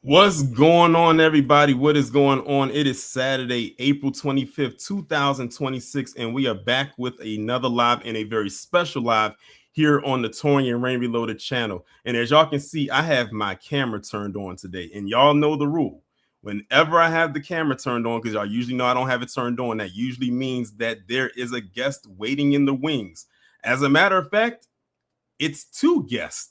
What's going on, everybody? What is going on? It is Saturday, April 25th, 2026, and we are back with another live and a very special live here on the Torian Rain Reloaded channel. And as y'all can see, I have my camera turned on today, and y'all know the rule. Whenever I have the camera turned on, because y'all usually know I don't have it turned on, that usually means that there is a guest waiting in the wings. As a matter of fact, it's two guests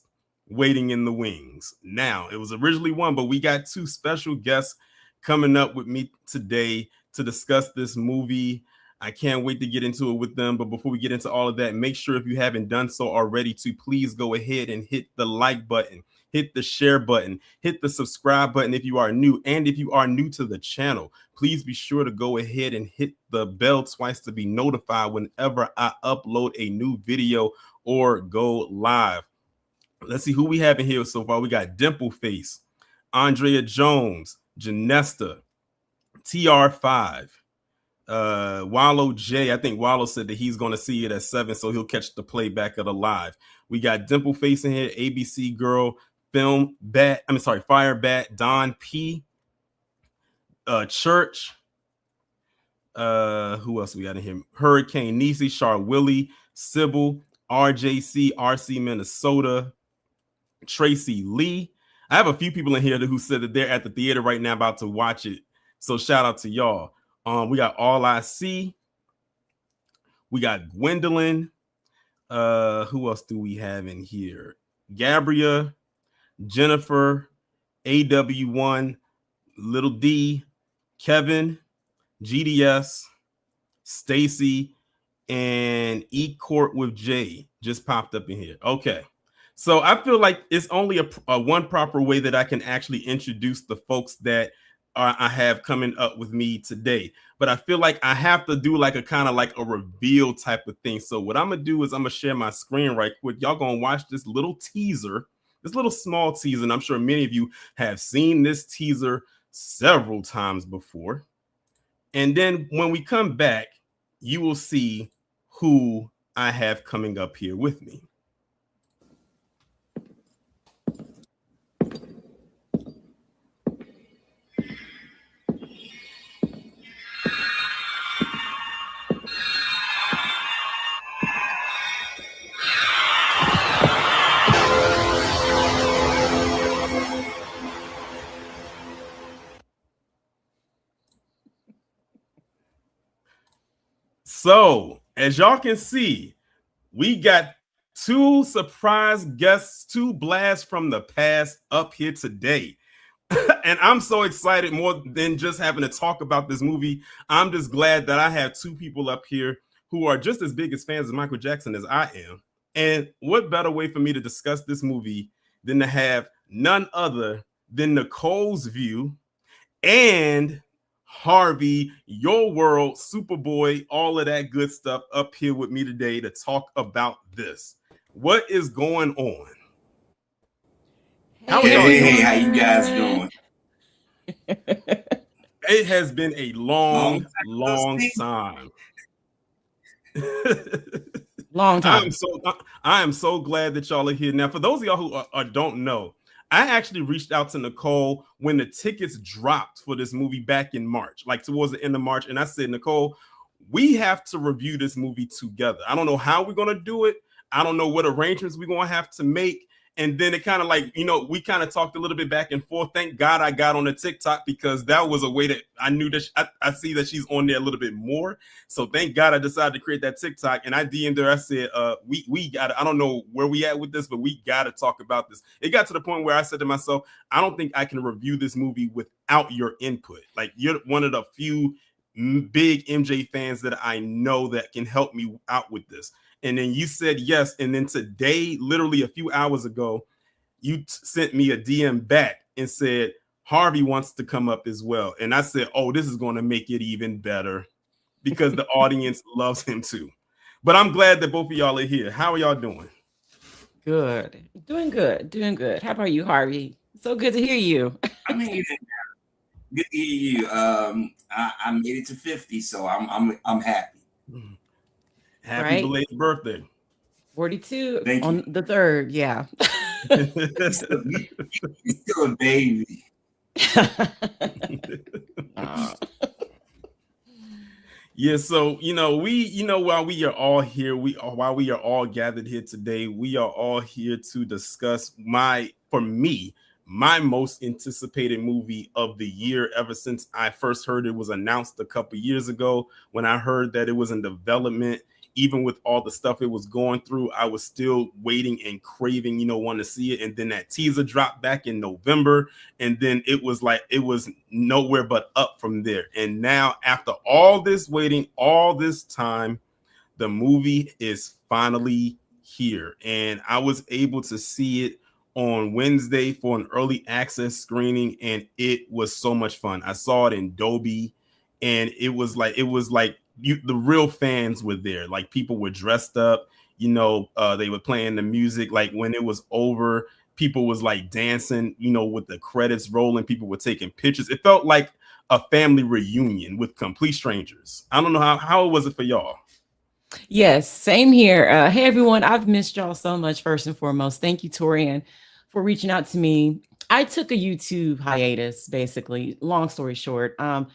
waiting in the wings. Now, it was originally one, but we got two special guests coming up with me today to discuss this movie. I can't wait to get into it with them. But before we get into all of that, make sure if you haven't done so already to please go ahead and hit the like button, hit the share button, hit the subscribe button if you are new. And if you are new to the channel, please be sure to go ahead and hit the bell twice to be notified whenever I upload a new video or go live. Let's see who we have in here so far. We got Dimple Face, Andrea Jones, Janesta, TR5, Wallow J. I think Wallow said that he's going to see it at 7, so he'll catch the playback of the live. We got Dimple Face in here, ABC Girl, Fire Bat, Don P, Church. Who else we got in here? Hurricane Nisi, Char Willie, Sybil, RJC, RC Minnesota, Tracy Lee. I have a few people in here who said that they're at the theater right now about to watch it. So shout out to y'all. We got All I See. We got Gwendolyn. Who else do we have in here? Gabrielle, Jennifer, AW1, Little D, Kevin, GDS, Stacy, and E Court with J just popped up in here. Okay. So I feel like it's only a one proper way that I can actually introduce the folks that I have coming up with me today. But I feel like I have to do like a kind of like a reveal type of thing. So what I'm going to do is I'm going to share my screen right quick. Y'all going to watch this little teaser, this little small teaser. And I'm sure many of you have seen this teaser several times before. And then when we come back, you will see who I have coming up here with me. So, as y'all can see, we got two surprise guests, two blasts from the past up here today. And I'm so excited, more than just having to talk about this movie. I'm just glad that I have two people up here who are just as big as fans of Michael Jackson as I am. And what better way for me to discuss this movie than to have none other than Nicole's view and Harvey, Your World, Superboy, all of that good stuff up here with me today to talk about this. What is going on? How you guys doing? It has been a long time. Long time. I am so glad that y'all are here. Now, for those of y'all who don't know, I actually reached out to Nicole when the tickets dropped for this movie back in March, like towards the end of March. And I said, Nicole, we have to review this movie together. I don't know how we're going to do it. I don't know what arrangements we're going to have to make. And then it kind of like, we kind of talked a little bit back and forth. Thank God I got on the TikTok, because that was a way that I knew that I see that she's on there a little bit more. So thank God I decided to create that TikTok, and I DM'd her. I said, we got, I don't know where we at with this, but we got to talk about this. It got to the point where I said to myself, I don't think I can review this movie without your input. Like, you're one of the few big MJ fans that I know that can help me out with this. And then you said yes. And then today, literally a few hours ago, you sent me a DM back and said, Harvey wants to come up as well. And I said, oh, this is going to make it even better, because the audience loves him too. But I'm glad that both of y'all are here. How are y'all doing? Good. Doing good. How about you, Harvey? So good to hear you. I mean, good to hear you. I made it to 50, so I'm happy. Happy belated birthday. 42 on the 3rd, yeah. He's still a baby. Uh, Yeah, so while we are all here, while we are all gathered here today, we are all here to discuss for me, my most anticipated movie of the year ever since I first heard it was announced a couple years ago. When I heard that it was in development, even with all the stuff it was going through, I was still waiting and craving, wanting to see it. And then that teaser dropped back in November, and then it was nowhere but up from there. And now, after all this waiting, all this time, the movie is finally here, and I was able to see it on Wednesday for an early access screening, and it was so much fun. I saw it in Dolby, and the real fans were there. Like, people were dressed up, they were playing the music. Like, when it was over, people was like dancing, with the credits rolling. People were taking pictures. It felt like a family reunion with complete strangers. I don't know how was it for y'all? Yes, same here. Hey, everyone. I've missed y'all so much, first and foremost. Thank you, Torian, for reaching out to me. I took a YouTube hiatus, basically. Long story short. And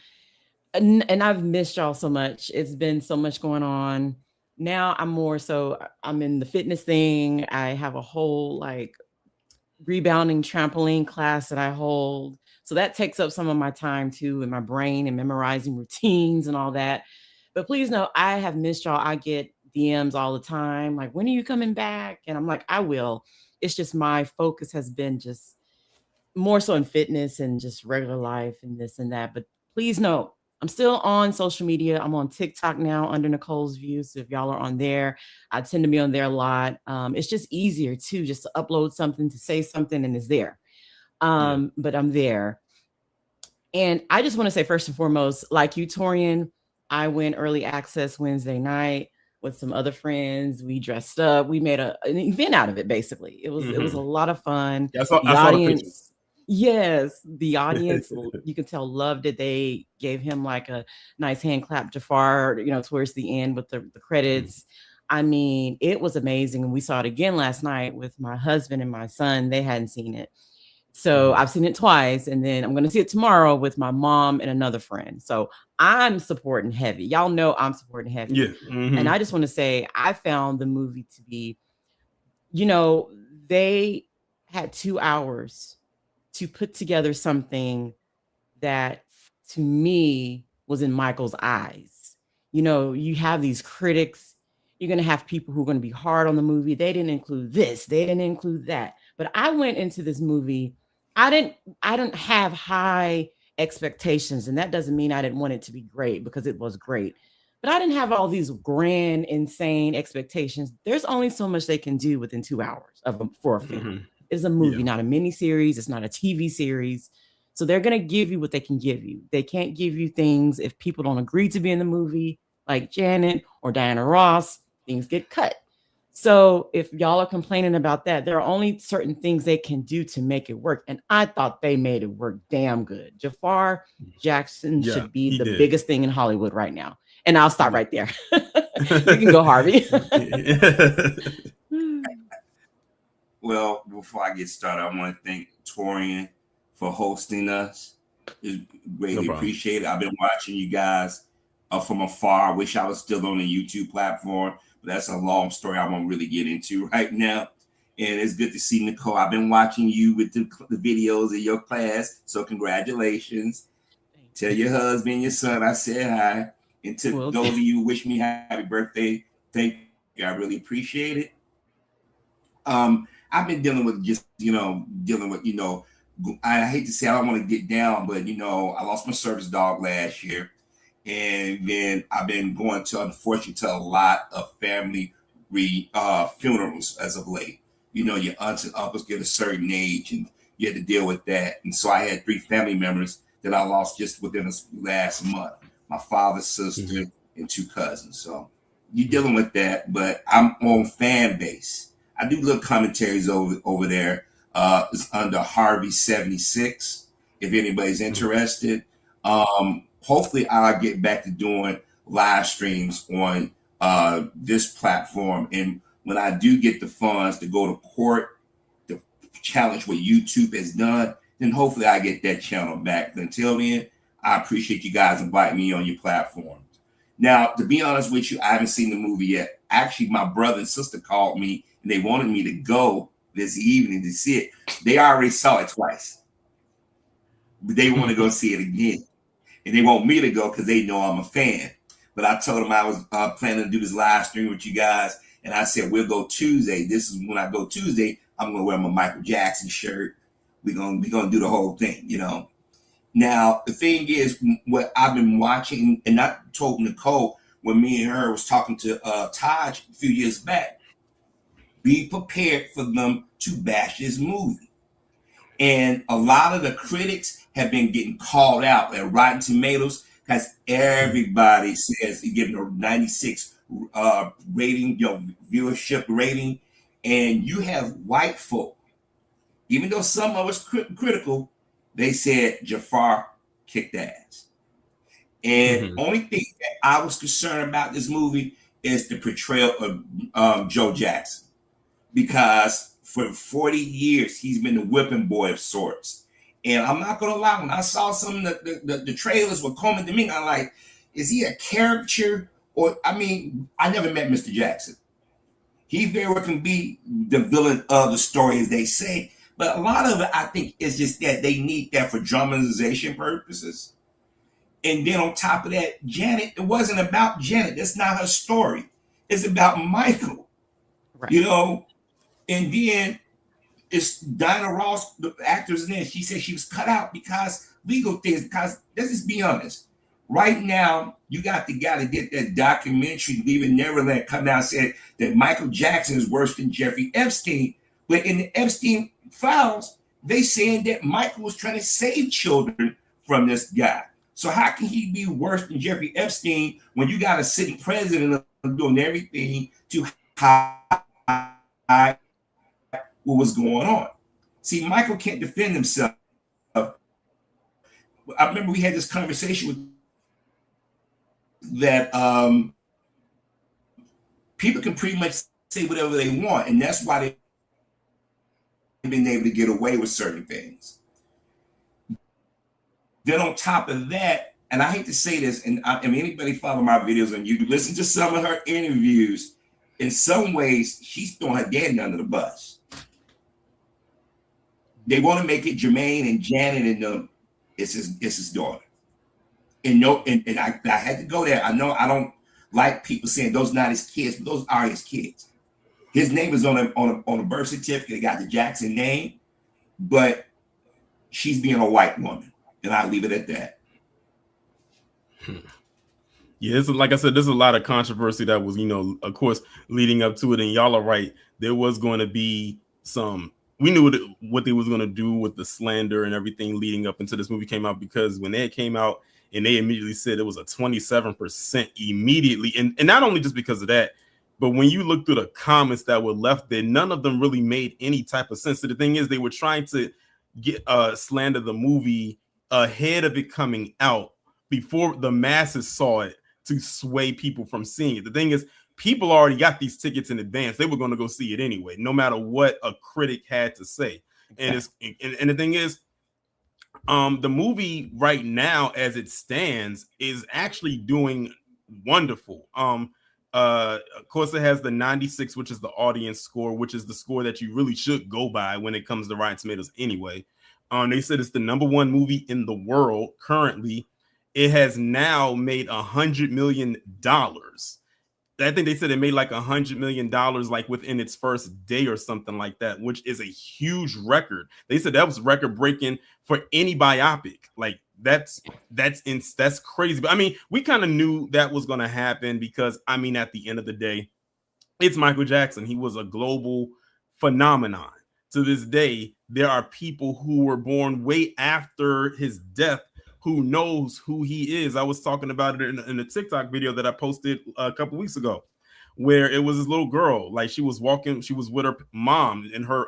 I've missed y'all so much. It's been so much going on. Now I'm in the fitness thing. I have a whole rebounding trampoline class that I hold. So that takes up some of my time too, in my brain, and memorizing routines and all that. But please know, I have missed y'all. I get DMs all the time, like, when are you coming back? And I'm like, I will. It's just my focus has been just more so in fitness and just regular life and this and that. But please know, I'm still on social media. I'm on TikTok now under Nicole's View. So if y'all are on there, I tend to be on there a lot. It's just easier too, just to upload something, to say something, and it's there. But I'm there. And I just want to say, first and foremost, like you, Torian, I went early access Wednesday night with some other friends. We dressed up. We made an event out of it. Basically, it was a lot of fun. Yeah, The I saw the pictures. audience, yes, the audience, you can tell, loved it. They gave him like a nice hand clap, Jafar, towards the end with the credits. I mean, it was amazing. And we saw it again last night with my husband and my son. They hadn't seen it. So I've seen it twice, and then I'm going to see it tomorrow with my mom and another friend. So I'm supporting heavy. Y'all know I'm supporting heavy. Yeah. And I just want to say, I found the movie to be, they had 2 hours to put together something that, to me, was in Michael's eyes. You have these critics. You're going to have people who are going to be hard on the movie. They didn't include this. They didn't include that. But I went into this movie. I didn't have high expectations, and that doesn't mean I didn't want it to be great, because it was great. But I didn't have all these grand, insane expectations. There's only so much they can do within 2 hours for a film. It's a movie, not a mini series. It's not a TV series. So they're going to give you what they can give you. They can't give you things if people don't agree to be in the movie, like Janet or Diana Ross. Things get cut. So if y'all are complaining about that, there are only certain things they can do to make it work. And I thought they made it work damn good. Jafar Jackson should be the biggest thing in Hollywood right now. And I'll stop right there. You can go, Harvey. Well, before I get started, I want to thank Torian for hosting us. It's greatly appreciated. I've been watching you guys from afar. I wish I was still on the YouTube platform. That's a long story I won't really get into right now. And it's good to see Nicole. I've been watching you with the videos of your class. So congratulations. Tell your husband, your son, I said hi. And to those of you who wish me happy birthday, thank you. I really appreciate it. I've been dealing with I hate to say I don't want to get down, but I lost my service dog last year. And then I've been going to, unfortunately, to a lot of family funerals as of late. Your aunts and uncles get a certain age, and you had to deal with that. And so I had 3 family members that I lost just within the last month. My father's sister and 2 cousins. So you're dealing with that, but I'm on fan base. I do little commentaries over there. It's under Harvey 76. If anybody's interested. Hopefully I'll get back to doing live streams on this platform. And when I do get the funds to go to court to challenge what YouTube has done, then hopefully I get that channel back. But until then, I appreciate you guys inviting me on your platform. Now, to be honest with you, I haven't seen the movie yet. Actually, my brother and sister called me and they wanted me to go this evening to see it. They already saw it twice, but they want to go see it again. And they want me to go because they know I'm a fan. But I told them I was planning to do this live stream with you guys. And I said, we'll go Tuesday. This is when I go Tuesday. I'm going to wear my Michael Jackson shirt. We're going to do the whole thing, you know. Now, the thing is, what I've been watching, and I told Nicole when me and her was talking to Taj a few years back, be prepared for them to bash this movie. And a lot of the critics have been getting called out at Rotten Tomatoes because everybody says they're giving a 96 rating, you know, viewership rating. And you have white folk, even though some of us critical, they said Jafar kicked ass. And only thing that I was concerned about this movie is the portrayal of Joe Jackson, because for 40 years he's been the whipping boy of sorts. And I'm not gonna lie, when I saw some of the trailers were coming to me, I'm like, is he a caricature? Or I mean, I never met Mr. Jackson. He very well can be the villain of the story, as they say. But a lot of it, I think, is just that they need that for dramatization purposes. And then on top of that, Janet, it wasn't about Janet. That's not her story. It's about Michael, right. You know? And then it's Diana Ross, the actress in it. She said she was cut out because legal things. Because let's just be honest. Right now, you got the guy to get that documentary, Leaving Neverland, come out and said that Michael Jackson is worse than Jeffrey Epstein. But in the Epstein files, they saying that Michael was trying to save children from this guy. So how can he be worse than Jeffrey Epstein when you got a sitting president doing everything to hide what was going on? See, Michael can't defend himself. I remember we had this conversation with that people can pretty much say whatever they want, and that's why they've been able to get away with certain things. Then on top of that, and I hate to say this, and I mean, anybody follow my videos on YouTube, listen to some of her interviews. In some ways, she's throwing her daddy under the bus. They want to make it Jermaine and Janet and them. It's his daughter. And I had to go there. I know I don't like people saying those not his kids, but those are his kids. His name is on a birth certificate. It got the Jackson name, but she's being a white woman, and I'll leave it at that. Yeah, like I said, there's a lot of controversy that was, of course, leading up to it. And y'all are right. There was going to be we knew what they was going to do with the slander and everything leading up until this movie came out, because when it came out and they immediately said it was a 27% immediately. And not only just because of that, but when you look through the comments that were left there, none of them really made any type of sense. So the thing is, they were trying to get slander the movie ahead of it coming out, before the masses saw it, to sway people from seeing it. The thing is, people already got these tickets in advance. They were going to go see it anyway, no matter what a critic had to say. And the thing is, the movie right now, as it stands, is actually doing wonderful. Of course, it has the 96, which is the audience score, which is the score that you really should go by when it comes to Rotten Tomatoes anyway. They said it's the #1 movie in the world currently. It has now made $100 million. I think they said it made like $100 million like within its first day or something like that, which is a huge record. They said that was record breaking for any biopic. Like that's crazy. But I mean, we kind of knew that was going to happen because, I mean, at the end of the day, it's Michael Jackson. He was a global phenomenon. To this day, there are people who were born way after his death who knows who he is. I was talking about it in a TikTok video that I posted a couple weeks ago, where it was this little girl, like she was with her mom and her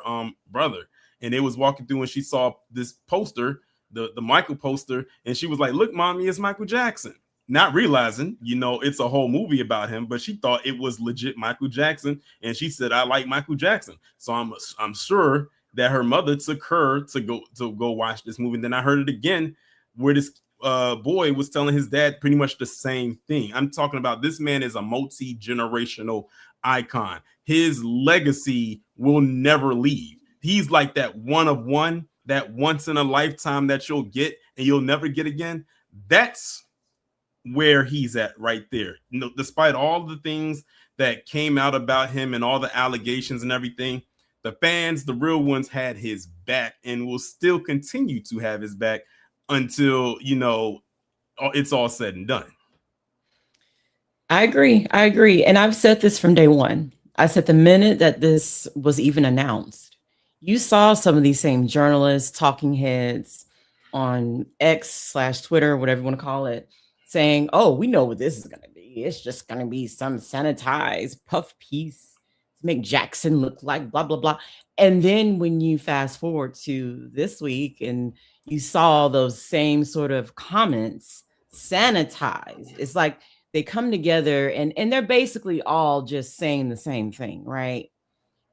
brother, and they was walking through and she saw this poster, the Michael poster, and she was like, "Look, mommy, it's Michael Jackson." Not realizing, it's a whole movie about him, but she thought it was legit Michael Jackson, and she said, "I like Michael Jackson." So I'm sure that her mother took her to go watch this movie. And then I heard it again where this boy was telling his dad pretty much the same thing. I'm talking about this man is a multi-generational icon. His legacy will never leave. He's like that one of one, that once in a lifetime that you'll get and you'll never get again. That's where he's at right there. Despite all the things that came out about him and all the allegations and everything, the fans, the real ones, had his back and will still continue to have his back until, it's all said and done. I agree. And I've said this from day one. I said the minute that this was even announced, you saw some of these same journalists, talking heads on X/Twitter, whatever you want to call it, saying, oh, we know what this is going to be. It's just going to be some sanitized puff piece to make Jackson look like blah, blah, blah. And then when you fast forward to this week and you saw those same sort of comments sanitized, it's like they come together and they're basically all just saying the same thing, right?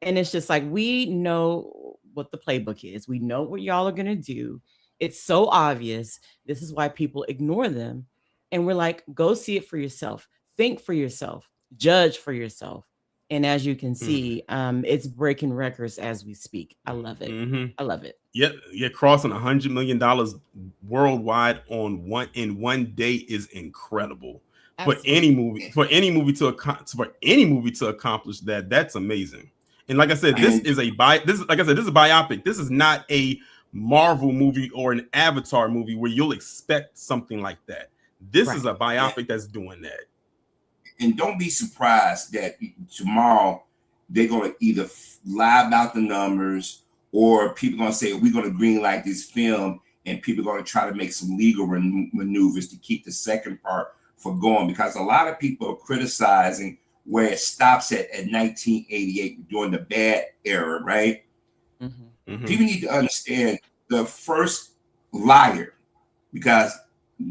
And it's just like, we know what the playbook is. We know what y'all are going to do. It's so obvious. This is why people ignore them. And we're like, go see it for yourself. Think for yourself. Judge for yourself. And as you can see, it's breaking records as we speak. I love it. I love it. Yeah, crossing $100 million worldwide in one day is incredible. Absolutely. For any movie to accomplish that. That's amazing. And like I said, this is a biopic. This is not a Marvel movie or an Avatar movie where you'll expect something like that. This is a biopic that's doing that. And don't be surprised that tomorrow they're going to either lie about the numbers or people are going to say, we're going to greenlight this film, and people are going to try to make some legal maneuvers to keep the second part for going, because a lot of people are criticizing where it stops at 1988 during the bad era, right? People need to understand the first liar, because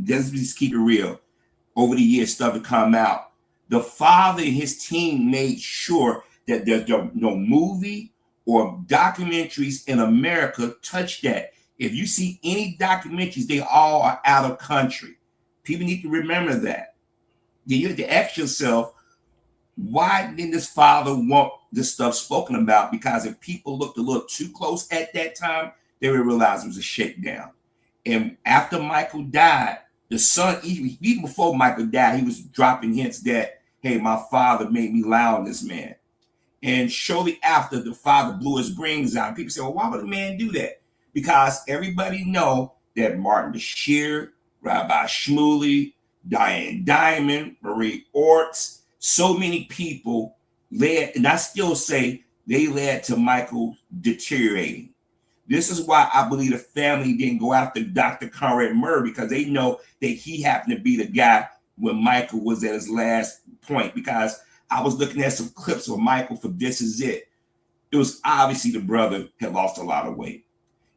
let's just keep it real. Over the years, stuff had come out. The father and his team made sure that there's no movie or documentaries in America touch that. If you see any documentaries, they all are out of country. People need to remember that. You have to ask yourself, why didn't this father want this stuff spoken about? Because if people looked a little too close at that time, they would realize it was a shakedown. And after Michael died, the son, even before Michael died, he was dropping hints that, hey, my father made me lie on this man. And shortly after, the father blew his brains out. People say, well, why would a man do that? Because everybody know that Martin Bashir, Rabbi Shmuley, Diane Diamond, Marie Orts, so many people led, and I still say they led to Michael deteriorating. This is why I believe the family didn't go after Dr. Conrad Murray, because they know that he happened to be the guy when Michael was at his last point. Because I was looking at some clips of Michael for This Is It. It was obviously the brother had lost a lot of weight.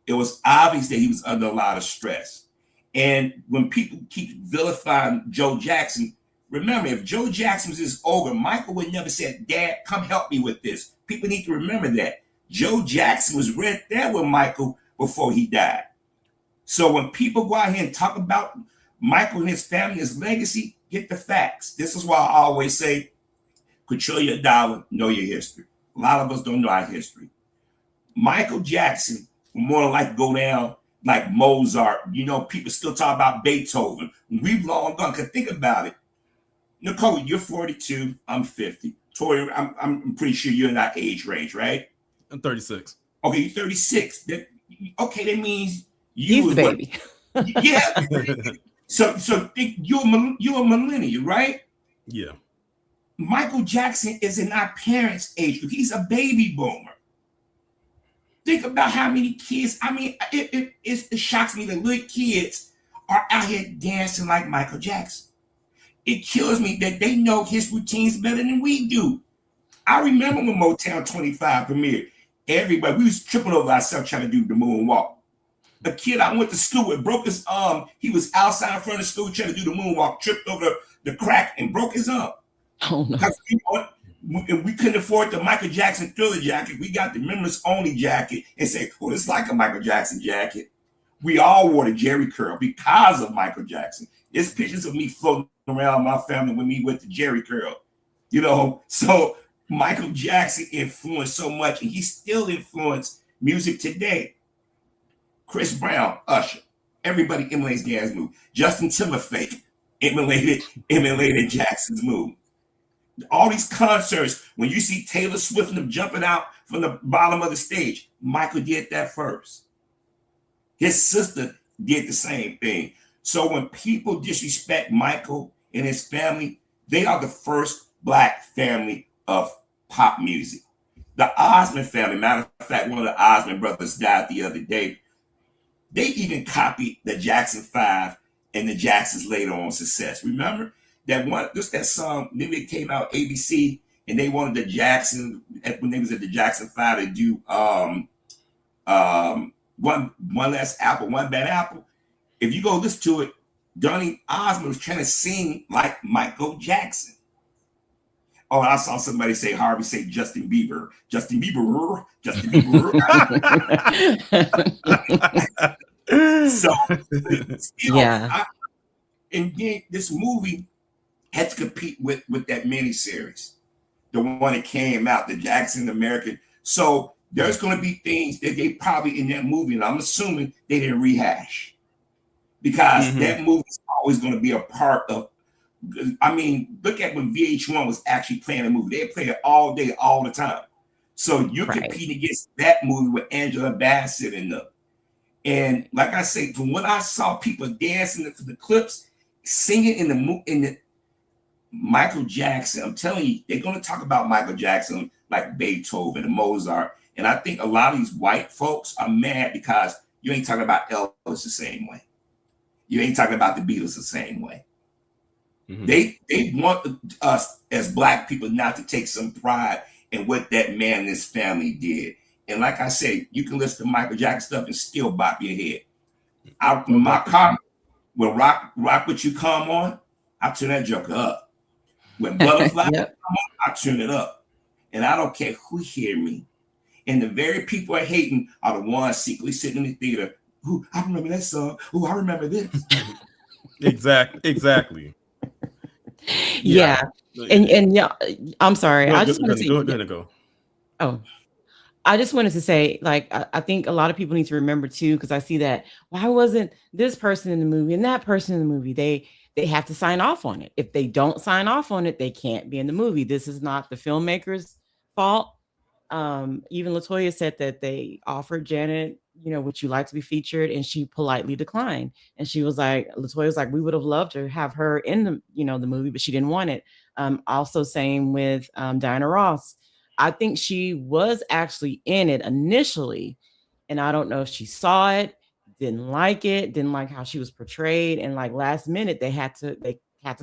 It was obvious that he was under a lot of stress. And when people keep vilifying Joe Jackson, remember, if Joe Jackson was this ogre, Michael would never said, Dad, come help me with this. People need to remember that. Joe Jackson was right there with Michael before he died. So when people go out here and talk about Michael and his family, his legacy, get the facts. This is why I always say, control your dollar, know your history. A lot of us don't know our history. Michael Jackson will more than likely go down like Mozart. You know, people still talk about Beethoven. We've long gone. Because think about it. Nicole, you're 42. I'm 50. Tori, I'm pretty sure you're in that age range, right? I'm 36. Okay, you're 36. That means He's the baby. Yeah. So you're a millennial, right? Yeah. Michael Jackson is in our parents' age group. He's a baby boomer. Think about how many kids. I mean, it shocks me that little kids are out here dancing like Michael Jackson. It kills me that they know his routines better than we do. I remember when Motown 25 premiered. Everybody, we was tripping over ourselves trying to do the moonwalk. A kid I went to school with broke his arm. He was outside in front of the school trying to do the moonwalk, tripped over the crack and broke his arm. Oh no! We couldn't afford the Michael Jackson Thriller jacket. We got the members only jacket and say, "Oh, it's like a Michael Jackson jacket." We all wore the Jerry curl because of Michael Jackson. There's pictures of me floating around my family with me with the Jerry curl. So Michael Jackson influenced so much, and he still influenced music today. Chris Brown, Usher, everybody emulates Dan's move. Justin Timberlake emulated Jackson's move. All these concerts, when you see Taylor Swift and them jumping out from the bottom of the stage, Michael did that first. His sister did the same thing. So when people disrespect Michael and his family, they are the first Black family of pop music. The Osmond family, matter of fact, one of the Osmond brothers died the other day. They even copied the Jackson 5 and the Jacksons later on success. Remember that one? Just that song. Maybe it came out ABC, and they wanted the Jackson when they was at the Jackson 5 to do one last apple, one bad apple. If you go listen to it, Donny Osmond was trying to sing like Michael Jackson. Oh, I saw somebody say Harvey say Justin Bieber. Justin Bieber. So, yeah. And then this movie had to compete with that miniseries, the one that came out, the Jackson American. So there's going to be things that they probably in that movie, and I'm assuming they didn't rehash, because that movie is always going to be a part of. I mean, look at when VH1 was actually playing a movie. They play it all day, all the time. So you're competing against that movie with Angela Bassett in them. And like I say, from what I saw people dancing to the clips, singing in the Michael Jackson, I'm telling you, they're going to talk about Michael Jackson like Beethoven and Mozart. And I think a lot of these white folks are mad because you ain't talking about Elvis the same way. You ain't talking about the Beatles the same way. They want us as Black people not to take some pride in what that man and his family did. And like I said, you can listen to Michael Jackson stuff and still bop your head. In my car, when Rock What You Come on, I turn that joker up. When Butterfly come on, I turn it up. And I don't care who hear me. And the very people are hating are the ones secretly sitting in the theater. Ooh, I remember that song. Ooh, I remember this. Exactly. Yeah. And yeah, I'm sorry. I just want to say, go. Oh, I just wanted to say, like, I think a lot of people need to remember too, because I see that why wasn't this person in the movie and that person in the movie? They have to sign off on it. If they don't sign off on it, they can't be in the movie. This is not the filmmaker's fault. Even LaToya said that they offered Janet, would you like to be featured? And she politely declined. And she was like, LaToya was like, we would have loved to have her in the, the movie, but she didn't want it. Also same with Diana Ross. I think she was actually in it initially. And I don't know if she saw it, didn't like how she was portrayed. And like last minute, they had to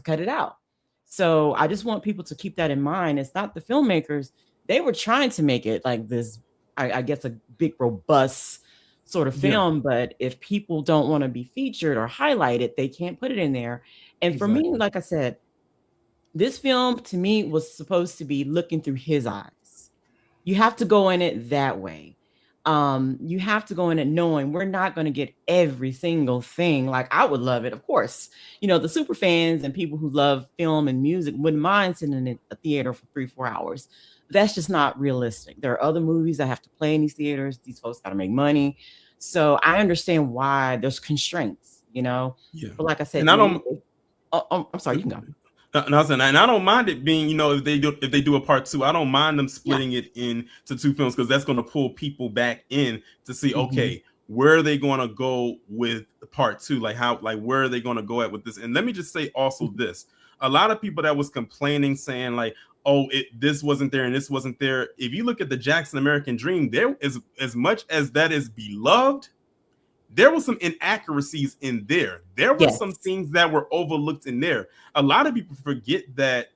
cut it out. So I just want people to keep that in mind. It's not the filmmakers. They were trying to make it like this, I guess, a big, robust sort of film. But if people don't want to be featured or highlighted, they can't put it in there. And for me, like I said, this film to me was supposed to be looking through his eyes. You have to go in it that way. You have to go in it knowing we're not going to get every single thing. Like I would love it, of course. The super fans and people who love film and music wouldn't mind sitting in a theater for 3-4 hours. That's just not realistic. There are other movies that have to play in these theaters. These folks got to make money. So I understand why there's constraints, Yeah. But like I said, and I don't. I'm sorry, you can go. And I don't mind it being, if they do a part 2, I don't mind them splitting it into 2 films, because that's going to pull people back in to see, okay, where are they going to go with part 2? Like where are they going to go at with this? And let me just say also this: a lot of people that was complaining, saying like, oh, this wasn't there and this wasn't there. If you look at the Jackson American Dream, there is, as much as that is beloved, there were some inaccuracies in there. There were some things that were overlooked in there. A lot of people forget that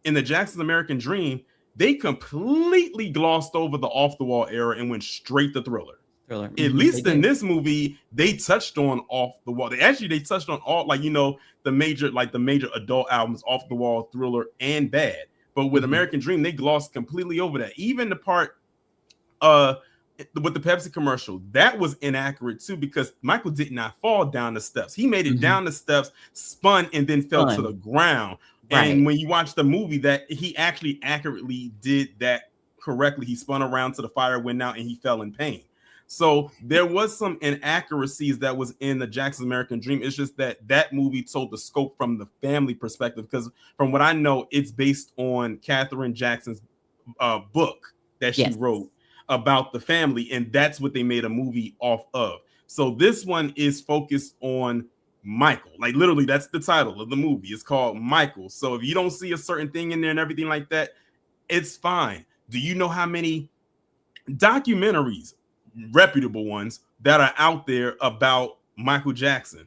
in the Jackson American Dream, they completely glossed over the off the wall era and went straight to Thriller. At least in this movie, they touched on off the wall. They touched on all, the major adult albums, Off the Wall, Thriller, and Bad. But with American Dream, they glossed completely over that. Even the part with the Pepsi commercial, that was inaccurate too, because Michael did not fall down the steps. He made it down the steps, spun, and then fell to the ground. Right. And when you watch the movie, that he actually accurately did that correctly. He spun around to the fire, went out, and he fell in pain. So there was some inaccuracies that was in the Jackson's American Dream. It's just that that movie told the scope from the family perspective, because from what I know, it's based on Katherine Jackson's book that she wrote about the family, and that's what they made a movie off of. So this one is focused on Michael. Like literally, that's the title of the movie. It's called Michael. So if you don't see a certain thing in there and everything like that, it's fine. Do you know how many documentaries, reputable ones, that are out there about Michael Jackson?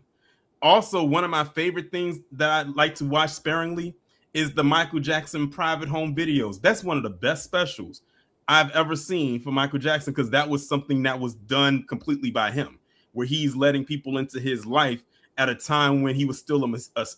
Also, one of my favorite things that I like to watch sparingly is the Michael Jackson private home videos. That's one of the best specials I've ever seen for Michael Jackson, because that was something that was done completely by him, where he's letting people into his life at a time when he was still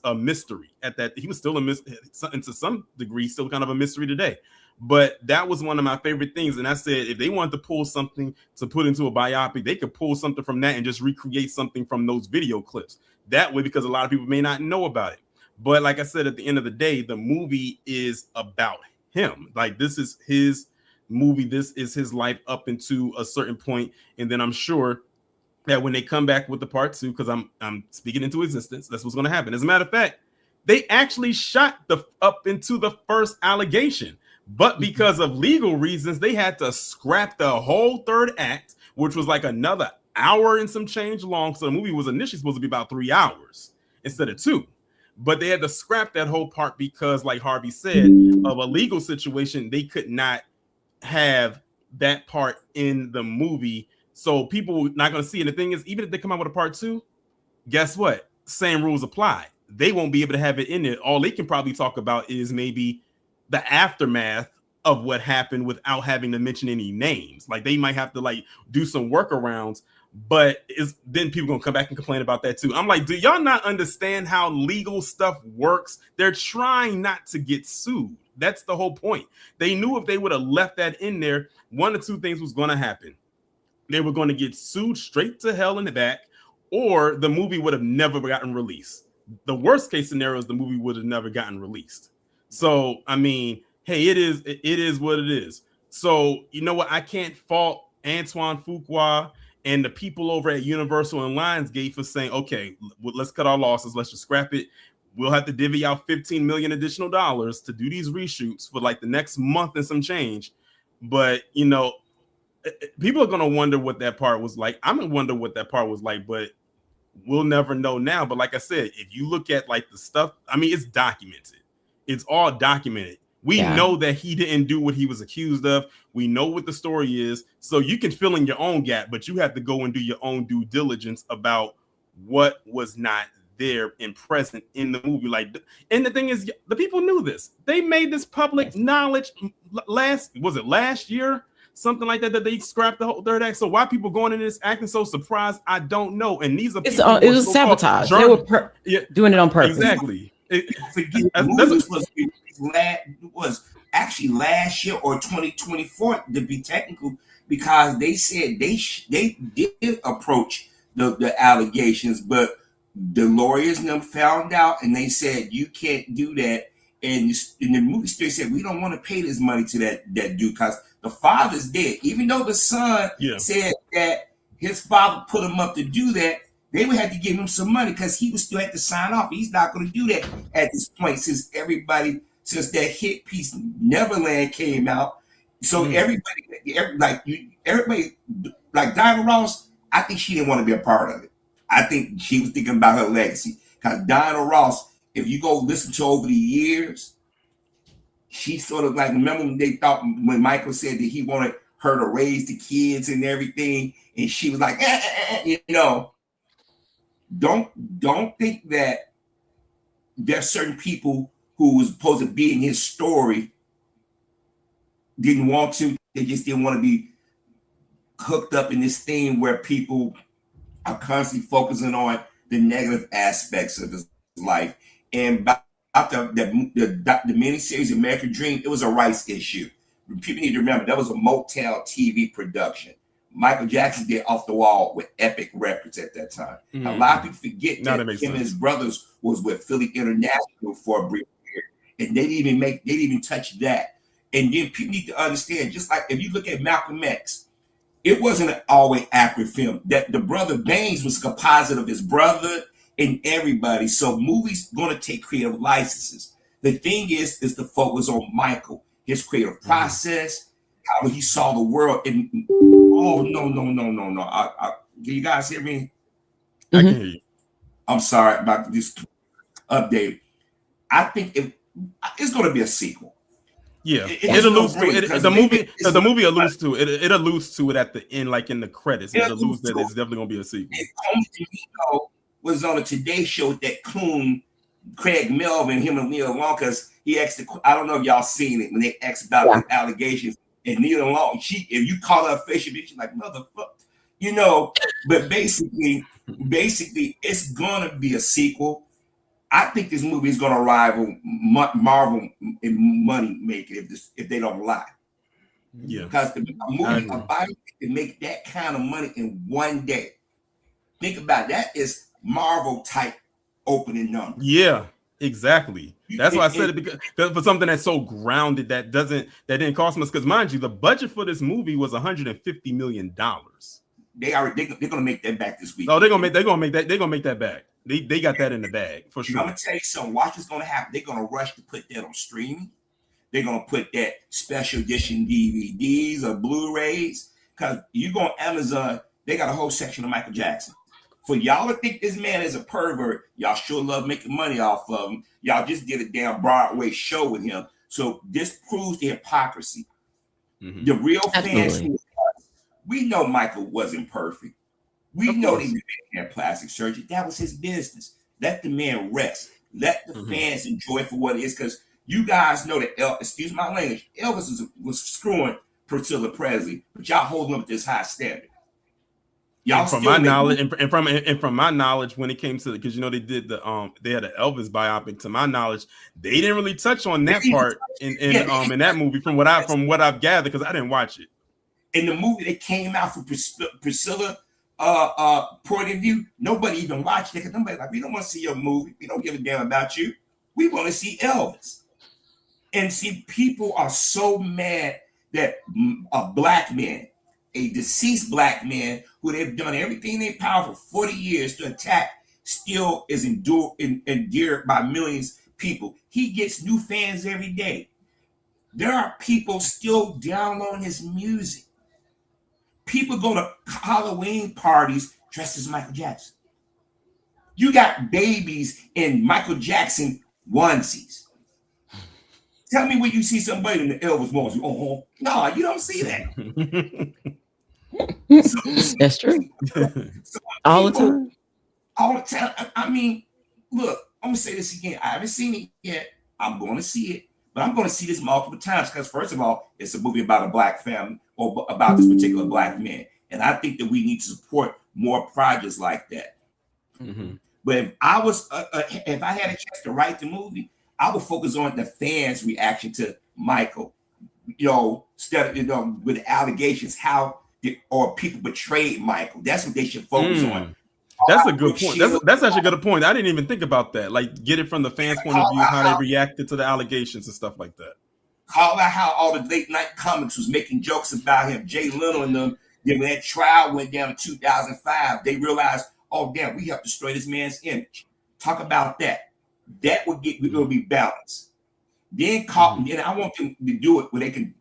a mystery. At that, he was still to some degree, still kind of a mystery today. But that was one of my favorite things. And I said, if they wanted to pull something to put into a biopic, they could pull something from that and just recreate something from those video clips. That way, because a lot of people may not know about it. But like I said, at the end of the day, the movie is about him. Like, this is his movie. This is his life up into a certain point. And then I'm sure that when they come back with the part 2, because I'm speaking into existence, that's what's going to happen. As a matter of fact, they actually shot up into the first allegation. But because of legal reasons, they had to scrap the whole third act, which was like another hour and some change long. So the movie was initially supposed to be about 3 hours instead of 2. But they had to scrap that whole part because, like Harvey said, of a legal situation, they could not have that part in the movie. So people were not going to see it. And the thing is, even if they come out with a part 2, guess what? Same rules apply. They won't be able to have it in there. All they can probably talk about is maybe the aftermath of what happened without having to mention any names. Like, they might have to like do some workarounds, but then people gonna come back and complain about that too. I'm like, do y'all not understand how legal stuff works? They're trying not to get sued. That's the whole point. They knew if they would have left that in there, one of two things was going to happen. They were going to get sued straight to hell in the back, or the movie would have never gotten released. The worst case scenario is the movie would have never gotten released. So, I mean, hey, it is what it is. So, you know what? I can't fault Antoine Fuqua and the people over at Universal and Lionsgate for saying, okay, let's cut our losses. Let's just scrap it. We'll have to divvy out $15 million additional dollars to do these reshoots for like the next month and some change. But, you know, people are going to wonder what that part was like. I'm going to wonder what that part was like, but we'll never know now. But like I said, if you look at like the stuff, I mean, it's documented. It's all documented. We know that he didn't do what he was accused of. We know what the story is. So you can fill in your own gap, but you have to go and do your own due diligence about what was not there and present in the movie. Like, and the thing is, the people knew this. They made this public knowledge last year? Something like that they scrapped the whole third act. So why people going in this acting so surprised, I don't know. And these are people it was sabotage. They were doing it on purpose. Exactly. The movie was actually last year or 2024 to be technical, because they said they did approach the allegations, but the lawyers found out and they said you can't do that. And the movie studio said, we don't want to pay this money to that dude because the father's dead. Even though the son said that his father put him up to do that, they would have to give him some money because he would still have to sign off. He's not going to do that at this point since that hit piece Neverland came out. So everybody like Diana Ross, I think she didn't want to be a part of it. I think she was thinking about her legacy, because Diana Ross, if you go listen to over the years, she sort of like, remember when they thought when Michael said that he wanted her to raise the kids and everything, and she was like, you know, don't think that there's certain people who was supposed to be in his story didn't want to. They just didn't want to be hooked up in this thing where people are constantly focusing on the negative aspects of his life. And by after the miniseries American Dream, it was a rights issue. People need to remember that was a Motown TV production. Michael Jackson did Off the Wall with Epic Records at that time. A lot of people forget that him and his brothers was with Philly International for a brief period, and they didn't even touch that. And then people need to understand, just like if you look at Malcolm X, it wasn't an always accurate film. That the brother Baines was a composite of his brother and everybody. So movies going to take creative licenses. The thing is to focus on Michael, his creative process, how he saw the world. And oh no! Can you guys hear me? I can hear you. I'm sorry about this update. I think it's going to be a sequel. Yeah, it alludes to it. The movie alludes to it. It alludes to it at the end, like in the credits. It alludes that it's definitely going to be a sequel. And Tony was on a Today Show with that coon, Craig Melvin, him and Neil Long, because he asked. I don't know if y'all seen it when they asked about the allegations. And Neil Long, if you call her a facial, she's like motherfucker, But basically, it's gonna be a sequel. I think this movie is gonna rival Marvel in money making if they don't lie. Yeah, because a movie about to make that kind of money in one day. Think about it. That is Marvel type opening number. Yeah, exactly. That's why I said it, because for something that's so grounded that didn't cost much. Because mind you, the budget for this movie was $150 million. They're gonna make that back this week. Oh, they're gonna make that back. They got that in the bag for sure. I'm gonna tell you something. Watch what's gonna happen. They're gonna rush to put that on streaming. They're gonna put that special edition DVDs or Blu-rays. Because you go on Amazon, they got a whole section of Michael Jackson. For y'all to think this man is a pervert, y'all sure love making money off of him. Y'all just did a damn Broadway show with him. So this proves the hypocrisy. Mm-hmm. The real fans, we know Michael wasn't perfect. We know he had plastic surgery. That was his business. Let the man rest. Let the fans enjoy it for what it is. Because you guys know that, excuse my language, Elvis was screwing Priscilla Presley, but y'all hold him at this high standard. Y'all from my knowledge, and from my knowledge, when it came to because they did they had an Elvis biopic. To my knowledge, they didn't really touch on that part in that movie. From what I've gathered, because I didn't watch it. In the movie that came out for Priscilla point of view, nobody even watched it because nobody's like, we don't want to see your movie. We don't give a damn about you. We want to see Elvis. And see, people are so mad that a black man, a deceased black man who they've done everything in their power for 40 years to attack, still is endeared by millions of people. He gets new fans every day. There are people still downloading his music. People go to Halloween parties dressed as Michael Jackson. You got babies in Michael Jackson onesies. Tell me when you see somebody in the Elvis onesie. Oh, no, you don't see that. That's true. All the time. All the time. I mean, look, I'm going to say this again. I haven't seen it yet. I'm going to see it. But I'm going to see this multiple times because, first of all, it's a movie about a black family or about this particular black man. And I think that we need to support more projects like that. Mm-hmm. But if I was, if I had a chance to write the movie, I would focus on the fans' reaction to Michael. Instead of, with the allegations, how people betrayed Michael. That's what they should focus on. That's a good point. That's actually a good point. I didn't even think about that. Like, get it from the fans' point of view, how they reacted to the allegations and stuff like that. Call out how all the late night comics was making jokes about him. Jay Leno and them. Then when that trial went down in 2005, they realized, oh damn, we have to destroy this man's image. Talk about that. That would be balanced. Then then I want them to do it where they can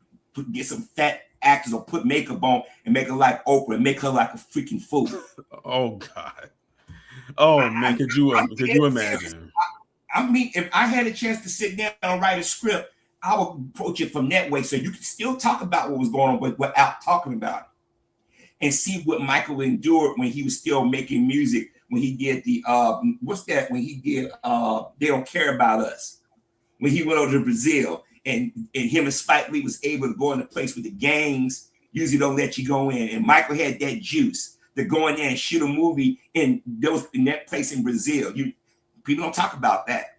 get some fat actors or put makeup on and make her like Oprah and make her like a freaking fool. Oh God. Oh man, could you imagine? I mean, if I had a chance to sit down and write a script, I would approach it from that way so you can still talk about what was going on but without talking about it. And see what Michael endured when he was still making music, when he did the when he did They Don't Care About Us, when he went over to Brazil and him and Spike Lee was able to go in a place with the gangs usually don't let you go in. And Michael had that juice to go in there and shoot a movie in that place in Brazil. People don't talk about that.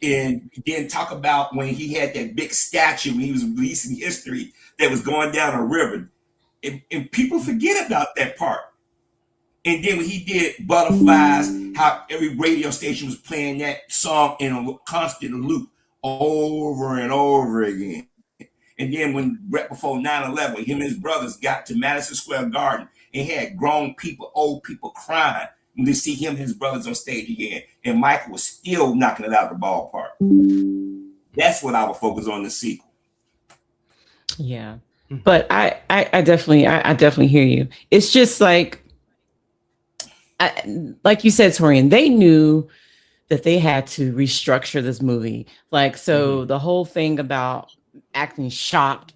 And then talk about when he had that big statue when he was releasing history that was going down a river. And people forget about that part. And then when he did Butterflies, how every radio station was playing that song in a constant loop over and over again. And then when right before 9/11, him and his brothers got to Madison Square Garden and had grown people, old people crying when they see him and his brothers on stage again. And Michael was still knocking it out of the ballpark. That's what I would focus on the sequel. Yeah. But I definitely hear you. It's just like you said, Torian, they knew that they had to restructure this movie. Like, so the whole thing about acting shocked,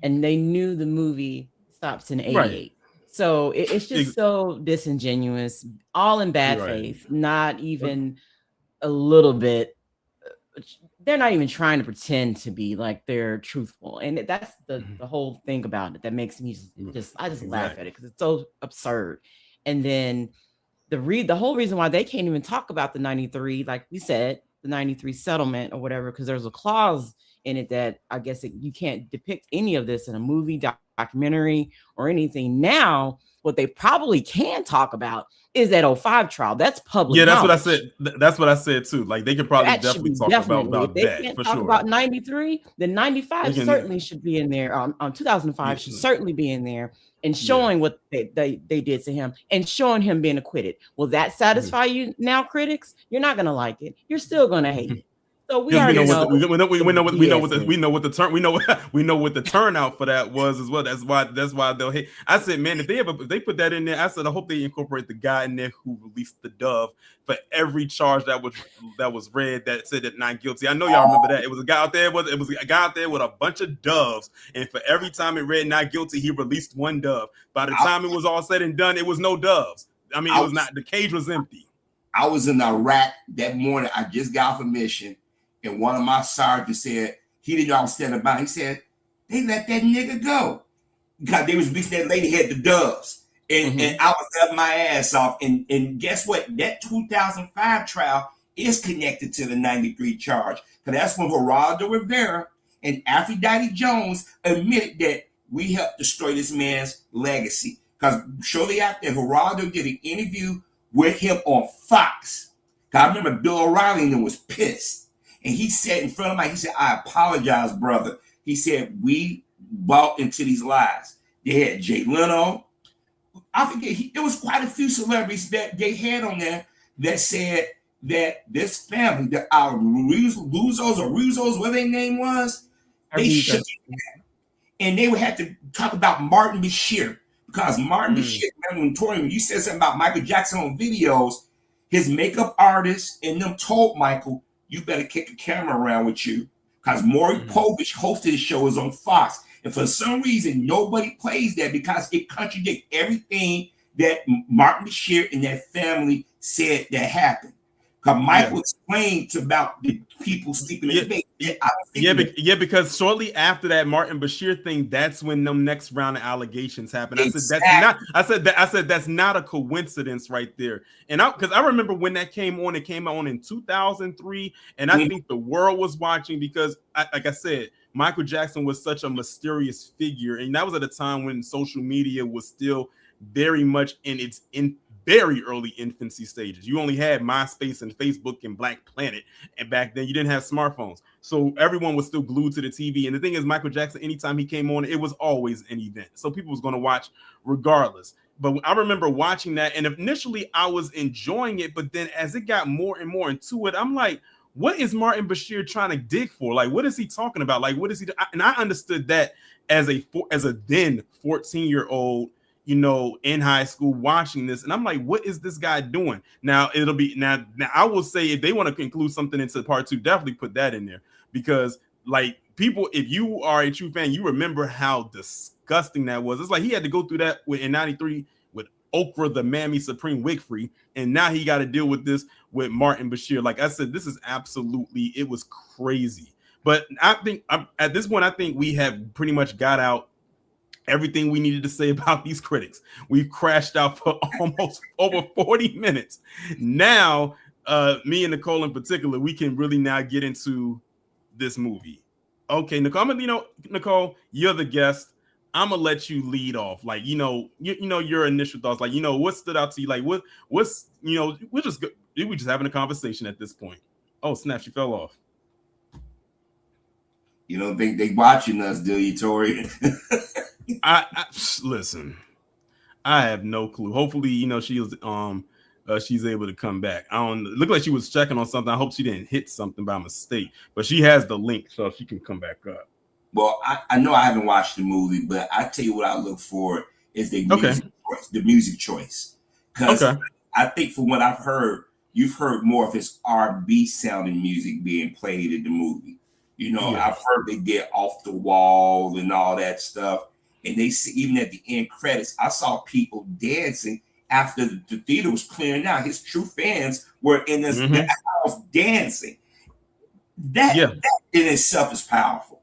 and they knew the movie stops in 88. Right. So it's just so disingenuous, all in bad faith, not even a little bit. They're not even trying to pretend to be like they're truthful. And that's the whole thing about it that makes me just laugh at it because it's so absurd. And then the whole reason why they can't even talk about the 93, like we said, the 93 settlement or whatever, because there's a clause in it that I guess you can't depict any of this in a movie, documentary, or anything. Now, what they probably can talk about is that 05 trial. That's public. Yeah, that's knowledge. what I said. That's what I said too. Like they could probably definitely talk about if they that can't for talk sure. About 93, then 95 certainly should be in there. 2005 should certainly be in there and showing what they did to him and showing him being acquitted. Will that satisfy you now, critics? You're not gonna like it. You're still gonna hate it. So we know what the turnout for that was as well. That's why they'll hate. I said, man, if they put that in there, I said I hope they incorporate the guy in there who released the dove for every charge that was read that said that not guilty. I know y'all remember that. It was a guy out there. It was a guy out there with a bunch of doves, and for every time it read not guilty, he released one dove. By the time it was all said and done, it was no doves. I mean, it was not. The cage was empty. I was in Iraq that morning. I just got off a mission. And one of my sergeants said, he didn't know I was standing by. He said, they let that nigga go. Because they was releasing that lady had the doves. And I was up my ass off. And guess what? That 2005 trial is connected to the 93 charge. Because that's when Geraldo Rivera and Aphrodite Jones admitted that we helped destroy this man's legacy. Because shortly after, Geraldo did an interview with him on Fox. I remember Bill O'Reilly was pissed. And he said in front of me, he said, I apologize, brother. He said, we bought into these lies. They had Jay Leno. I forget, there was quite a few celebrities that they had on there that said that this family, that our Ruzos, whatever their name was, they should be. And they would have to talk about Martin Bashir. Because Martin Bashir, remember when Torian, you said something about Michael Jackson on videos, his makeup artist and them told Michael, you better kick a camera around with you because Maury Povich hosted his shows on Fox. And for some reason, nobody plays that because it contradicts everything that Martin Bashir and that family said that happened. Because Michael explained about the people sleeping in the bed. Because shortly after that Martin Bashir thing, that's when the next round of allegations happened. Exactly. I said that's not a coincidence right there. And because I remember when that came on, it came on in 2003, and I think the world was watching because, like I said, Michael Jackson was such a mysterious figure, and that was at a time when social media was still very much in its very early infancy stages. You only had MySpace and Facebook and Black Planet, and back then you didn't have smartphones, so everyone was still glued to the TV. And the thing is, Michael Jackson, anytime he came on, it was always an event, so people was going to watch regardless. But I remember watching that, and initially I was enjoying it, but then as it got more and more into it, I'm like, what is Martin Bashir trying to dig for? Like, what is he talking about? Like, what is he? And I understood that as a then 14-year-old, in high school watching this, and I'm like, what is this guy doing? Now I will say, if they want to include something into part 2, definitely put that in there, because like people, if you are a true fan, you remember how disgusting that was. It's like he had to go through that in 93 with Oprah, the Mammy Supreme Wigfrey, and now he got to deal with this with Martin Bashir. Like I said, this is absolutely, it was crazy. But I think at this point, I think we have pretty much got out everything we needed to say about these critics. We've crashed out for almost over 40 minutes. Now, me and Nicole in particular, we can really now get into this movie. Okay, Nicole, Nicole, you're the guest. I'm gonna let you lead off. Like, your initial thoughts. Like, what stood out to you? Like, what's we're just having a conversation at this point. Oh, snap! She fell off. You don't think they watching us, do you, Tori? I listen. I have no clue. Hopefully, she's able to come back. I don't look like she was checking on something. I hope she didn't hit something by mistake, but she has the link, so she can come back up. Well, I know I haven't watched the movie, but I tell you what I look for is the music choice. Because I think from what I've heard, you've heard more of his R&B sounding music being played in the movie. I've heard they get Off the Wall and all that stuff. And they see, even at the end credits, I saw people dancing after the theater was clearing out. His true fans were in the house dancing. That in itself is powerful.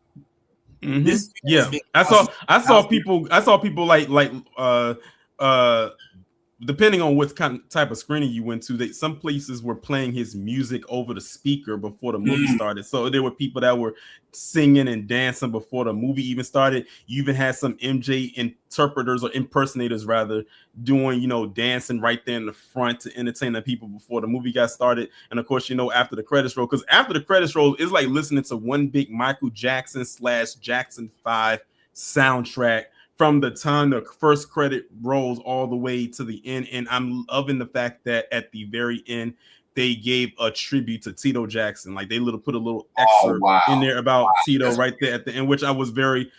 I saw people like depending on what type of screening you went to, some places were playing his music over the speaker before the movie started. So there were people that were singing and dancing before the movie even started. You even had some MJ interpreters or impersonators rather doing, dancing right there in the front to entertain the people before the movie got started. And of course, after the credits roll, because after the credits roll, it's like listening to one big Michael Jackson / Jackson 5 soundtrack from the time the first credit rolls all the way to the end. And I'm loving the fact that at the very end, they gave a tribute to Tito Jackson. Like they put a little excerpt in there about Tito right there at the end, which I was very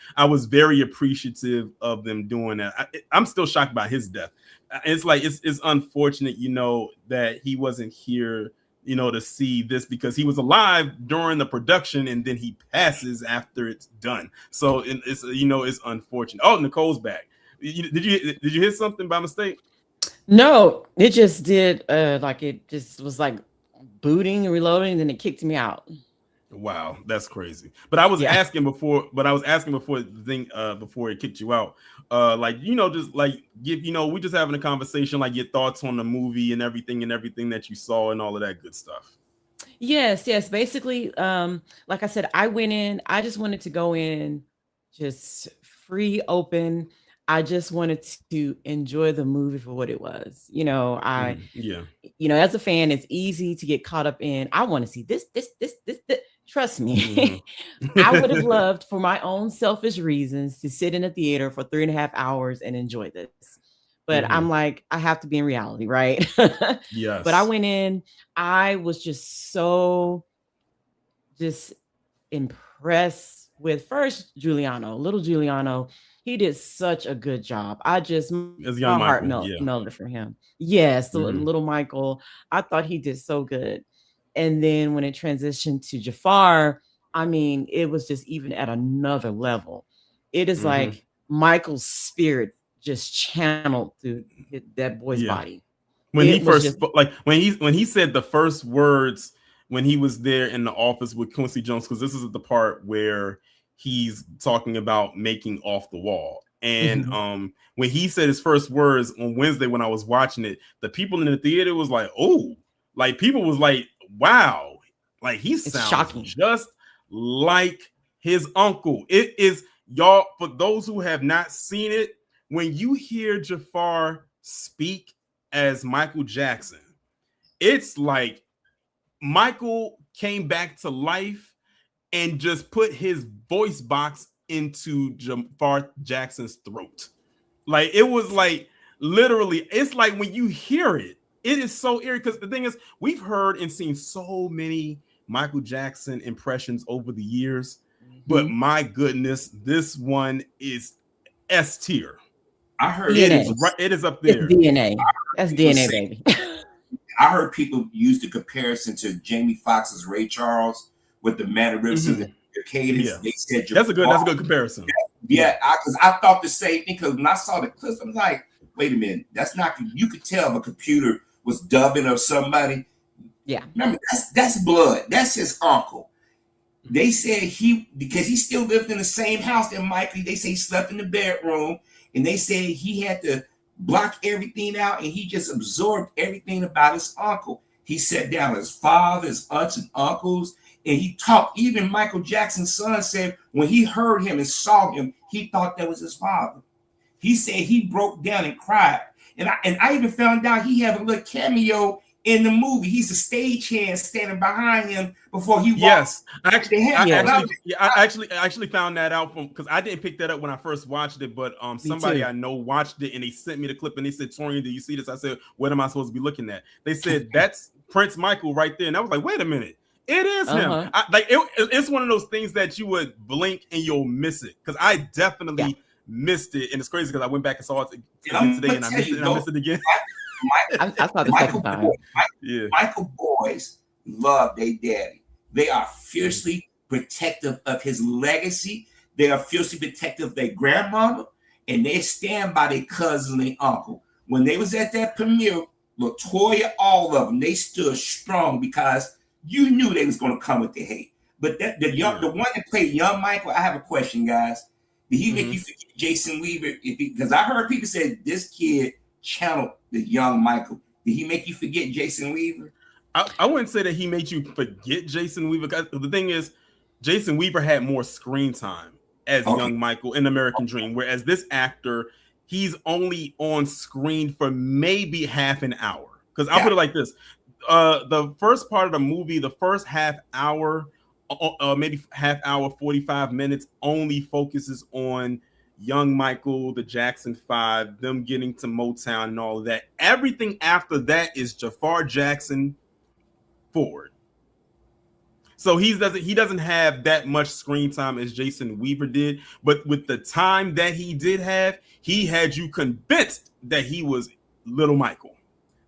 appreciative of them doing that. I'm still shocked by his death. It's like, it's unfortunate, that he wasn't here, to see this, because he was alive during the production and then he passes after it's done. So it's, it's unfortunate. Oh, Nicole's back. Did you hit something by mistake? No, it just did. It just was like booting and reloading, and then it kicked me out. Wow, that's crazy. But I was asking before. The thing before it kicked you out. Just like we just having a conversation, like your thoughts on the movie and everything that you saw and all of that good stuff. Yes. Basically, like I said, I went in. I just wanted to go in, just free, open. I just wanted to enjoy the movie for what it was. As a fan, it's easy to get caught up in, I want to see this. Trust me. I would have loved, for my own selfish reasons, to sit in a theater for 3.5 hours and enjoy this. But I'm like, I have to be in reality, right? Yes. But I went in, I was just so impressed with little Giuliano. He did such a good job. My heart melted for him. Yes, little Michael. I thought he did so good. And then when it transitioned to Jafar, I mean, it was just even at another level. It is like Michael's spirit just channeled through that boy's body. When when he said the first words when he was there in the office with Quincy Jones, because this is the part where he's talking about making Off the Wall. And when he said his first words on Wednesday, when I was watching it, the people in the theater was like, oh, like people was like, wow, like he sounds shocking, just like his uncle. It is, y'all, for those who have not seen it, when you hear Jafar speak as Michael Jackson, it's like Michael came back to life and just put his voice box into Jafar Jackson's throat. Like it was like literally, it's like when you hear it, it is so eerie, because the thing is, we've heard and seen so many Michael Jackson impressions over the years, but my goodness, this one is S tier. I heard it is up there. It's DNA. That's DNA, baby. I heard people use the comparison to Jamie Foxx's Ray Charles with the mannerisms and the cadence. Yeah. They said that's a good comparison. Yeah, because I thought the same thing, because when I saw the clips, I'm like, wait a minute, that's not, you could tell if a computer was dubbing of somebody. Yeah. Remember, that's blood. That's his uncle. They said because he still lived in the same house that Michael, they say he slept in the bedroom, and they said he had to block everything out, and he just absorbed everything about his uncle. He sat down with his father, his aunts and uncles, and he talked. Even Michael Jackson's son said when he heard him and saw him, he thought that was his father. He said he broke down and cried. And I even found out he had a little cameo in the movie. He's a stagehand standing behind him before he walks. Yes, I actually found that out from, because I didn't pick that up when I first watched it, but somebody I know watched it and they sent me the clip and they said, Torian, do you see this? I said, what am I supposed to be looking at? They said, that's Prince Michael right there. And I was like, wait a minute. It is him. It's one of those things that you would blink and you'll miss it. Because I definitely missed it. And it's crazy because I went back and saw it again today and I missed it and I missed it again. I saw the second time. Michael boys love their daddy. They are fiercely protective of his legacy. They are fiercely protective of their grandmama. And they stand by their cousin and uncle. When they was at that premiere, LaToya, all of them, they stood strong because you knew they was going to come with the hate. But the one that played young Michael, I have a question, guys. Did he make you forget Jason Weaver? Because I heard people say this kid channeled the young Michael. Did he make you forget Jason Weaver? I wouldn't say that he made you forget Jason Weaver. The thing is, Jason Weaver had more screen time as young Michael in American Dream, whereas this actor, he's only on screen for maybe half an hour. Because I'll put it like this. The first part of the movie, the first half hour, maybe half hour, 45 minutes, only focuses on young Michael, the Jackson 5, them getting to Motown and all of that. Everything after that is Jafar Jackson forward. So he doesn't have that much screen time as Jason Weaver did, but with the time that he did have, he had you convinced that he was little Michael.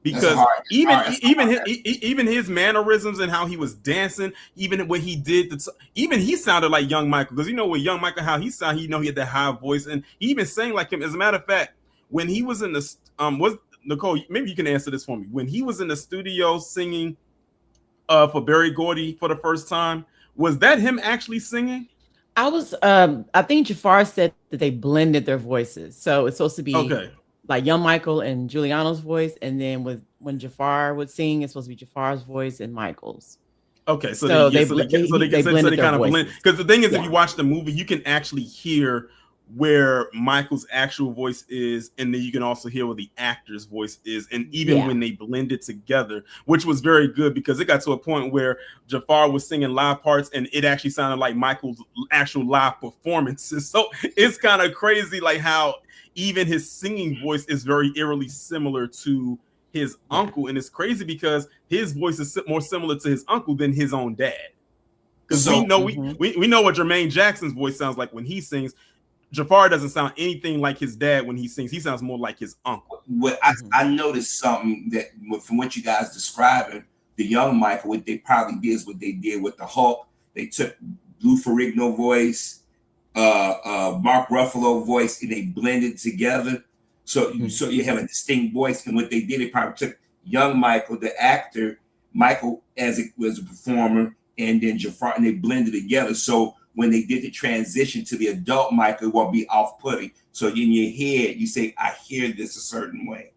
Because even his mannerisms and how he was dancing, even what he did, even he sounded like young Michael. Because with young Michael, how he sounded, he had that high voice, and he even sang like him. As a matter of fact, when he was in the was Nicole, maybe you can answer this for me. When he was in the studio singing for Berry Gordy for the first time, was that him actually singing? I think Jafar said that they blended their voices, so it's supposed to be like young Michael and Giuliano's voice, and then when Jafar would sing, it's supposed to be Jafar's voice and Michael's. Okay, so they kind of blend. Because the thing is, if you watch the movie, you can actually hear where Michael's actual voice is, and then you can also hear where the actor's voice is, and even when they blended together, which was very good, because it got to a point where Jafar was singing live parts and it actually sounded like Michael's actual live performances. So it's kind of crazy, like how even his singing voice is very eerily similar to his uncle, and it's crazy because his voice is more similar to his uncle than his own dad. Because we know we know what Jermaine Jackson's voice sounds like when he sings. Jafar doesn't sound anything like his dad when he sings. He sounds more like his uncle. Well, I noticed something that from what you guys describing, the young Michael, what they probably did is what they did with the Hulk. They took Lou Ferrigno voice, Mark Ruffalo voice, and they blended together. So you have a distinct voice. And what they did, they probably took young Michael, the actor, Michael as it was a performer, and then Jafar, and they blended together. So when they did the transition to the adult Michael, it won't be off-putting. So in your head, you say, I hear this a certain way.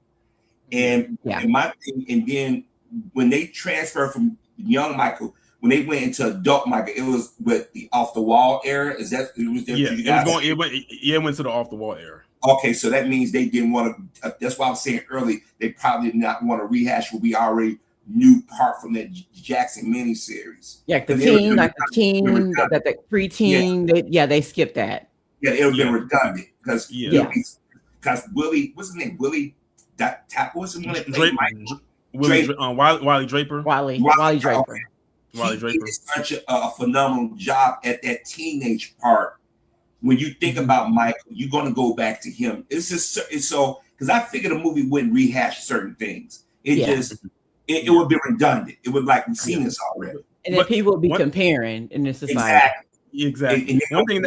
And then when they transferred from young Michael, when they went into adult Michael, it was with the off-the-wall era. Is that it was there? It went to the off-the-wall era. Okay, so that means they didn't want to. That's why I was saying early, they probably did not want to rehash what we already knew part from that Jackson miniseries. Yeah, the preteen, that preteen, they skipped that. Yeah, it would have been redundant because Willie, what's his name? Willie what's the one that played Wiley Draper. Wiley Draper. Okay. Wiley Draper did such a phenomenal job at that teenage part. When you think about Michael, you're going to go back to him. It's so because I figured a movie wouldn't rehash certain things. It would be redundant. It would like we've seen this already. And then people would be comparing in this society. Exactly. And one thing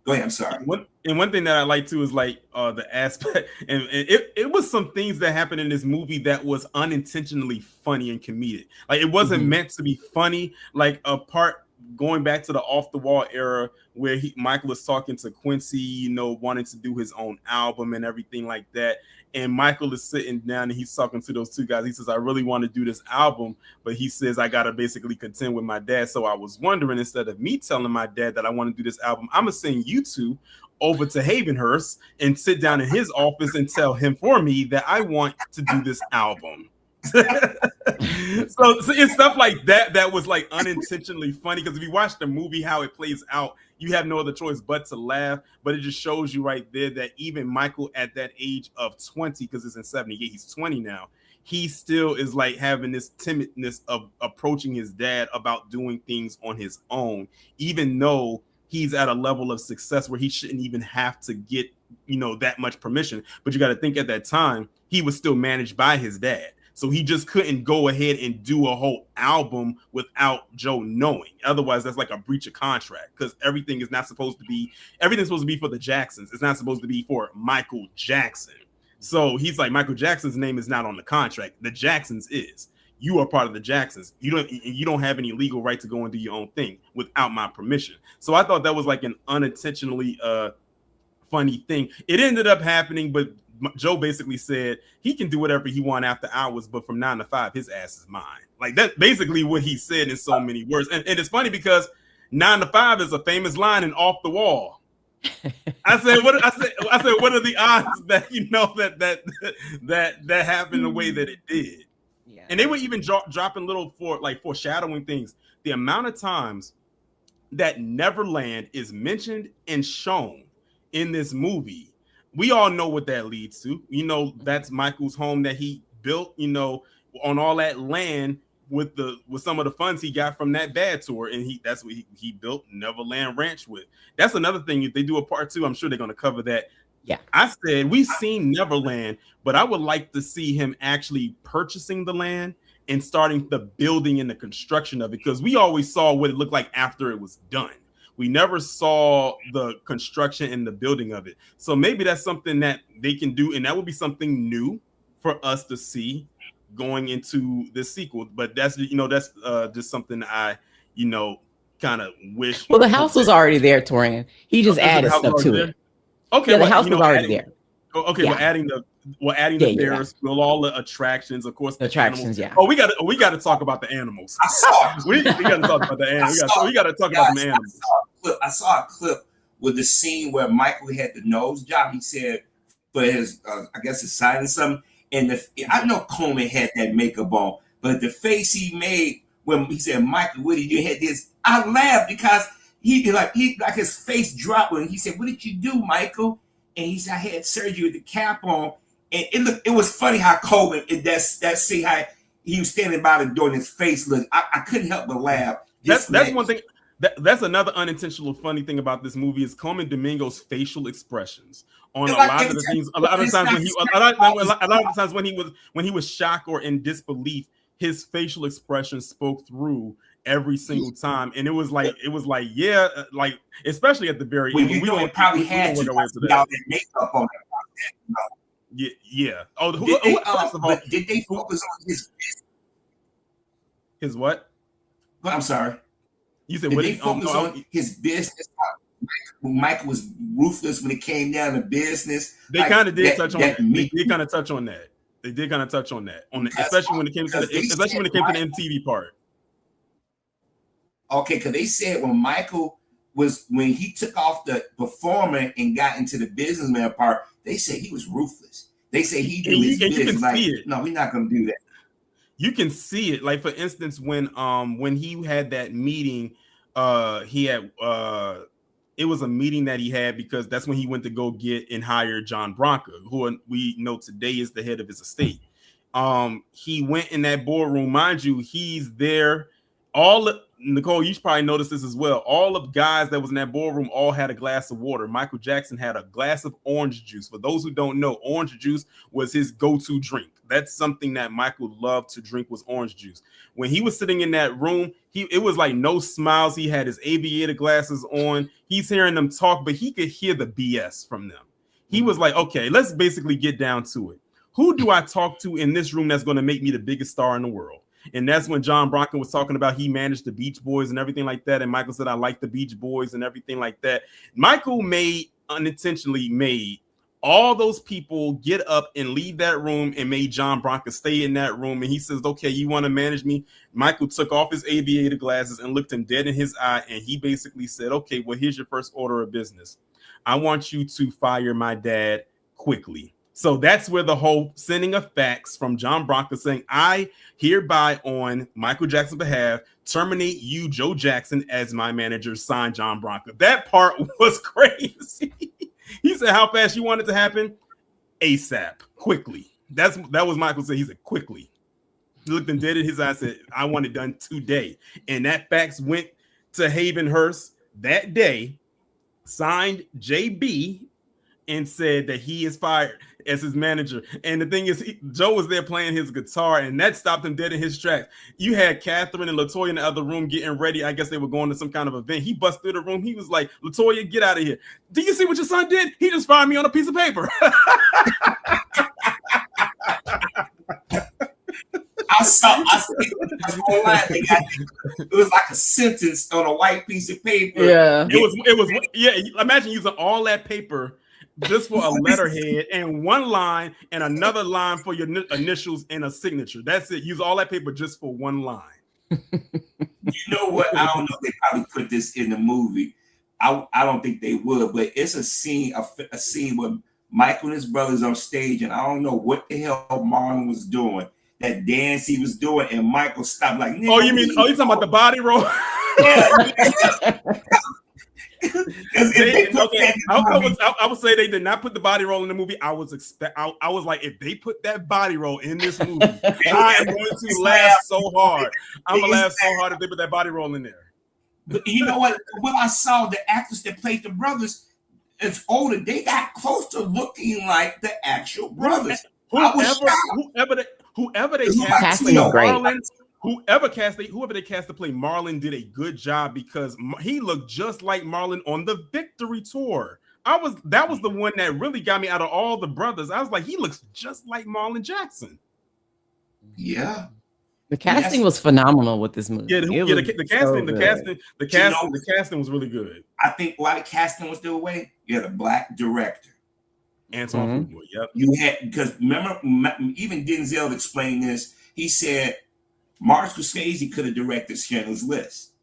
go ahead, I'm sorry. One thing that I like too is like the aspect, and it was some things that happened in this movie that was unintentionally funny and comedic. Like it wasn't meant to be funny. Like a part going back to the Off the Wall era where Michael was talking to Quincy, wanting to do his own album and everything like that. And Michael is sitting down and he's talking to those two guys. He says, I really want to do this album, but he says, I got to basically contend with my dad. So I was wondering, instead of me telling my dad that I want to do this album, I'm going to send you two over to Havenhurst and sit down in his office and tell him for me that I want to do this album. So it's stuff like that was like unintentionally funny, because if you watch the movie, how it plays out, you have no other choice but to laugh. But it just shows you right there that even Michael at that age of 20, because it's in 78, he's 20 now, he still is like having this timidness of approaching his dad about doing things on his own, even though he's at a level of success where he shouldn't even have to get that much permission. But you got to think, at that time he was still managed by his dad. So he just couldn't go ahead and do a whole album without Joe knowing. Otherwise, that's like a breach of contract, because everything's supposed to be for the Jacksons. It's not supposed to be for Michael Jackson. So he's like, Michael Jackson's name is not on the contract. The Jacksons is. You are part of the Jacksons. You don't have any legal right to go and do your own thing without my permission. So I thought that was like an unintentionally funny thing. It ended up happening, but Joe basically said he can do whatever he wants after hours, but from 9 to 5, his ass is mine. Like, that's basically what he said in so many words. And it's funny because 9 to 5 is a famous line in Off the Wall. I said, what are the odds that that happened the way that it did? Yeah. And they were even dropping little foreshadowing things. The amount of times that Neverland is mentioned and shown in this movie, we all know what that leads to. That's Michael's home that he built, on all that land with some of the funds he got from that bad tour, and that's what he built Neverland Ranch with. That's another thing. If they do a part 2, I'm sure they're going to cover that. Yeah, I said we've seen Neverland, but I would like to see him actually purchasing the land and starting the building and the construction of it, because we always saw what it looked like after it was done. We never saw the construction and the building of it. So maybe that's something that they can do, and that would be something new for us to see going into this sequel. But that's just something I kind of wish. Well, the house was already there, Torian. He just added stuff to it. Okay, yeah, the house was already there. Okay, yeah. We're adding the Ferris wheel, all the attractions, of course. The attractions, animals. Oh, we got to talk about the animals. we got to talk about the animals. We got to talk about the animals. I saw a clip with the scene where Michael had the nose job. He said for his, I guess his sign or something. And I know Coleman had that makeup on, but the face he made when he said, "Michael, what did you had this?" I laughed because he his face dropped when he said, "What did you do, Michael?" And he said, "I had surgery with the cap on." And it was funny how Coleman, that scene, how he was standing by the door and his face looked. I couldn't help but laugh. That's one thing. That's another unintentional funny thing about this movie is Coleman Domingo's facial expressions on a lot of the things. A lot of times when he was shocked or in disbelief, his facial expressions spoke through every single time, and it was like yeah, like especially at the very end. It probably had to without that makeup on it. Yeah. Oh, but did they focus on his business? His what? I'm sorry. You said did they focus on his business? Michael was ruthless when it came down to business. They kind of did touch on that. They did kind of touch on that. Especially when it came to the MTV part. Okay, because they said when he took off the performer and got into the businessman part, they said he was ruthless. They say he did his business. You can see it. No, we're not going to do that. You can see it. Like, for instance, when he had that meeting, it was a meeting that he had because that's when he went to go get and hire John Bronca, who we know today is the head of his estate. He went in that boardroom, mind you, he's there. Nicole, you probably noticed this as well. All of the guys that was in that boardroom all had a glass of water. Michael Jackson had a glass of orange juice. For those who don't know, orange juice was his go-to drink. That's something that Michael loved to drink, was orange juice. When he was sitting in that room, it was like no smiles. He had his aviator glasses on. He's hearing them talk, but he could hear the BS from them. He was like, okay, let's basically get down to it. Who do I talk to in this room that's going to make me the biggest star in the world? And that's when John Bronco was talking about he managed the Beach Boys and everything like that. And Michael said, I like the Beach Boys and everything like that. Michael unintentionally made all those people get up and leave that room and made John Bronco stay in that room. And he says, okay, you want to manage me? Michael took off his aviator glasses and looked him dead in his eye. And he basically said, okay, well, here's your first order of business. I want you to fire my dad quickly. So that's where the whole sending of fax from John Bronco saying, I hereby on Michael Jackson's behalf terminate you, Joe Jackson, as my manager, signed John Bronco. That part was crazy. He said, how fast you want it to happen? ASAP, quickly. That was Michael said. He said, quickly. He looked him dead in his eyes, said, I want it done today. And that fax went to Havenhurst that day, signed JB, and said that he is fired as his manager. And the thing is, Joe was there playing his guitar, and that stopped him dead in his tracks. You had Catherine and LaToya in the other room getting ready. I guess they were going to some kind of event. He busted through the room. He was like, LaToya, get out of here. Do you see what your son did? He just fired me on a piece of paper. I saw it was like a sentence on a white piece of paper. Yeah. It was imagine using all that paper just for a letterhead and one line and another line for your initials and a signature. That's it. Use all that paper just for one line. You know what? I don't know if they probably put this in the movie. I don't think they would, but it's a scene where Michael and his brothers on stage, and I don't know what the hell Marlon was doing. That dance he was doing, and Michael stopped like, oh, you talking about the body roll? Yeah. I would say they did not put the body roll in the movie. I was like, if they put that body roll in this movie, I am going to laugh so hard. I'm gonna laugh so hard if they put that body roll in there. But you know what? When I saw the actors that played the brothers, it's older. They got close to looking like the actual brothers. Whoever they cast to play Marlon, whoever they cast to play Marlon did a good job because he looked just like Marlon on the Victory Tour. That was the one that really got me out of all the brothers. I was like, he looks just like Marlon Jackson. Yeah. The casting was phenomenal with this movie. The casting was really good. I think why the casting was the way you had a black director. Antoine Fuqua, yep. You had, because remember, even Denzel explained this. He said Martin Scorsese could have directed Schindler's List.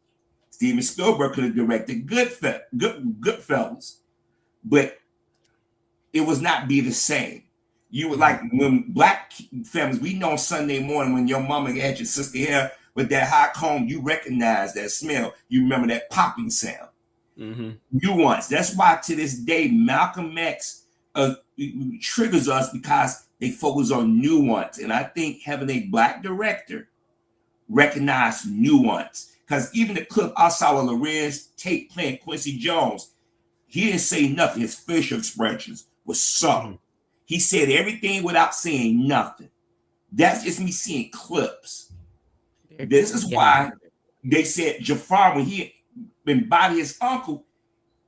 Steven Spielberg could have directed Goodfellas, but it was not be the same. You would like when black families, we know Sunday morning when your mama had your sister here with that hot comb, you recognize that smell. You remember that popping sound. Nuance. That's why to this day, Malcolm X triggers us because they focus on nuance. And I think having a black director recognize nuance. Because even the clip I saw of Lorenz Tate playing Quincy Jones, he didn't say nothing. His facial expressions was subtle. He said everything without saying nothing. That's just me seeing clips. This is why they said Jafar, when he embodied his uncle,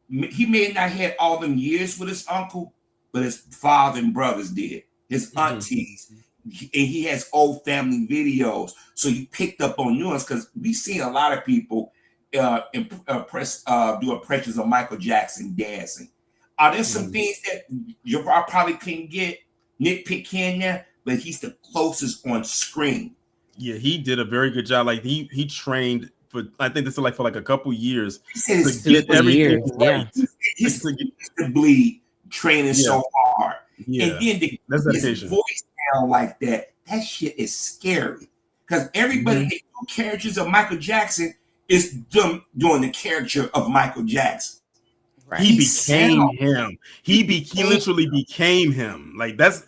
he may not have had all them years with his uncle, but his father and brothers did, his aunties, and he has old family videos. So he picked up on nuance because we've seen a lot of people do impressions of Michael Jackson dancing. Are there some things that Jafar probably couldn't get nitpick in there, but he's the closest on screen. Yeah, he did a very good job. Like he trained for, I think this is like for like a couple years to get everything right. He's to bleed training so hard. Yeah, and then his voice sound like that. That shit is scary. Because everybody that do characters of Michael Jackson is them doing the character of Michael Jackson. Right. He became him. He literally became him. That's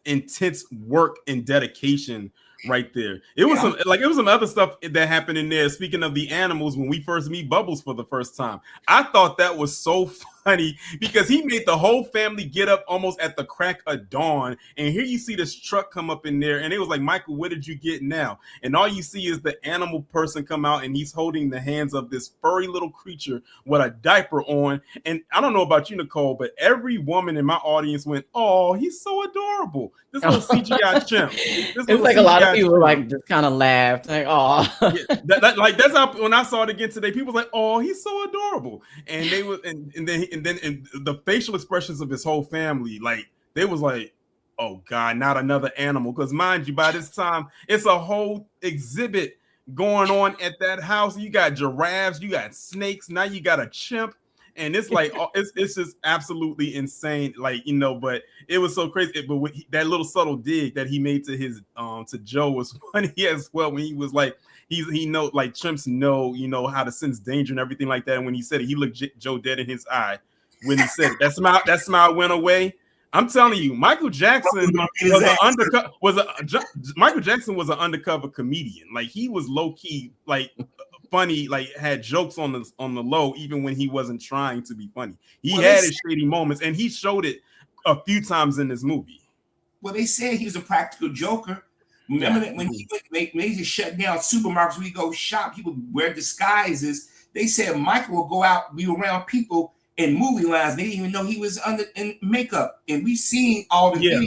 intense work and dedication right there. It was some other stuff that happened in there. Speaking of the animals, when we first meet Bubbles for the first time, I thought that was so funny because he made the whole family get up almost at the crack of dawn. And here you see this truck come up in there, and it was like, Michael, what did you get now? And all you see is the animal person come out, and he's holding the hands of this furry little creature with a diaper on. And I don't know about you, Nicole, but every woman in my audience went, "Oh, he's so adorable. This little CGI chimp." It's like a lot of people like just kind of laughed, like, "Oh." Yeah, that's how when I saw it again today, people were like, "Oh, he's so adorable," and they were, and then the facial expressions of his whole family, like they was like, "Oh God, not another animal." Because mind you, by this time, it's a whole exhibit going on at that house. You got giraffes, you got snakes, now you got a chimp. And it's like it's just absolutely insane, like, you know. But it was so crazy. But that little subtle dig that he made to his to Joe was funny as well. When he was like, he know, like, chimps know, you know, how to sense danger and everything like that. And when he said it, he looked Joe dead in his eye when he said it. That smile went away. I'm telling you, Michael Jackson Michael Jackson was an undercover comedian. Like, he was low key, like, funny, like had jokes on the low, even when he wasn't trying to be funny. He had his shady moments, and he showed it a few times in this movie. Well, they said he was a practical joker. Remember that when he made to shut down supermarkets, we go shop, people wear disguises. They said Michael will go out, be around people in movie lines. They didn't even know he was in makeup. And we've seen all the videos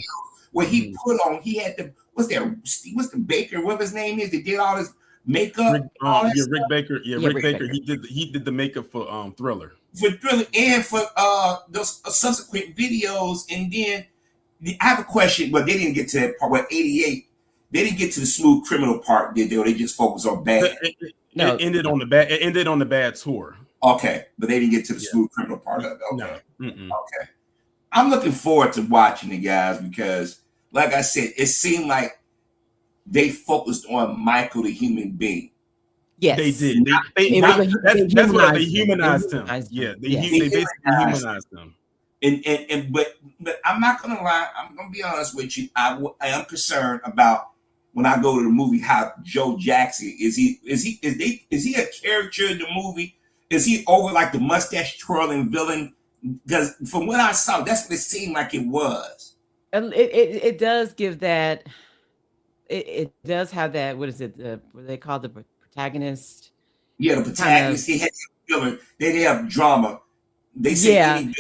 where he put on, he had the, what's the Baker, whatever his name is, they did all this makeup. Rick Baker. Rick Baker. He did the makeup for Thriller. For Thriller and for those subsequent videos. And then I have a question, but they didn't get to that part. What, 88? They didn't get to the smooth criminal part, did they? Or they just focused on bad? It ended on the bad. It ended on the bad tour. Okay, but they didn't get to the smooth criminal part of it. Okay. No. Okay. I'm looking forward to watching it, guys, because, like I said, it seemed like they focused on Michael, the human being. Yes, they did. That's what they humanized him. Yeah, they basically humanized him. But I'm not gonna lie. I'm gonna be honest with you. I am concerned about when I go to the movie how Joe Jackson is he a character in the movie? Is he over like the mustache twirling villain? Because from what I saw, that's what it seemed like it was. And it does give that. It does have that. What is it? What they call the protagonist? Yeah, the protagonist. He had villain. They have drama. They say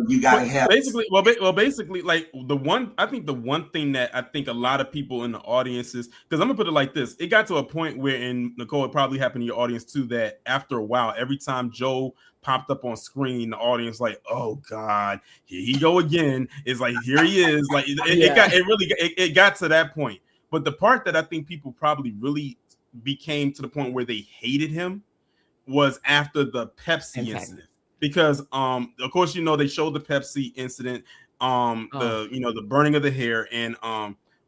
you gotta have basically. Basically, like the one thing that I think a lot of people in the audience is, because I'm gonna put it like this: it got to a point where, in Nicole, it probably happened to your audience too, that after a while, every time Joe popped up on screen, the audience like, "Oh God, here he go again." It's like, here he is. Like it got to that point. But the part that I think people probably really became to the point where they hated him was after the Pepsi incident. Because of course, you know, they showed the Pepsi incident, the burning of the hair, and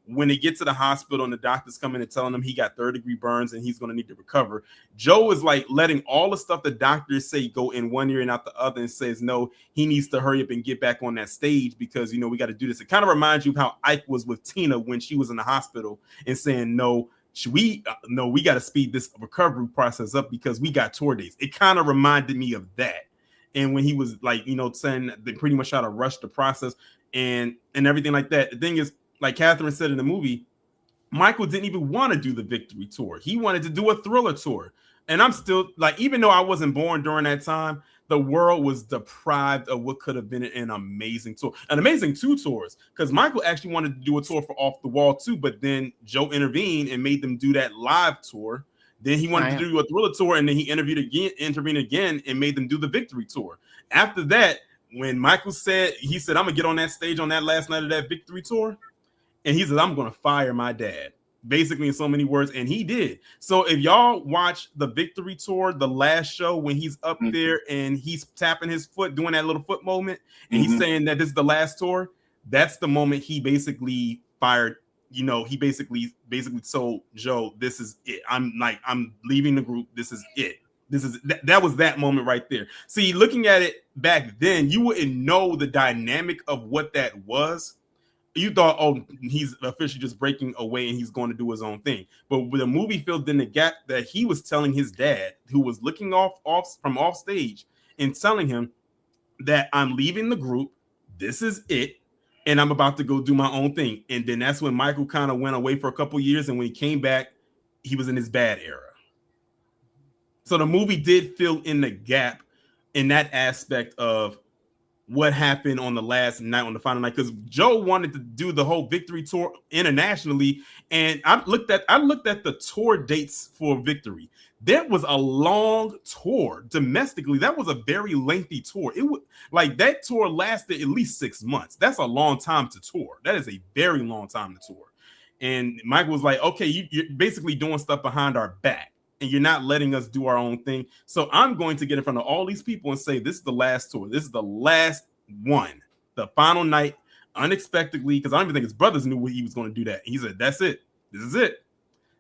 when they get to the hospital and the doctors come in and telling him he got 3rd-degree burns and he's going to need to recover, Joe is like letting all the stuff the doctors say go in one ear and out the other, and says no, he needs to hurry up and get back on that stage because, you know, we got to do this. It kind of reminds you of how Ike was with Tina when she was in the hospital and saying no, we got to speed this recovery process up because we got tour dates. It kind of reminded me of that. And when he was like, you know, saying they pretty much had to rush the process and everything like that. The thing is, like Catherine said in the movie, Michael didn't even want to do the Victory tour. He wanted to do a Thriller tour. And I'm still like, even though I wasn't born during that time, the world was deprived of what could have been an amazing tour, an amazing 2 tours. Because Michael actually wanted to do a tour for Off the Wall too, but then Joe intervened and made them do that live tour. Then he wanted to do a Thriller tour, and then he intervened again and made them do the Victory tour. After that, when Michael said, I'm gonna get on that stage on that last night of that Victory tour, and he said, I'm gonna fire my dad, basically in so many words, and he did. So if y'all watch the Victory tour, the last show when he's up there and he's tapping his foot, doing that little foot moment, and he's saying that this is the last tour, that's the moment he basically fired. You know, he basically told Joe, this is it. I'm leaving the group. This is it. That was that moment right there. See, looking at it back then, you wouldn't know the dynamic of what that was. You thought, oh, he's officially just breaking away and he's going to do his own thing. But with the movie filled in the gap that he was telling his dad, who was looking off stage, and telling him, that I'm leaving the group. This is it. And I'm about to go do my own thing. And then that's when Michael kind of went away for a couple years. And when he came back, he was in his bad era. So the movie did fill in the gap in that aspect of what happened on the last night, on the final night, because Joe wanted to do the whole Victory tour internationally, and I looked at the tour dates for Victory. There was a long tour domestically. That was a very lengthy tour. It was like that tour lasted at least 6 months. That's a long time to tour. That is a very long time to tour. And Michael was like, "Okay, you're basically doing stuff behind our back, and you're not letting us do our own thing. So I'm going to get in front of all these people and say, this is the last tour. This is the last one, the final night, unexpectedly, because I don't even think his brothers knew he was going to do that. He said, that's it. This is it.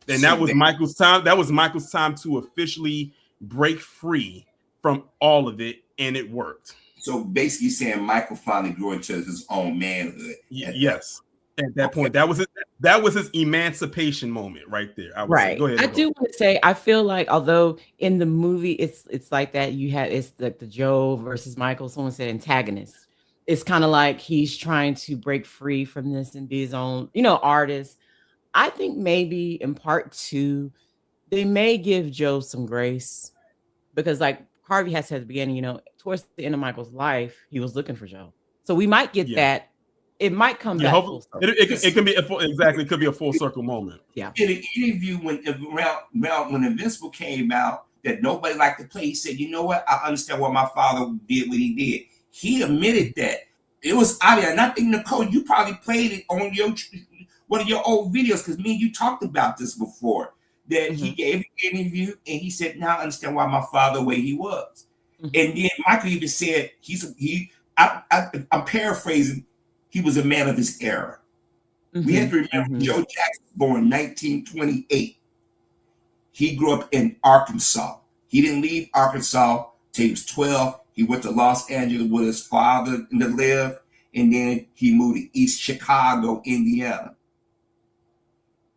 And so that was Michael's time. That was Michael's time to officially break free from all of it, and it worked. So basically saying Michael finally grew into his own manhood. Yes. At that point, that was his emancipation moment right there. I would say. Go ahead. I do want to say, I feel like although in the movie it's like that, it's like the Joe versus Michael. Someone said antagonist. It's kind of like he's trying to break free from this and be his own, artist. I think maybe in part 2, they may give Joe some grace because, like Harvey has said at the beginning, towards the end of Michael's life, he was looking for Joe. So we might get that. It might come back full circle. It can be exactly. It could be a full circle moment. Yeah. In an interview when Invincible came out, that nobody liked to play, he said, "You know what? I understand why my father did what he did." He admitted that it was obvious. And I think, Nicole, you probably played it on one of your old videos, because me and you talked about this before. That he gave an interview and he said, "Now I understand why my father the way he was." And then Michael even said I'm paraphrasing. He was a man of his era. We have to remember Joe Jackson was born in 1928. He grew up in Arkansas. He didn't leave Arkansas till he was 12. He went to Los Angeles with his father to live, and then he moved to East Chicago, Indiana.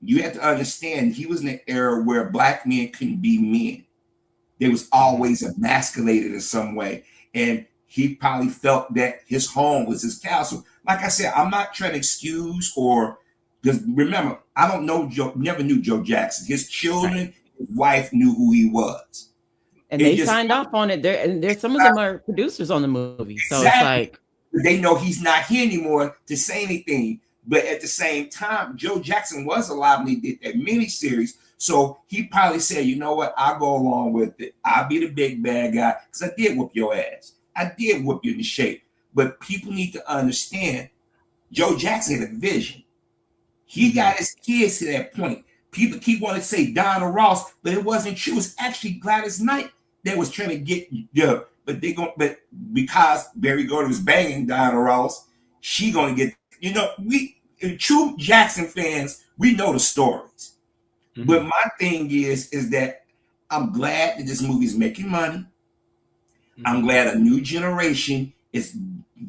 You have to understand, he was in an era where black men couldn't be men. They was always emasculated in some way, and he probably felt that his home was his castle. Like I said, I'm not trying to excuse because remember, I don't know Joe, never knew Joe Jackson. His children, his wife knew who he was. And they signed off on it. There's some of them are producers on the movie. So it's like they know he's not here anymore to say anything. But at the same time, Joe Jackson was alive when he did that miniseries. So he probably said, "You know what? I'll go along with it. I'll be the big bad guy because I did whoop your ass. I did whoop you in shape." But people need to understand, Joe Jackson had a vision. He got his kids to that point. People keep wanting to say Donna Ross, but it wasn't true. It was actually Gladys Knight that was trying to get but because Barry Gordy was banging Donna Ross, she gonna get, we true Jackson fans, we know the stories. But my thing is that I'm glad that this movie is making money. I'm glad a new generation is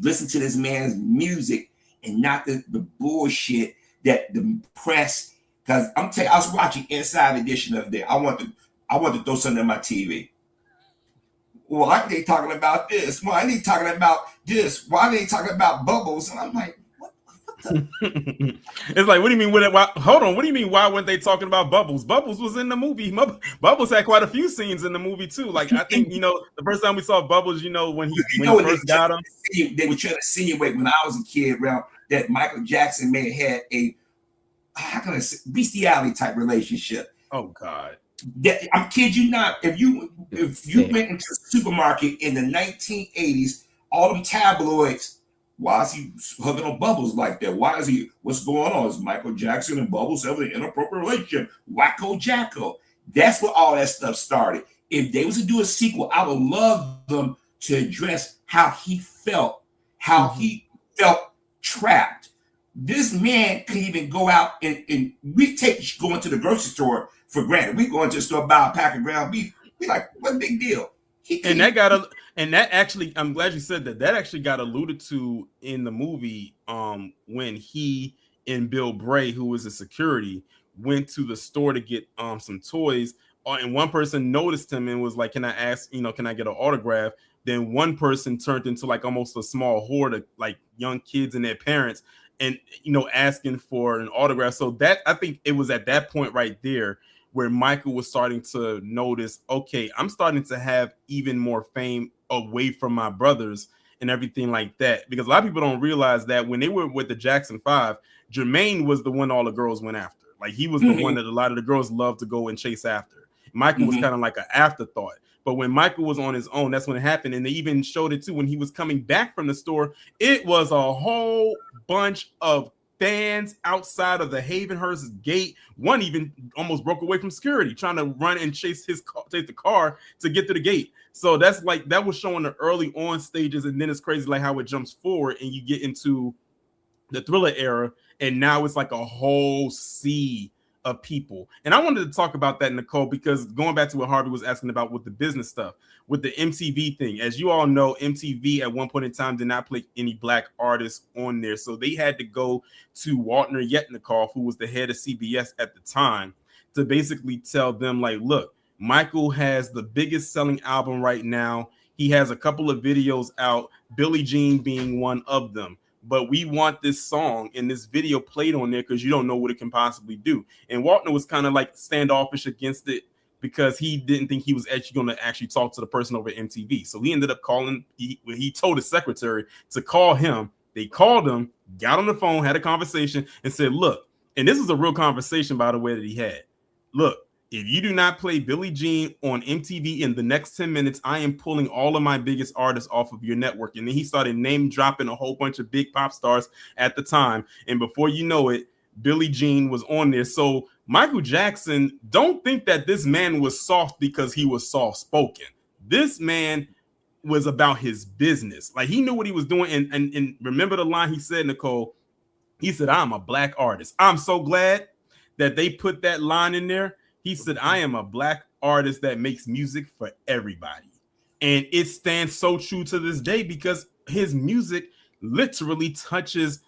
listening to this man's music and not the bullshit that the press. Because I'm telling you, I was watching Inside Edition the other day. I want to throw something on my TV. Why are they talking about this? Why are they talking about this? Why are they talking about Bubbles? And I'm like, what the? It's like, what do you mean? Hold on. What do you mean? Why weren't they talking about Bubbles? Bubbles was in the movie. Bubbles had quite a few scenes in the movie too. Like, I think, the first time we saw Bubbles, when he first got him. They were trying to insinuate when I was a kid around that Michael Jackson may have had a, how can I say, bestiality type relationship. Oh God. I'm kid you not. If you went into a supermarket in the 1980s, all them tabloids, why is he hugging on Bubbles like that? Why is he? What's going on? Is Michael Jackson and Bubbles having an inappropriate relationship? Wacko Jacko. That's where all that stuff started. If they was to do a sequel, I would love them to address how he felt, he felt trapped. This man could even go out and we take going to the grocery store for granted. We go into the store, buy a pack of ground beef. We like, what a big deal. That actually, I'm glad you said that. That actually got alluded to in the movie when he and Bill Bray, who was a security, went to the store to get some toys. And one person noticed him and was like, "Can I ask, can I get an autograph?" then one person turned into like almost a small horde of like young kids and their parents, and asking for an autograph. So that, I think it was at that point right there where Michael was starting to notice, okay, I'm starting to have even more fame away from my brothers and everything like that. Because a lot of people don't realize that when they were with the Jackson 5, Jermaine was the one all the girls went after. Like, he was the one that a lot of the girls loved to go and chase after. Michael was kind of like an afterthought. But when Michael was on his own, that's when it happened. And they even showed it too when he was coming back from the store. It was a whole bunch of fans outside of the Havenhurst gate. One even almost broke away from security trying to run and chase the car to get to the gate. So that's like, that was showing the early on stages, and then it's crazy like how it jumps forward and you get into the Thriller era, and now it's like a whole sea of people. And I wanted to talk about that, Nicole, because going back to what Harvey was asking about with the business stuff, with the MTV thing, as you all know, MTV at one point in time did not play any black artists on there. So they had to go to Walter Yetnikoff, who was the head of CBS at the time, to basically tell them, like, look, Michael has the biggest selling album right now. He has a couple of videos out, Billie Jean being one of them. But we want this song and this video played on there because you don't know what it can possibly do. And Waltner was kind of like standoffish against it because he didn't think he was actually going to actually talk to the person over at MTV. So he ended up calling, he told his secretary to call him. They called him, got on the phone, had a conversation, and said, look, and this is a real conversation, by the way, that he had. Look, if you do not play Billie Jean on MTV in the next 10 minutes, I am pulling all of my biggest artists off of your network. And then he started name dropping a whole bunch of big pop stars at the time. And before you know it, Billie Jean was on there. So Michael Jackson, don't think that this man was soft because he was soft spoken. This man was about his business. Like, he knew what he was doing. And remember the line he said, Nicole, he said, I'm a black artist. I'm so glad that they put that line in there. He said, I am a black artist that makes music for everybody. And it stands so true to this day because his music literally touches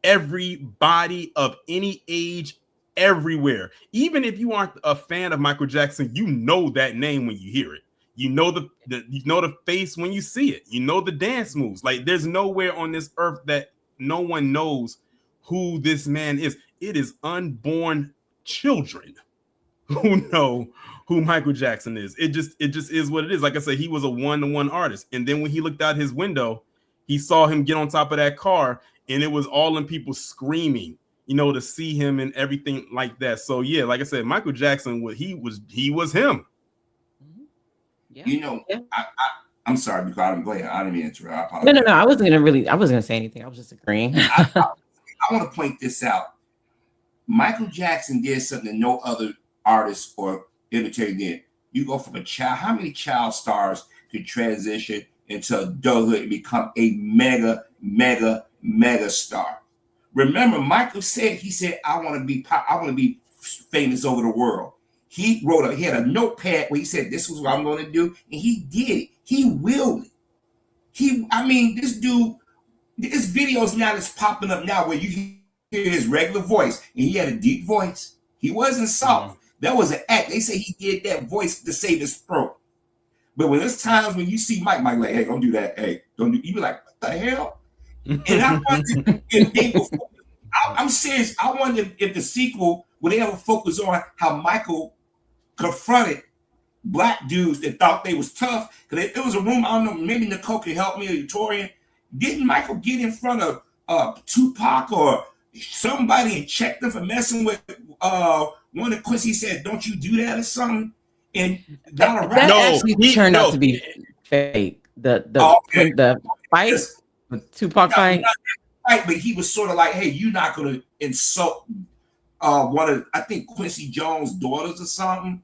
everybody of any age everywhere. Even if you aren't a fan of Michael Jackson, you know that name when you hear it. You know the face when you see it. You know the dance moves. Like, there's nowhere on this earth that no one knows who this man is. It is unborn children who know who Michael Jackson is. It just is what it is. Like I said, he was a one-to-one artist. And then when he looked out his window, he saw him get on top of that car, and it was all in people screaming, to see him and everything like that. So yeah, like I said, Michael Jackson, he was him. Yeah. I'm sorry, because go ahead. I didn't mean to interrupt. No. I wasn't gonna say anything. I was just agreeing. I want to point this out. Michael Jackson did something that no other artist or entertainer did. You go from a child, how many child stars could transition into adulthood and become a mega star? Remember, Michael said, I want to be famous over the world. He had a notepad where he said, this is what I'm going to do. And he did it. He willed it. This dude, this video is now that's popping up now where you hear his regular voice, and he had a deep voice. He wasn't soft. That was an act. They say he did that voice to save his throat. But when there's times when you see Mike like, hey, don't do that. Hey, don't do. You be like, what the hell? And I wonder if they will. I'm serious. I wonder if the sequel would ever focus on how Michael confronted black dudes that thought they was tough. Because it was a rumor. I don't know. Maybe Nicole can help me, or Torian. Didn't Michael get in front of Tupac or somebody and check them for messing with one of Quincy said, don't you do that or something? And that actually turned out to be fake. The fight, the Tupac fight. Right, but he was sort of like, hey, you're not gonna insult one of, I think, Quincy Jones' daughters or something.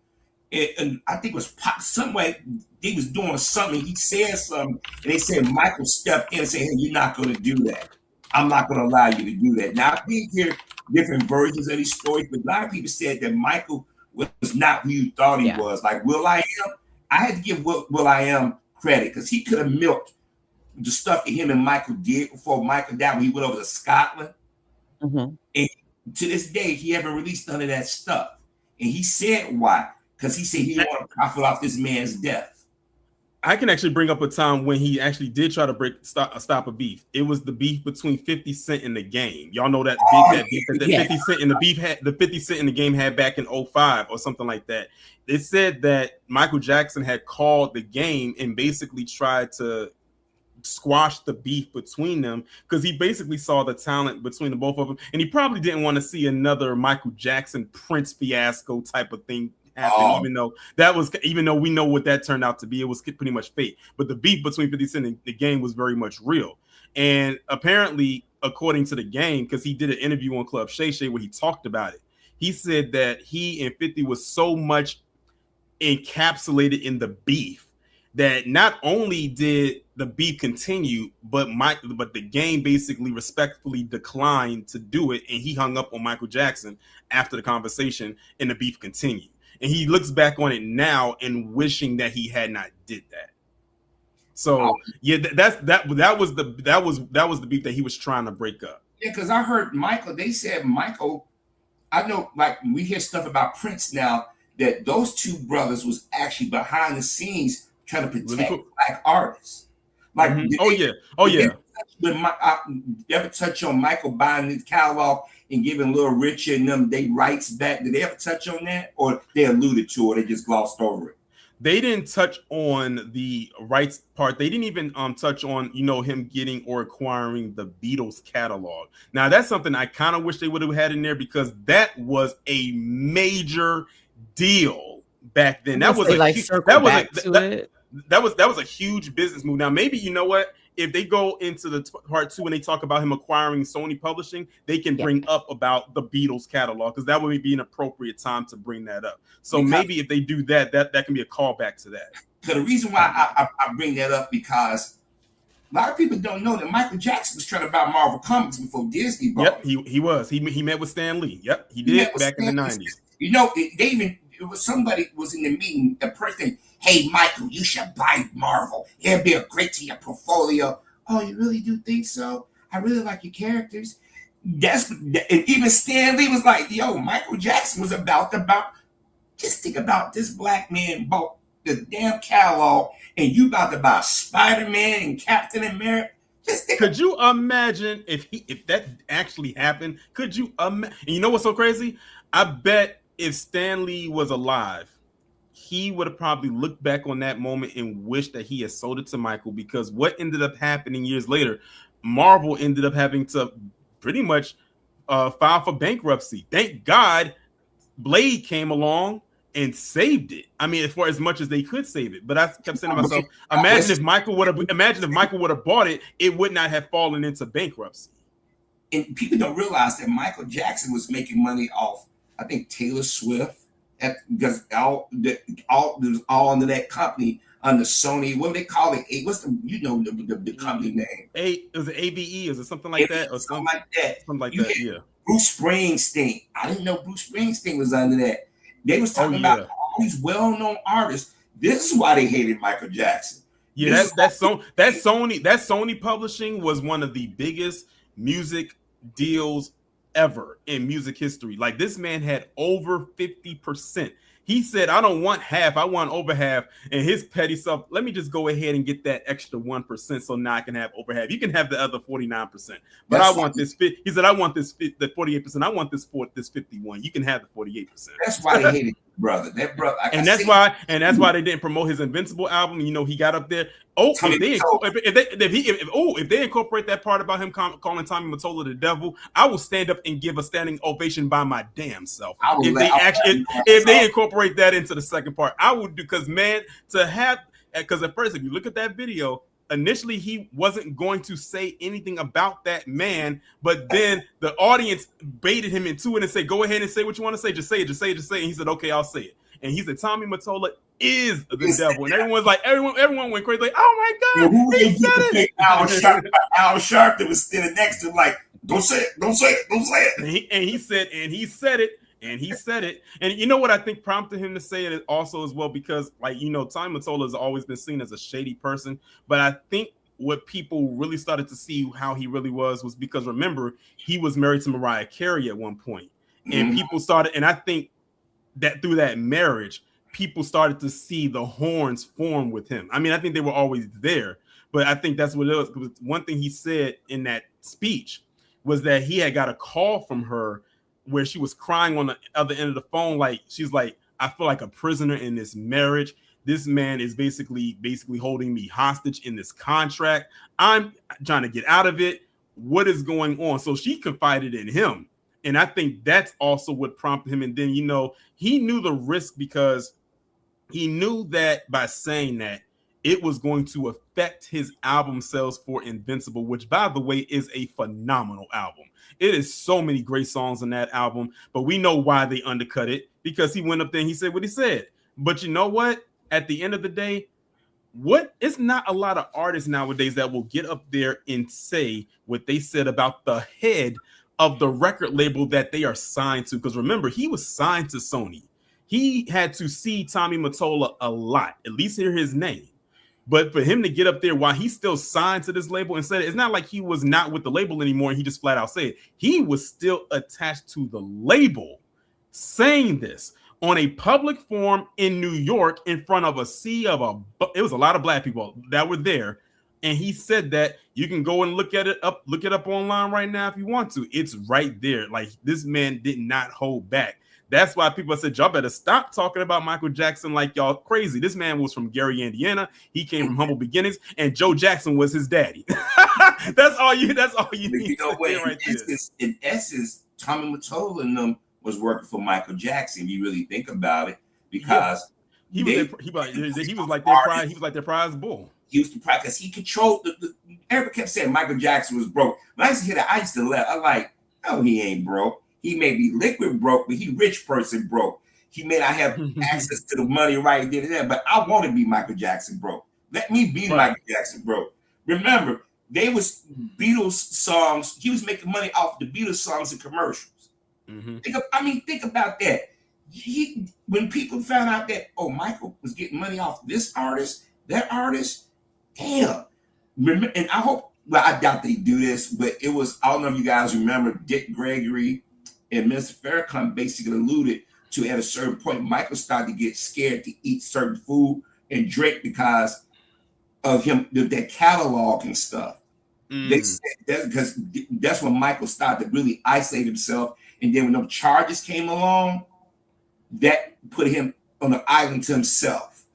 And I think it was some way they was doing something. He said something, and they said Michael stepped in and said, hey, you're not gonna do that. I'm not going to allow you to do that. Now, I did hear different versions of these stories, but a lot of people said that Michael was not who you thought he was. Like will.i.am, I had to give will.i.am credit because he could have milked the stuff that him and Michael did before Michael died when he went over to Scotland. And to this day, he haven't released none of that stuff. And he said why? Because he said he didn't want to profit off this man's death. I can actually bring up a time when he actually did try to stop a beef. It was the beef between 50 Cent in the game. Y'all know that beef that 50 Cent and the 50 Cent in the game had back in 05 or something like that. It said that Michael Jackson had called the game and basically tried to squash the beef between them because he basically saw the talent between the both of them, and he probably didn't want to see another Michael Jackson Prince fiasco type of thing happen. Even though we know what that turned out to be, it was pretty much fake. But the beef between 50 Cent and the game was very much real, and apparently, according to the game, because he did an interview on Club Shay Shay where he talked about it, he said that he and 50 was so much encapsulated in the beef that not only did the beef continue, but the game basically respectfully declined to do it, and he hung up on Michael Jackson after the conversation, and the beef continued. And he looks back on it now and wishing that he had not did that. So yeah, that was the beef that he was trying to break up. Yeah, because I heard Michael. They said Michael. I know, like we hear stuff about Prince now, that those two brothers was actually behind the scenes trying to protect black artists. Like, you ever touch on Michael buying his catalog and giving Little Richard and them they rights back? Did they ever touch on that, or they alluded to it? They just glossed over it. They didn't touch on the rights part. They didn't even touch on him getting or acquiring the Beatles catalog. Now that's something I kind of wish they would have had in there because that was a major deal back then. That was a huge business move. Now maybe you know what? If they go into the part 2 and they talk about him acquiring Sony Publishing, they can bring up about the Beatles catalog because that would be an appropriate time to bring that up. So maybe if they do that can be a callback to that. So the reason why I bring that up because a lot of people don't know that Michael Jackson was trying to buy Marvel Comics before Disney bought. Yep, he was. He met with Stan Lee. Yep, he did back in the 90s. Somebody was in the meeting, the person, hey, Michael, you should buy Marvel. It'll be a great to your portfolio. Oh, you really do think so? I really like your characters. And even Stan Lee was like, yo, Michael Jackson was about just think about this black man bought the damn catalog and you about to buy Spider-Man and Captain America. Could you imagine if that actually happened? Could you imagine? And you know what's so crazy? I bet if Stan Lee was alive, he would have probably looked back on that moment and wished that he had sold it to Michael, because what ended up happening years later, Marvel ended up having to pretty much file for bankruptcy. Thank God Blade came along and saved it. I mean, for as much as they could save it. But I kept saying to myself, imagine if Michael would have bought it, it would not have fallen into bankruptcy. And people don't realize that Michael Jackson was making money off, I think, Taylor Swift, because all under that company, under Sony. What do they call it? What's the company name? It was ABE. Is it something like that, or something like that? Something like that. Yeah. Bruce Springsteen. I didn't know Bruce Springsteen was under that. They was talking about all these well-known artists. This is why they hated Michael Jackson. Yeah, that Sony Publishing was one of the biggest music deals ever in music history. Like, this man had over 50%. He said, I don't want half, I want over half. And his petty self, let me just go ahead and get that extra 1% so now I can have over half. You can have the other 49%. But I want this fit. He said, I want the 48%. I want this 51. You can have the 48%. That's why they hated brother. That brother. And that's why they didn't promote his Invincible album. You know, he got up there. If they incorporate that part about him calling Tommy Mottola the devil, I will stand up and give a standing ovation by my damn self. If they incorporate that into the second part, I would do, because at first, if you look at that video, initially he wasn't going to say anything about that man, but then the audience baited him into it and said, go ahead and say what you want to say, just say it. And he said, okay, I'll say it. And he said, Tommy Mottola is the devil. And everyone went crazy, like, oh my God, he said it. Al Sharpton was standing next to him like, don't say it. And he said it. And you know what I think prompted him to say it also as well, because, like, you know, Tommy Mottola has always been seen as a shady person. But I think what people really started to see how he really was because, remember, he was married to Mariah Carey at one point. And people started, and I think that through that marriage, people started to see the horns form with him. I mean, I think they were always there, but I think that's what it was. One thing he said in that speech was that he had got a call from her where she was crying on the other end of the phone. Like, she's like, I feel like a prisoner in this marriage. This man is basically holding me hostage in this contract. I'm trying to get out of it. What is going on? So she confided in him. And I think that's also what prompted him. And then, you know, he knew the risk because he knew that by saying that it was going to affect his album sales for Invincible, which, by the way, is a phenomenal album. It is so many great songs on that album, but we know why they undercut it, because he went up there and he said what he said. But you know what? At the end of the day, it's not a lot of artists nowadays that will get up there and say what they said about the head of the record label that they are signed to. Because remember, he was signed to Sony. He had to see Tommy Mottola a lot, at least hear his name. But for him to get up there while he's still signed to this label and said, it's not like he was not with the label anymore and he just flat out said it. He was still attached to the label saying this on a public forum in New York in front of a sea of it was a lot of black people that were there. And he said that you can go and look it up online right now if you want to. It's right there. Like, this man did not hold back. That's why people said, y'all better stop talking about Michael Jackson like y'all crazy. This man was from Gary, Indiana. He came from humble beginnings, and Joe Jackson was his daddy. That's all you need. You know what? In essence, Tommy Mottola and them was working for Michael Jackson. If you really think about it, because he was like their prize bull. He was the prize because he controlled everybody kept saying Michael Jackson was broke. When I used to hear that, I used to laugh. I'm like, no, he ain't broke. He may be liquid broke, but he rich person broke. He may not have access to the money right there, but I want to be Michael Jackson broke. Let me be Michael Jackson broke. Remember, they was Beatles songs. He was making money off the Beatles songs and commercials. Mm-hmm. Think about that. When people found out that, Michael was getting money off this artist, that artist, damn. And I hope, I doubt they do this, but it was, I don't know if you guys remember, Dick Gregory and Mr. Farrakhan basically alluded to, at a certain point, Michael started to get scared to eat certain food and drink because of him, their catalog and stuff. They said that because that's when Michael started to really isolate himself. And then when those charges came along, that put him on an island to himself.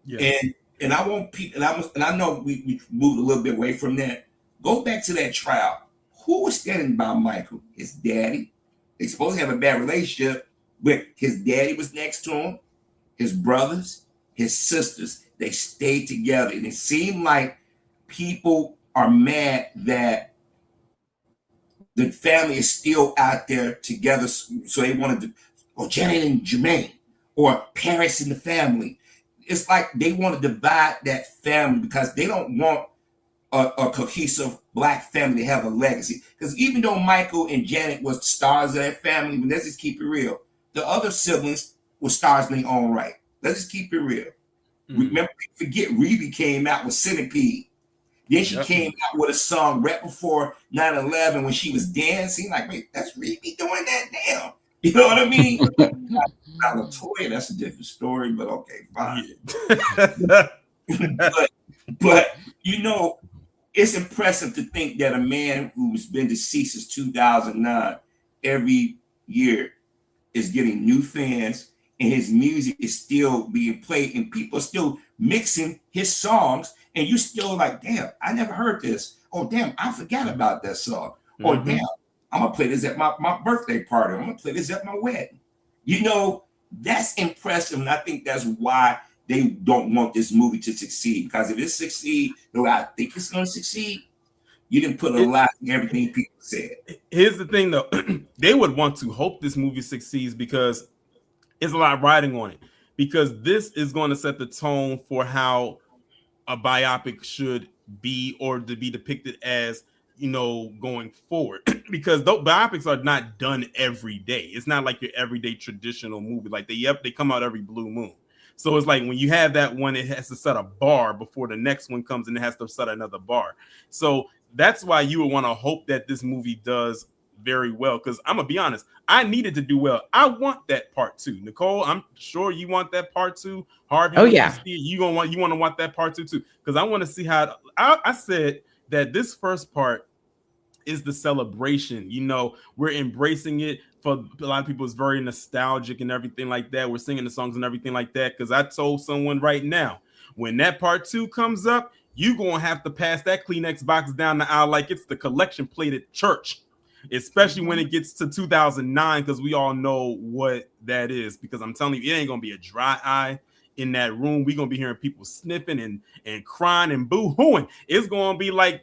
Yeah. And I want people, and I know we moved a little bit away from that. Go back to that trial. Who was standing by Michael? His daddy. They supposed to have a bad relationship, but his daddy was next to him, his brothers, his sisters. They stayed together. And it seemed like people are mad that the family is still out there together. So they wanted to, Janet and Jermaine, or parents in the family. It's like they want to divide that family because they don't want a cohesive Black family to have a legacy. Because even though Michael and Janet was stars of that family, but let's just keep it real, the other siblings were stars in their own right. Let's just keep it real. Remember, forget Rebe came out with Centipede. Then she came out with a song right before 9/11 when she was dancing. Like, wait, that's Rebe doing that? Damn. You know what I mean? Not LaToya, that's a different story, but okay, fine. but you know, it's impressive to think that a man who's been deceased since 2009 every year is getting new fans, and his music is still being played, and people are still mixing his songs, and you're still like, damn, I never heard this. Oh, damn, I forgot about that song. Or damn, I'm gonna play this at my birthday party. I'm gonna play this at my wedding. You know, that's impressive, and I think that's why they don't want this movie to succeed. Because if it succeeds the way I think it's gonna succeed, you didn't put a lot in everything people said. Here's the thing, though. They would want to hope this movie succeeds because it's a lot riding on it. Because this is going to set the tone for how a biopic should be, or to be depicted as, you know, going forward. Because biopics are not done every day. It's not like your everyday traditional movie. Like they come out every blue moon. So it's like when you have that one, it has to set a bar before the next one comes, and it has to set another bar. So that's why you would want to hope that this movie does very well, because I'm gonna be honest, I needed to do well. I want that part 2. Nicole, I'm sure you want that part 2. Harvey, Oh when you yeah. see it, you want to want that part 2 too, because I want to see how. I said that this first part is the celebration. You know, we're embracing it. For a lot of people, it's very nostalgic and everything like that. We're singing the songs and everything like that. Because I told someone right now, when that part 2 comes up, you're gonna have to pass that Kleenex box down the aisle like it's the collection plate at church, especially when it gets to 2009, because we all know what that is. Because I'm telling you, it ain't gonna be a dry eye in that room. We're gonna be hearing people sniffing and crying and boo-hooing. It's gonna be like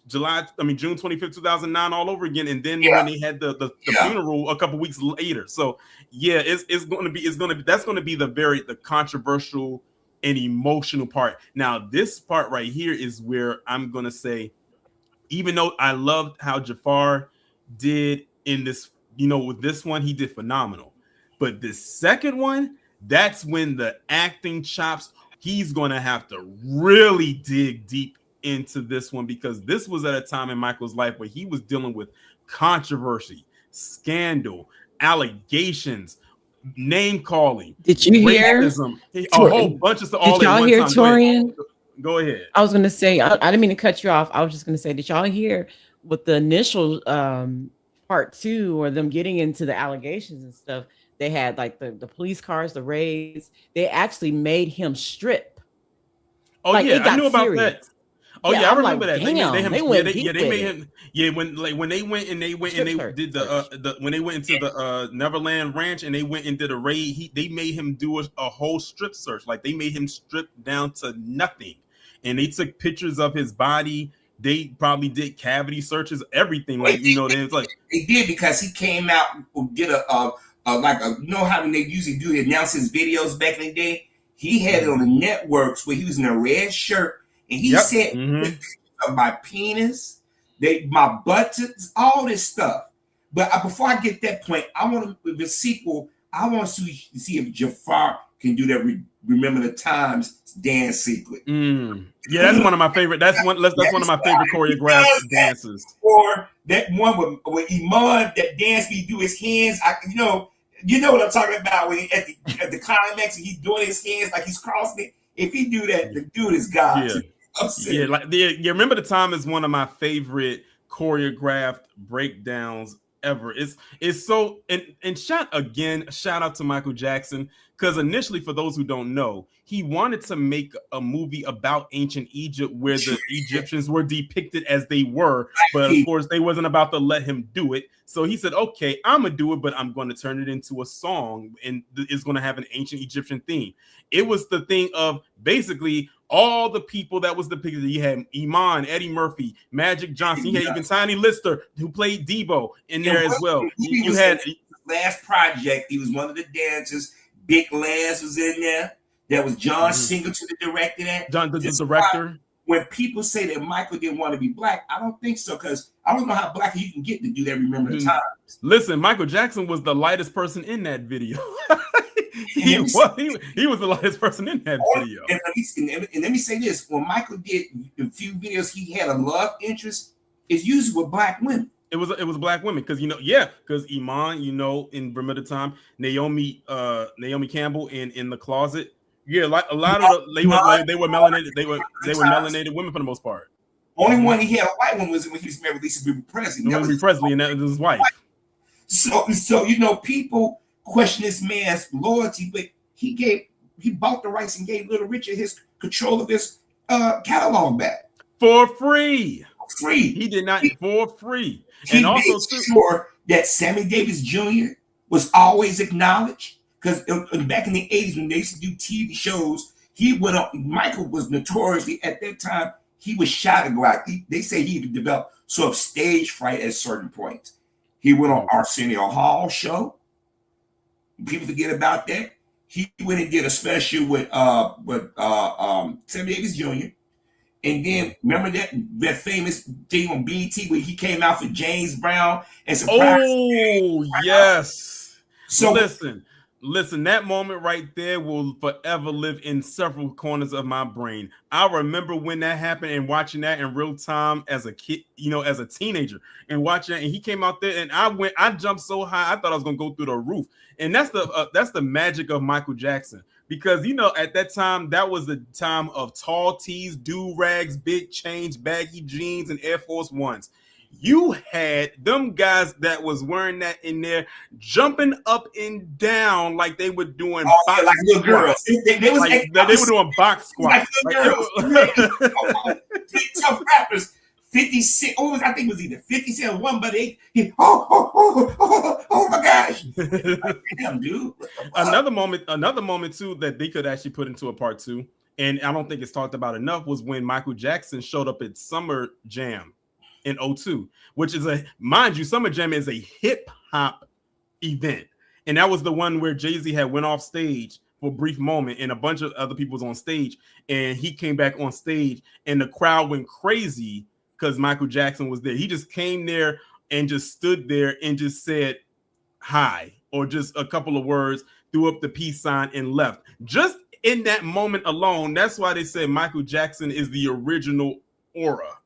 June 25th, 2009 all over again. And then when they had the funeral a couple weeks later. So yeah, that's going to be the controversial and emotional part. Now, this part right here is where I'm going to say, even though I loved how Jafar did in this, with this one, he did phenomenal. But the second one, that's when the acting chops, he's going to have to really dig deep into this one, because this was at a time in Michael's life where he was dealing with controversy, scandal, allegations, name calling. Did you hear racism, a whole bunch of stuff all at one time? Torian? Go ahead. I was going to say, I didn't mean to cut you off. I was just going to say, did y'all hear with the initial part 2, or them getting into the allegations and stuff? They had like the police cars, the raids. They actually made him strip. Oh, like, yeah, I knew about that. Oh yeah, I remember that. Damn, they made him. Yeah, when they went and they did the when they went into the Neverland Ranch and they went and did a raid, they made him do a whole strip search. Like, they made him strip down to nothing, and they took pictures of his body. They probably did cavity searches, everything. Like, it's like they did, because he came out and did how they usually do announce his videos back in the day. He had it on the networks where he was in a red shirt. And he said, of my penis, my buttons, all this stuff. But before I get that point, I want the sequel. I want to see if Jafar can do that. Remember the Times dance sequence. Yeah, that's one of my favorite. That's one of my favorite choreographed dances. Or that one with Iman, that dance he do his hands. You know what I'm talking about, when at the climax he's doing his hands like he's crossing it. If he do that, the dude is God. Yeah, Remember the Time is one of my favorite choreographed breakdowns ever. It's so, and shout out to Michael Jackson, because initially, for those who don't know, he wanted to make a movie about ancient Egypt where the Egyptians were depicted as they were, but of course they wasn't about to let him do it. So he said, okay, I'm gonna do it, but I'm going to turn it into a song, and it's going to have an ancient Egyptian theme. It was the thing of basically all the people that was depicted. You had Iman, Eddie Murphy, Magic Johnson. You had even Tiny Lister, who played Debo, in there as well. You had last project. He was one of the dancers. Big Lance was in there. That was John Singleton, the director. The director. When people say that Michael didn't want to be black, I don't think so, because I don't know how black you can get to do that. Remember the Times. Listen, Michael Jackson was the lightest person in that video. he was the lightest person in that video. And let me say this: when Michael did a few videos, he had a love interest. It's usually with black women. It was black women, because because Iman, in Remember the Time, Naomi Campbell in The Closet. Yeah, like a lot of they were melanated. They were melanated women for the most part. Only one he had a white one was when he was married with Lisa Presley. And that was his wife. So people question this man's loyalty, but he bought the rights and gave Little Richard his control of his catalog back for free. He did not, for free. And also sure that Sammy Davis Jr. was always acknowledged. Because back in the 80s, when they used to do TV shows, Michael was notoriously, at that time, he was shy to go out. They say he developed sort of stage fright at certain points. He went on Arsenio Hall show. People forget about that. He went and did a special with Sammy Davis Jr. And then remember that famous thing on BET where he came out for James Brown and surprised. Oh, yes. So listen. Listen, that moment right there will forever live in several corners of my brain. I remember when that happened and watching that in real time as a kid, as a teenager, and watching it. And he came out there, and I jumped so high, I thought I was gonna go through the roof. And that's the magic of Michael Jackson, because at that time, that was the time of tall tees, do rags, big chains, baggy jeans, and Air Force Ones. You had them guys that was wearing that in there, jumping up and down like they were doing box like little girls. They were doing box squats. Like little girls. Tough rappers. 56. Oh, I think it was either 57 one, but oh my gosh. Damn, dude. Another moment too that they could actually put into a part 2, and I don't think it's talked about enough, was when Michael Jackson showed up at Summer Jam in 2002, which is mind you, Summer Jam is a hip hop event, and that was the one where Jay-Z had went off stage for a brief moment, and a bunch of other people was on stage, and he came back on stage, and the crowd went crazy because Michael Jackson was there. He just came there and just stood there and just said hi, or just a couple of words, threw up the peace sign and left. Just in that moment alone, that's why they said Michael Jackson is the original aura.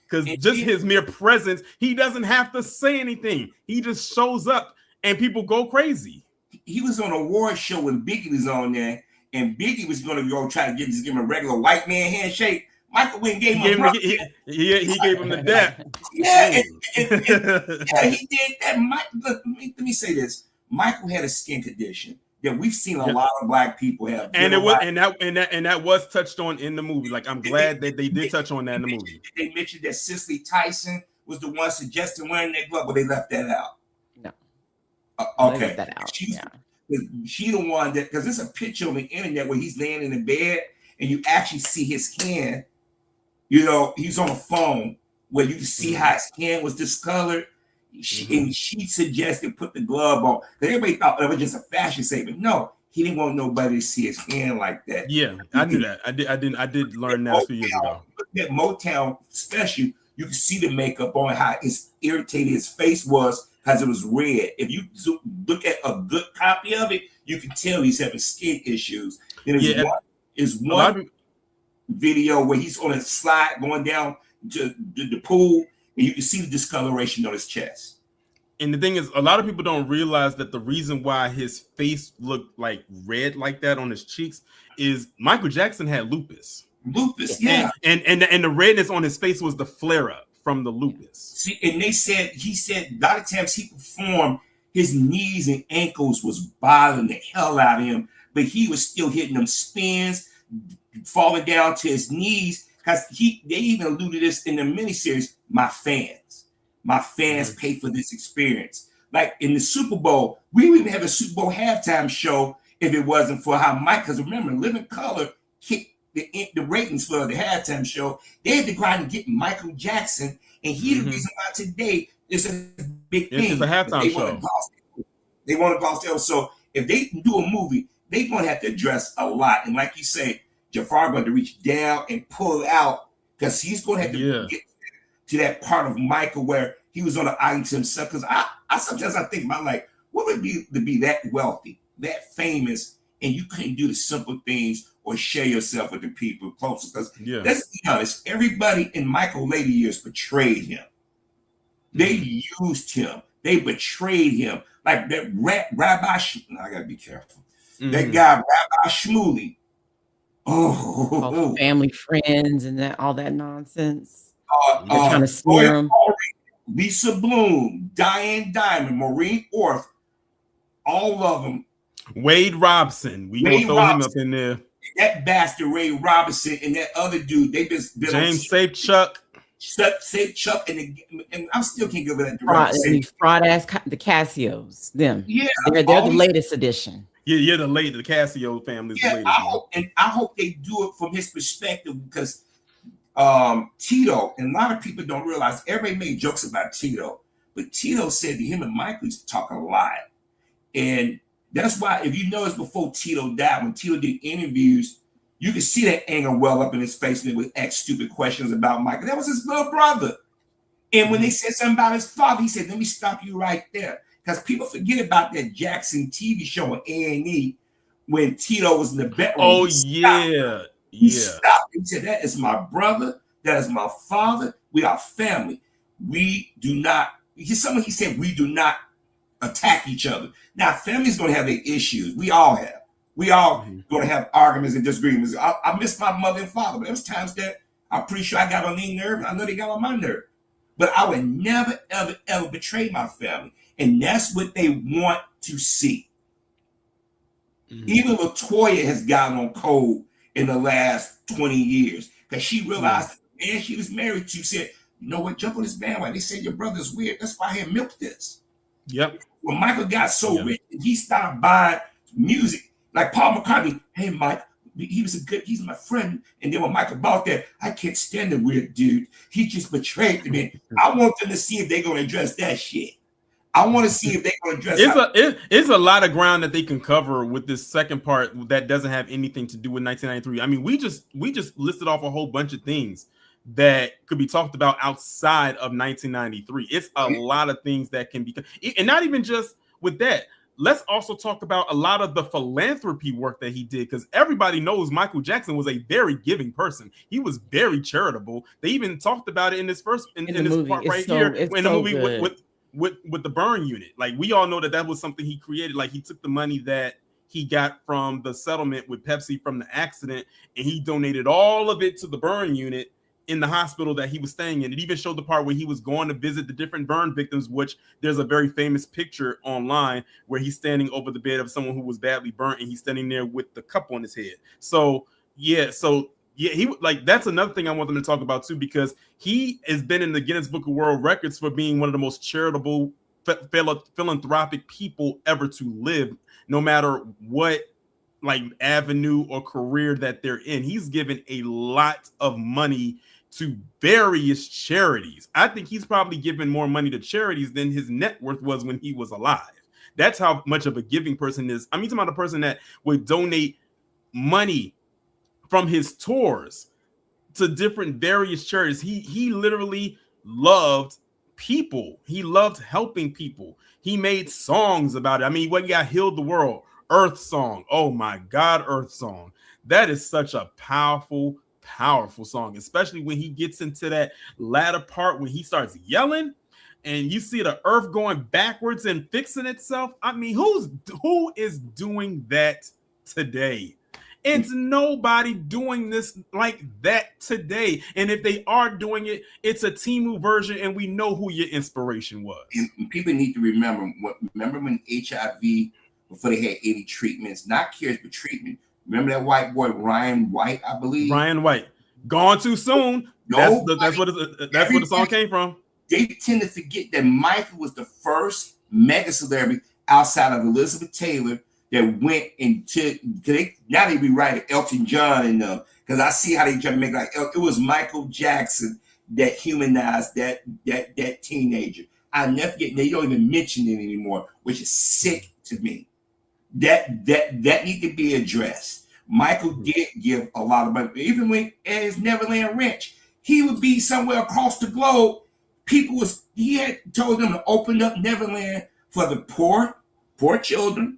Because just his mere presence, he doesn't have to say anything. He just shows up and people go crazy. He was on a award show when Biggie was on there, and Biggie was going to go try to give him a regular white man handshake. Michael went and gave him he gave him the dap. Yeah, and he did that. Let me say this. Michael had a skin condition that we've seen a lot of black people have. And that was touched on in the movie. Like, I'm glad that they did touch on that in the movie. They mentioned that Cicely Tyson was the one suggesting wearing that glove, but they left that out. No. Okay. They left that out. She the one that, because there's a picture on the internet where he's laying in the bed and you actually see his hand. He's on a phone where you can see how his hand was discolored. And she suggested put the glove on. Everybody thought it was just a fashion statement. No, he didn't want nobody to see his hand like that. Yeah, I knew that. I did learn that a few years ago. That Motown special, you can see the makeup on how irritated his face was because it was red. If you look at a good copy of it, you can tell he's having skin issues. There's one video where he's on a slide going down to the pool, and you can see the discoloration on his chest. And the thing is, a lot of people don't realize that the reason why his face looked like red like that on his cheeks is Michael Jackson had lupus. Yeah. And the redness on his face was the flare up from the lupus. See, and he said a lot of times he performed, his knees and ankles was bothering the hell out of him, but he was still hitting them spins, falling down to his knees, because they even alluded this in the miniseries. My fans pay for this experience. Like in the Super Bowl, we wouldn't have a Super Bowl halftime show if it wasn't for how Mike, because remember, Living Color kicked the ratings for the halftime show. They had to go out and get Michael Jackson, and he the reason why today is a big thing. It's a halftime show. They want to gloss over. So if they do a movie, they're going to have to address a lot. And like you say, Jafar going to reach down and pull out, because he's going to have to get to that part of Michael where he was on the island to himself. Because I sometimes think about, like, what would it be to be that wealthy, that famous, and you couldn't do the simple things or share yourself with the people closest? Because let's be honest, everybody in Michael's later years betrayed him. They used him. They betrayed him. Like that Rabbi, I gotta be careful. That guy, Rabbi Shmuley. Family, friends, and all that nonsense. They're trying to smear him. Lisa Bloom, Diane Diamond, Maureen Orth, all of them. Wade Robson, we gonna throw him up in there. That bastard Ray Robinson and that other dude, they just been James Safechuck. Safe Chuck, and I still can't give it that fraud ass the Casios. Them, they're the latest edition. Yeah, the Casio family. Yeah, I hope they do it from his perspective, because Tito, and a lot of people don't realize, everybody made jokes about Tito, but Tito said that him and Michael used to talk a lot, and that's why, if you notice, before Tito died, when Tito did interviews, you could see that anger well up in his face, and they would ask stupid questions about Michael. That was his little brother. And when they said something about his father, he said, "Let me stop you right there." Because people forget about that Jackson TV show on A&E when Tito was in the bedroom. Oh, yeah. He stopped and said, that is my brother. That is my father. We are family. We do not, he said, we do not attack each other. Now, family's going to have their issues. We all have. We all going to have arguments and disagreements. I miss my mother and father, but there was times that I'm pretty sure I got on their nerve. I know they got on my nerve. But I would never, ever, ever betray my family. And that's what they want to see. Even LaToya has gotten on code in the last 20 years because she realized the man she was married to said, you know what, jump on this bandwagon. They said your brother's weird. That's why I had milked this. Yep. When Michael got so rich, he started buying music. Like Paul McCartney, hey, Mike, he's my friend. And then when Michael bought that, I can't stand the weird dude. He just betrayed me. I want them to see if they're going to address that shit. I want to see if they're going to address it's a lot of ground that they can cover with this second part that doesn't have anything to do with 1993. I mean, we just listed off a whole bunch of things that could be talked about outside of 1993. It's a lot of things that can be, and not even just with that. Let's also talk about a lot of the philanthropy work that he did, because everybody knows Michael Jackson was a very giving person. He was very charitable. They even talked about it in this part right here in the movie with the burn unit. Like, we all know that was something he created. Like, he took the money that he got from the settlement with Pepsi from the accident, and he donated all of it to the burn unit in the hospital that he was staying in. It even showed the part where he was going to visit the different burn victims, which there's a very famous picture online where he's standing over the bed of someone who was badly burnt, and he's standing there with the cup on his head. So he, like, that's another thing I want them to talk about too, because he has been in the Guinness Book of World Records for being one of the most charitable philanthropic people ever to live, no matter what like avenue or career that they're in. He's given a lot of money to various charities. I think he's probably given more money to charities than his net worth was when he was alive. That's how much of a giving person is. I mean, talking about a person that would donate money from his tours to different various charities. He literally loved people. He loved helping people. He made songs about it. I mean, when he got Healed the World, Earth Song. Oh my God, Earth Song. That is such a powerful song, especially when he gets into that latter part when he starts yelling and you see the earth going backwards and fixing itself. I mean, who is doing that today? It's nobody doing this like that today. And if they are doing it, it's a Timu version, and we know who your inspiration was. And people need to remember when HIV, before they had any treatments, not cures, but treatment. Remember that white boy, Ryan White, I believe? Ryan White. Gone too soon. That's where the song came from. They tend to forget that Michael was the first mega celebrity outside of Elizabeth Taylor that went into, now they be writing Elton John and them, because I see how they try to make like, it was Michael Jackson that humanized that teenager. I never forget, they don't even mention it anymore, which is sick to me. That need to be addressed. Michael did give a lot of money. Even when at his Neverland Ranch, he would be somewhere across the globe. He had told them to open up Neverland for the poor children,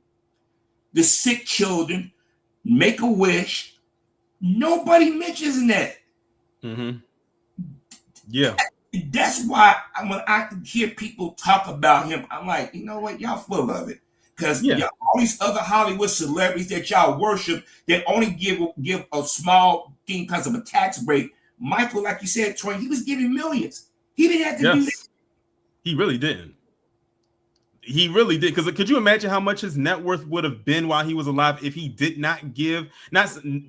the sick children, make a wish. Nobody mentions that. Mm-hmm. Yeah. That's why when I hear people talk about him, I'm like, you know what? Y'all full of it. Because all these other Hollywood celebrities that y'all worship, that only give a small thing because of a tax break. Michael, like you said, Troy, he was giving millions. He didn't have to do that. He really didn't. He really did. Because could you imagine how much his net worth would have been while he was alive if he did not give,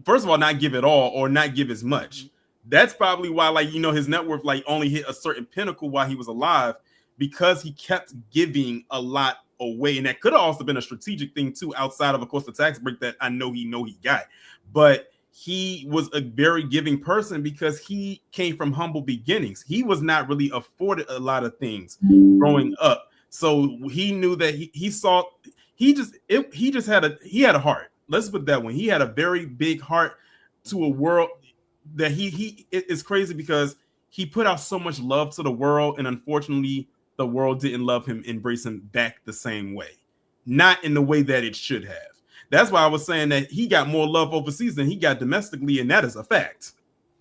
first of all, not give at all or not give as much? That's probably why, like, his net worth like only hit a certain pinnacle while he was alive, because he kept giving a lot away. And that could have also been a strategic thing too, outside of course the tax break that I know he got. But he was a very giving person because he came from humble beginnings. He was not really afforded a lot of things growing up. So he knew that he had a heart. Let's put that one. He had a very big heart to a world that it's crazy because he put out so much love to the world, and unfortunately the world didn't love him, embrace him back the same way, not in the way that it should have. That's why I was saying that he got more love overseas than he got domestically, and that is a fact.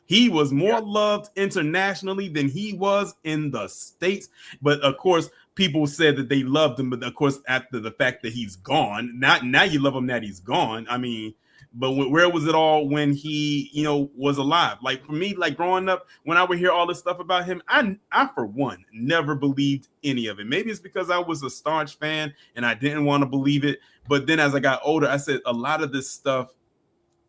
He was more loved internationally than he was in the States. But of course, people said that they loved him. But of course, after the fact that he's gone, now you love him that he's gone. I mean, but where was it all when he, was alive? Like for me, like growing up, when I would hear all this stuff about him, I for one never believed any of it. Maybe it's because I was a staunch fan and I didn't want to believe it. But then as I got older, I said a lot of this stuff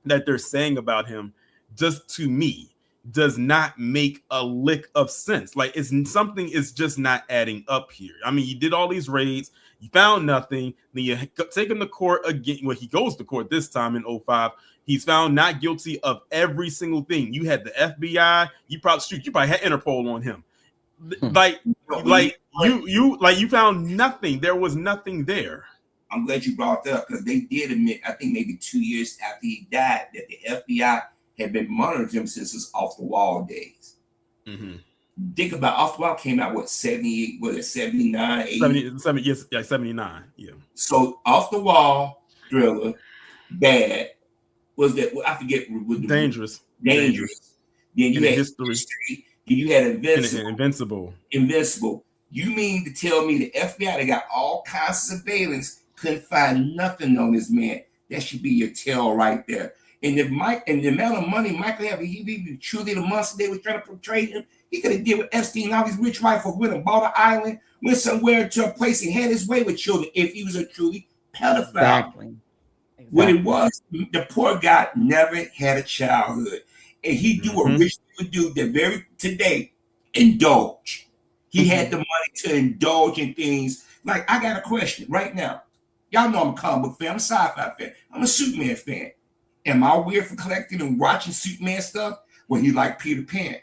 that they're saying about him, just to me, does not make a lick of sense. Like something is just not adding up here. I mean, you did all these raids, you found nothing, then you take him to court again. Well, he goes to court this time in 2005. He's found not guilty of every single thing. You had the FBI, you probably had Interpol on him. You found nothing. There was nothing there. I'm glad you brought that up because they did admit, I think maybe 2 years after he died, that the FBI had been monitoring him since his Off the Wall days. Mm-hmm. Think about Off the Wall came out, 78, 79, 80? 79, yeah. So Off the Wall, Thriller, Bad, was that, I forget. Dangerous. Then you had History. Then you had Invincible. You mean to tell me the FBI, they got all kinds of surveillance, couldn't find nothing on this man? That should be your tell right there. And the amount of money Michael had, he be truly the monster they were trying to portray him. He could have dealt with Epstein, all these rich white folks, went and bought an island, went somewhere to a place and had his way with children if he was a truly pedophile. Exactly. What it was, the poor guy never had a childhood. And he do what rich people do that today, indulge. He had the money to indulge in things. Like, I got a question right now. Y'all know I'm a comic book fan, I'm a sci-fi fan, I'm a Superman fan. Am I weird for collecting and watching Superman stuff? Well, he like Peter Pan.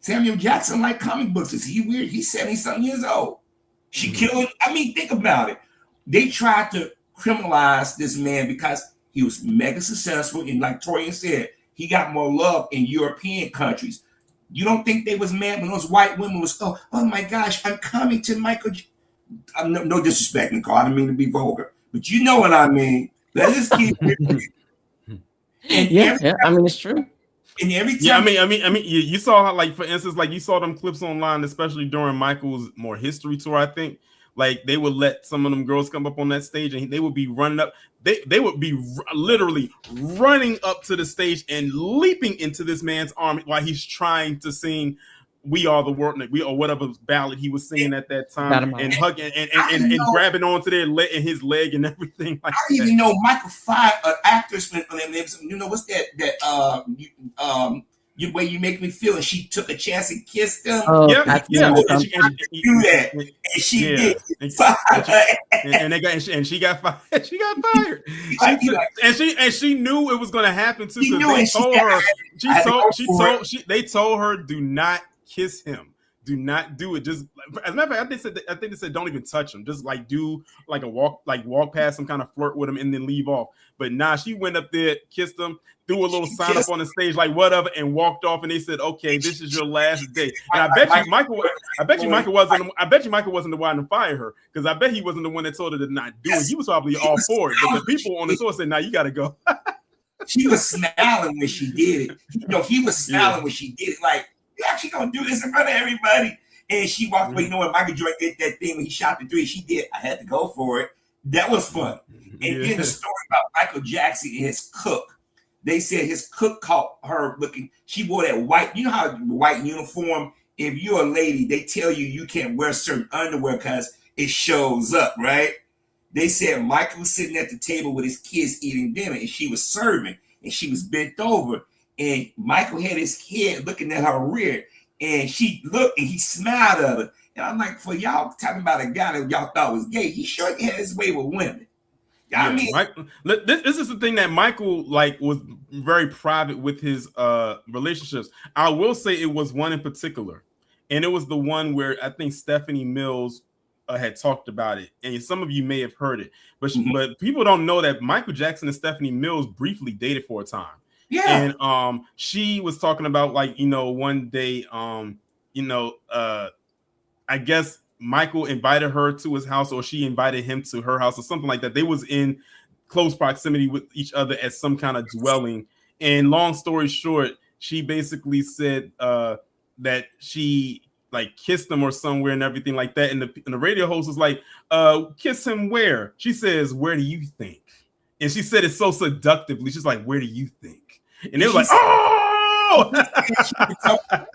Samuel Jackson like comic books. Is he weird? He's 70-something years old. She killed him. I mean, think about it. They tried to criminalize this man because he was mega successful. And like Torian said, he got more love in European countries. You don't think they was mad when those white women was, oh my gosh, I'm coming to Michael. No disrespect, Nicole. I don't mean to be vulgar. But you know what I mean. Let's just keep it. Yeah, I mean, it's true. And every time, yeah, I mean, you saw how, like, for instance, like you saw them clips online, especially during Michael's more history tour. I think, like, they would let some of them girls come up on that stage, and they would be running up. They would be literally running up to the stage and leaping into this man's arm while he's trying to sing "We Are the World" or whatever ballad he was singing at that time, and hugging and grabbing onto their leg and his leg and everything. Like, I didn't even know Michael fired an actress. You know what's that way you make me feel? And she took a chance and kissed him. Oh, yeah. And she did. And she got fired. She got fired. And she knew it was going to happen too. They told her, do not kiss him. Do not do it. Just as a matter of fact, I think they said don't even touch him. Just like do like walk past him, kind of flirt with him, and then leave off. But nah, she went up there, kissed him, threw a little sign up on the stage like whatever, and walked off. And they said, "Okay, this is your last day." And I bet you Michael wasn't the one to fire her, because I bet he wasn't the one that told her to not do it. He was probably all for it, but the people on the tour said, "Nah, you got to go." She was smiling when she did it. He was smiling when she did it. Like, you actually gonna do this in front of everybody? And she walked away. You know what? Michael Jordan did that thing when he shot the three. She did. I had to go for it. That was fun. And then the story about Michael Jackson and his cook. They said his cook caught her looking. She wore that white. You know how white uniform. If you're a lady, they tell you can't wear certain underwear because it shows up, right? They said Michael was sitting at the table with his kids eating dinner, and she was serving, and she was bent over. And Michael had his head looking at her rear, and she looked and he smiled at her. And I'm like, for y'all talking about a guy that y'all thought was gay, he sure had his way with women. I mean, this is the thing that Michael was very private with his relationships. I will say it was one in particular, and it was the one where I think Stephanie Mills had talked about it, and some of you may have heard it, but people don't know that Michael Jackson and Stephanie Mills briefly dated for a time. Yeah, and she was talking about one day, I guess Michael invited her to his house, or she invited him to her house, or something like that. They was in close proximity with each other at some kind of dwelling. And long story short, she basically said that she like kissed him or somewhere and everything like that. And the radio host was like, kiss him where? She says, where do you think? And she said it so seductively. She's like, where do you think? And they were like, oh!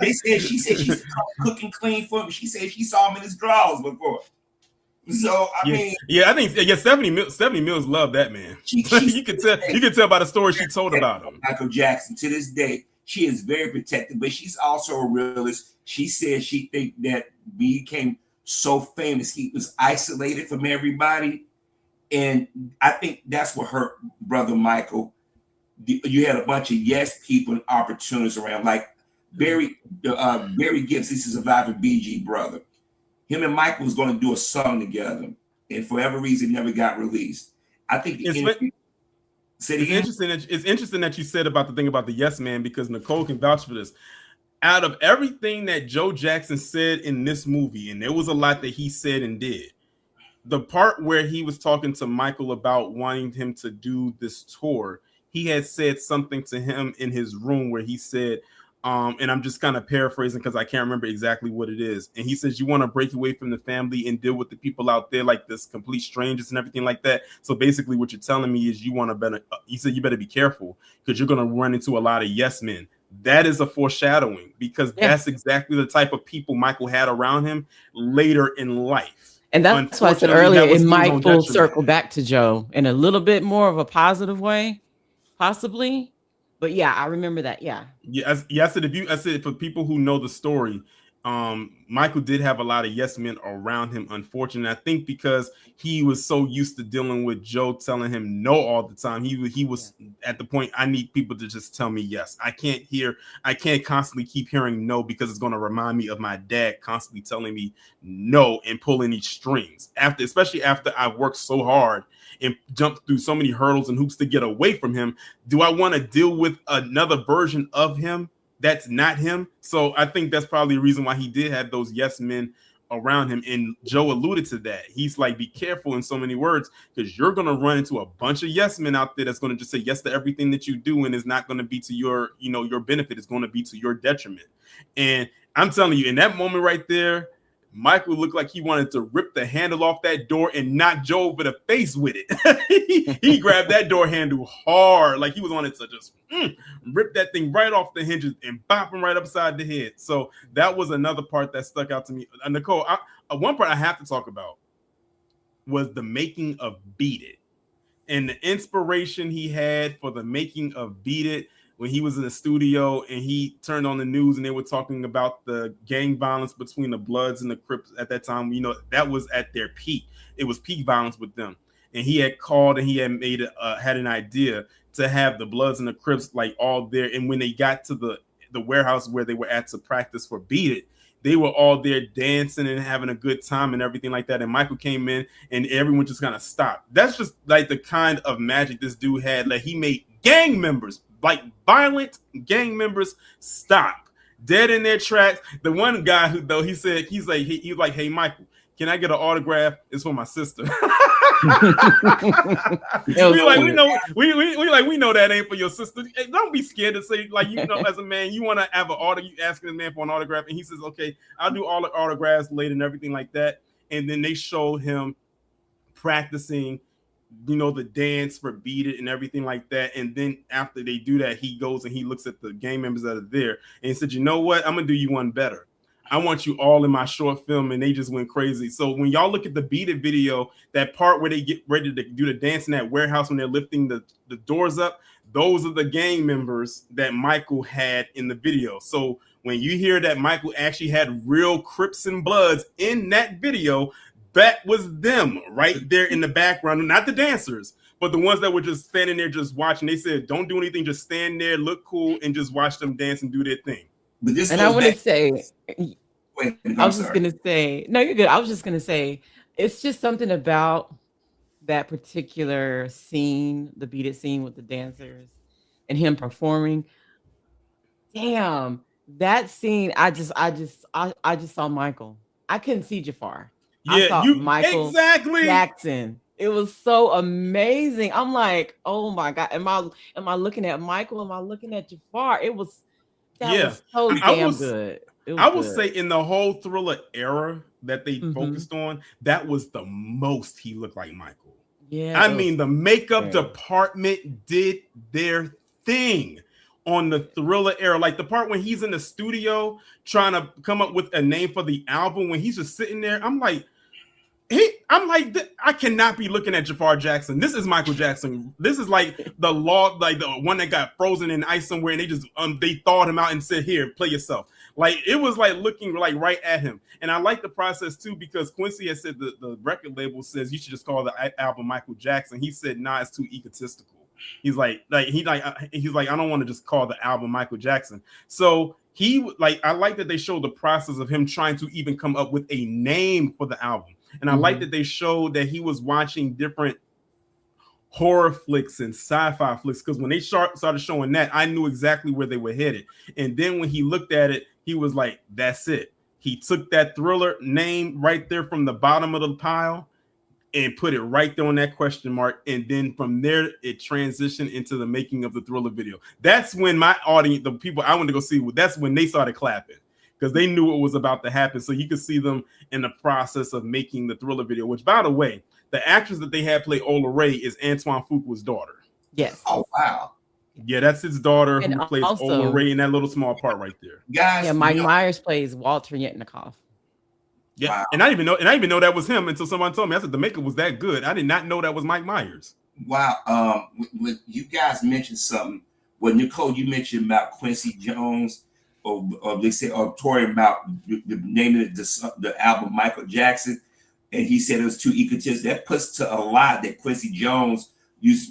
They said she said she saw him cooking clean for him. She said she saw him in his drawers before. So I mean, I think Stephanie Mills loved that man. You can tell by the story she told about him. Michael Jackson, to this day, she is very protective, but she's also a realist. She said she think that he became so famous, he was isolated from everybody, and I think that's what hurt brother Michael. You had a bunch of yes people and opportunities around, like Barry Gibbs. He's a surviving BG brother. Him and Michael was going to do a song together, and for whatever reason, never got released. I think it's interesting that you said about the thing about the yes man, because Nicole can vouch for this. Out of everything that Joe Jackson said in this movie, and there was a lot that he said and did, the part where he was talking to Michael about wanting him to do this tour, he had said something to him in his room where he said, and I'm just kind of paraphrasing because I can't remember exactly what it is. And he says, you want to break away from the family and deal with the people out there like this, complete strangers and everything like that. So basically what you're telling me is you said you better be careful because you're going to run into a lot of yes men. That is a foreshadowing, because that's exactly the type of people Michael had around him later in life. And that's why I said earlier, it might full circle back to Joe in a little bit more of a positive way, possibly. But yeah, I remember that. Yeah. I said for people who know the story, Michael did have a lot of yes men around him, unfortunately. I think because he was so used to dealing with Joe telling him no all the time. He was at the point, I need people to just tell me yes. I can't constantly keep hearing no, because it's going to remind me of my dad constantly telling me no and pulling these strings. Especially after I've worked so hard and jumped through so many hurdles and hoops to get away from him. Do I want to deal with another version of him that's not him? So I think that's probably the reason why he did have those yes men around him. And Joe alluded to that. He's like, be careful in so many words, because you're going to run into a bunch of yes men out there that's going to just say yes to everything that you do, and it's not going to be to your benefit. It's going to be to your detriment. And I'm telling you, in that moment right there, Michael looked like he wanted to rip the handle off that door and knock Joe over the face with it. He grabbed that door handle hard, like he was wanting to just rip that thing right off the hinges and bop him right upside the head. So that was another part that stuck out to me. Nicole, one part I have to talk about was the making of Beat It, and the inspiration he had for the making of Beat It. When he was in the studio and he turned on the news and they were talking about the gang violence between the Bloods and the Crips at that time, that was at their peak. It was peak violence with them. And he had called and he had had an idea to have the Bloods and the Crips like all there. And when they got to the warehouse where they were at to practice for Beat It, they were all there dancing and having a good time and everything like that. And Michael came in and everyone just kind of stopped. That's just like the kind of magic this dude had. Like, he made gang members, like violent gang members, stop dead in their tracks. The one guy who, though, he said, he's like, hey, Michael, can I get an autograph? It's for my sister. we know that ain't for your sister. Hey, don't be scared to say, like, as a man, you want to have an autograph. You asking a man for an autograph, and he says, okay, I'll do all the autographs later and everything like that. And then they showed him practicing, the dance for Beat It and everything like that. And then after they do that, he goes and he looks at the gang members that are there and he said, you know what? I'm gonna do you one better. I want you all in my short film. And they just went crazy. So when y'all look at the Beat It video, that part where they get ready to do the dance in that warehouse when they're lifting the doors up, those are the gang members that Michael had in the video. So when you hear that Michael actually had real Crips and Bloods in that video, that was them right there in the background, not the dancers, but the ones that were just standing there just watching. They said, don't do anything, just stand there, look cool, and just watch them dance and do their thing. But this, and I want to say, I was just going to say, no, you're good. I was just going to say, it's just something about that particular scene, the Beat It scene with the dancers and him performing. Damn, that scene, I just saw Michael. I couldn't see Jafar. I Yeah, saw you Michael exactly. Jackson. It was so amazing. I'm like, oh my God. Am I looking at Michael? Am I looking at Jafar? That Yeah, was so I damn was. good. It was I will good. say in the whole Thriller era that they Mm-hmm. focused on, that was the most he looked like Michael. Yeah, I it was mean, the makeup great. department did their thing on the Thriller era. Like the part when he's in the studio trying to come up with a name for the album, when he's just sitting there, I'm like, I cannot be looking at Jafar Jackson. This is Michael Jackson. This is like the law, like the one that got frozen in ice somewhere, and they just they thawed him out and said, "Here, play yourself." Like it was like looking like right at him, and I like the process too because Quincy has said the record label says you should just call the album Michael Jackson. He said, "Nah, it's too egotistical." He's like I don't want to just call the album Michael Jackson. So I like that they showed the process of him trying to even come up with a name for the album. And I like that they showed that he was watching different horror flicks and sci-fi flicks because when they started showing that, I knew exactly where they were headed. And then when he looked at it, he was like, that's it. He took that Thriller name right there from the bottom of the pile and put it right there on that question mark. And then from there, it transitioned into the making of the Thriller video. That's when my audience, the people I went to go see, that's when they started clapping because they knew what was about to happen. So you could see them in the process of making the Thriller video, which, by the way, the actress that they had play Ola Ray is Antoine Fuqua's daughter. Yes. Oh, wow. Yeah, that's his daughter And who plays also, Ola Ray in that little small part right there. Guys, yeah, Mike Myers plays Walter Yetnikoff. Yeah, wow. and I didn't even know that was him until someone told me. I said the makeup was that good. I did not know that was Mike Myers. Wow. You guys mentioned something. Well, Nicole, you mentioned about Quincy Jones, or they say, or Tori about the name of the album Michael Jackson, and he said it was too egotistic. That puts to a lot that Quincy Jones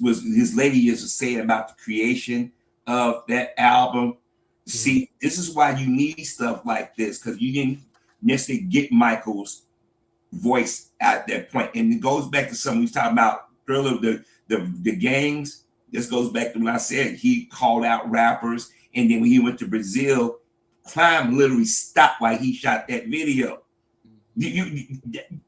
was his lady used to say about the creation of that album. Mm-hmm. See, this is why you need stuff like this because you didn't necessarily get Michael's voice at that point. And it goes back to something we was talking about earlier, the gangs. This goes back to when I said he called out rappers. And then when he went to Brazil, crime literally stopped while he shot that video. You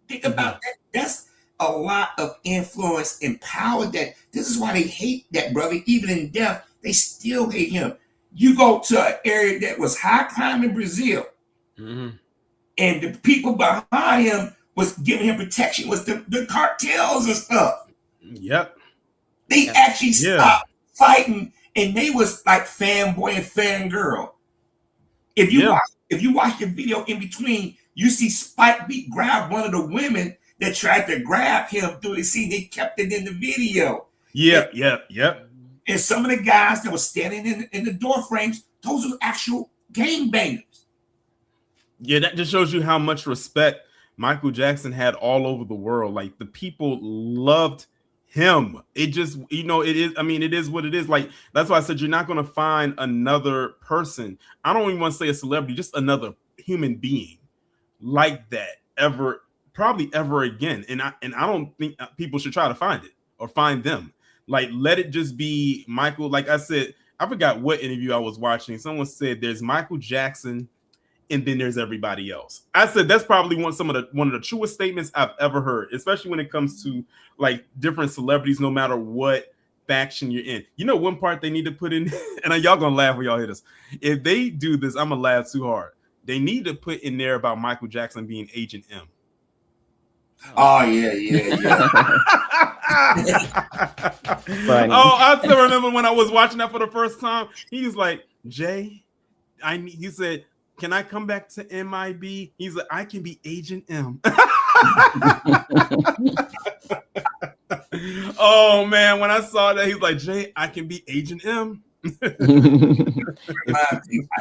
think about that. That's a lot of influence and power. That this is why they hate that brother. Even in death, they still hate him. You go to an area that was high crime in Brazil. Mm-hmm. And the people behind him was giving him protection, was the cartels and stuff. Yep. They actually stopped fighting, and they was like fanboy and fangirl. If you watch the video in between, you see Spike Lee grab one of the women that tried to grab him through the scene. They kept it in the video. Yep. And some of the guys that were standing in the door frames, those were actual gangbangers. Yeah, that just shows you how much respect Michael Jackson had all over the world. Like the people loved him. It just, it is. I mean, it is what it is. Like that's why I said you're not going to find another person. I don't even want to say a celebrity, just another human being like that probably ever again. And I don't think people should try to find it or find them. Like let it just be Michael. Like I said, I forgot what interview I was watching. Someone said there's Michael Jackson. And then there's everybody else. I said that's probably one of the truest statements I've ever heard, especially when it comes to like different celebrities, no matter what faction you're in. You know, one part they need to put in, and y'all gonna laugh when y'all hear this. If they do this, I'm gonna laugh too hard. They need to put in there about Michael Jackson being Agent M. Oh yeah. Oh, I still remember when I was watching that for the first time. He was like, Jay, he said, can I come back to MIB? He's like, I can be Agent M. Oh man, when I saw that, he's like, Jay, I can be Agent M. I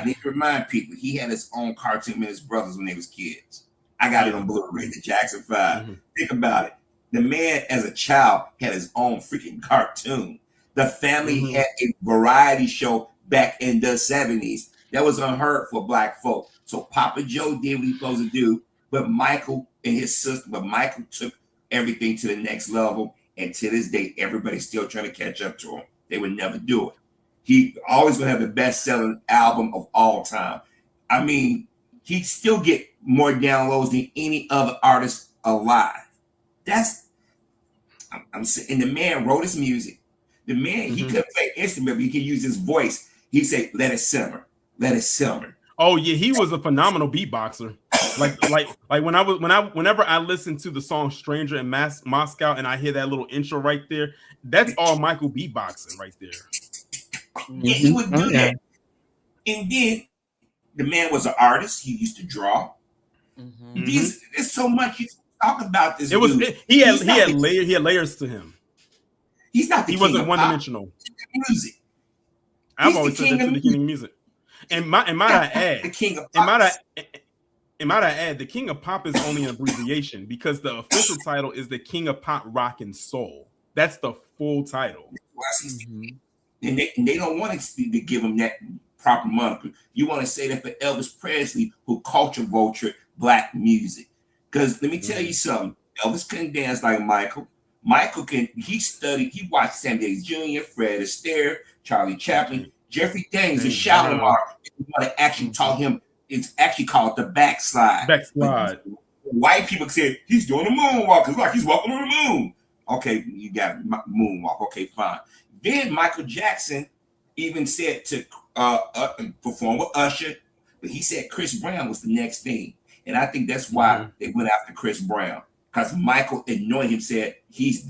need to remind people he had his own cartoon with his brothers when they was kids. I got it on Blu-ray, the Jackson 5. Mm-hmm. Think about it. The man, as a child, had his own freaking cartoon. The family had a variety show back in the 70s. That was unheard for black folk. So Papa Joe did what he was supposed to do, but Michael and his sister, Michael took everything to the next level. And to this day, everybody's still trying to catch up to him. They would never do it. He always gonna have the best-selling album of all time. I mean, he'd still get more downloads than any other artist alive. I'm saying, and the man wrote his music. The man, he couldn't play instrument, but he could use his voice. He said, "Let it simmer, let it simmer." Oh yeah, he was a phenomenal beatboxer. Whenever I listen to the song "Stranger in Moscow" and I hear that little intro right there, that's all Michael beatboxing right there. Yeah, he would do that. And then the man was an artist. He used to draw. There's so much you talk about this. He had layers to him. He wasn't one dimensional. Music. I've always said that to the king of music. And might I add, the king of pop. And might I add, the King of Pop is only an abbreviation because the official title is the King of Pop Rock and Soul. That's the full title. And they don't want to give him that proper moniker. You want to say that for Elvis Presley, who culture vultured black music. Because let me tell you something. Elvis couldn't dance like Michael. He watched Sammy Davis Jr., Fred Astaire, Charlie Chaplin, Jeffrey Dahmer, the Shalimar. What actually taught him, it's actually called the backslide. White people say he's doing a moonwalk. It's like he's walking on the moon. Okay, you got moonwalk. Okay, fine. Then Michael Jackson even said to perform with Usher, but he said Chris Brown was the next thing. And I think that's why they went after Chris Brown. Because Michael anointed him, said he's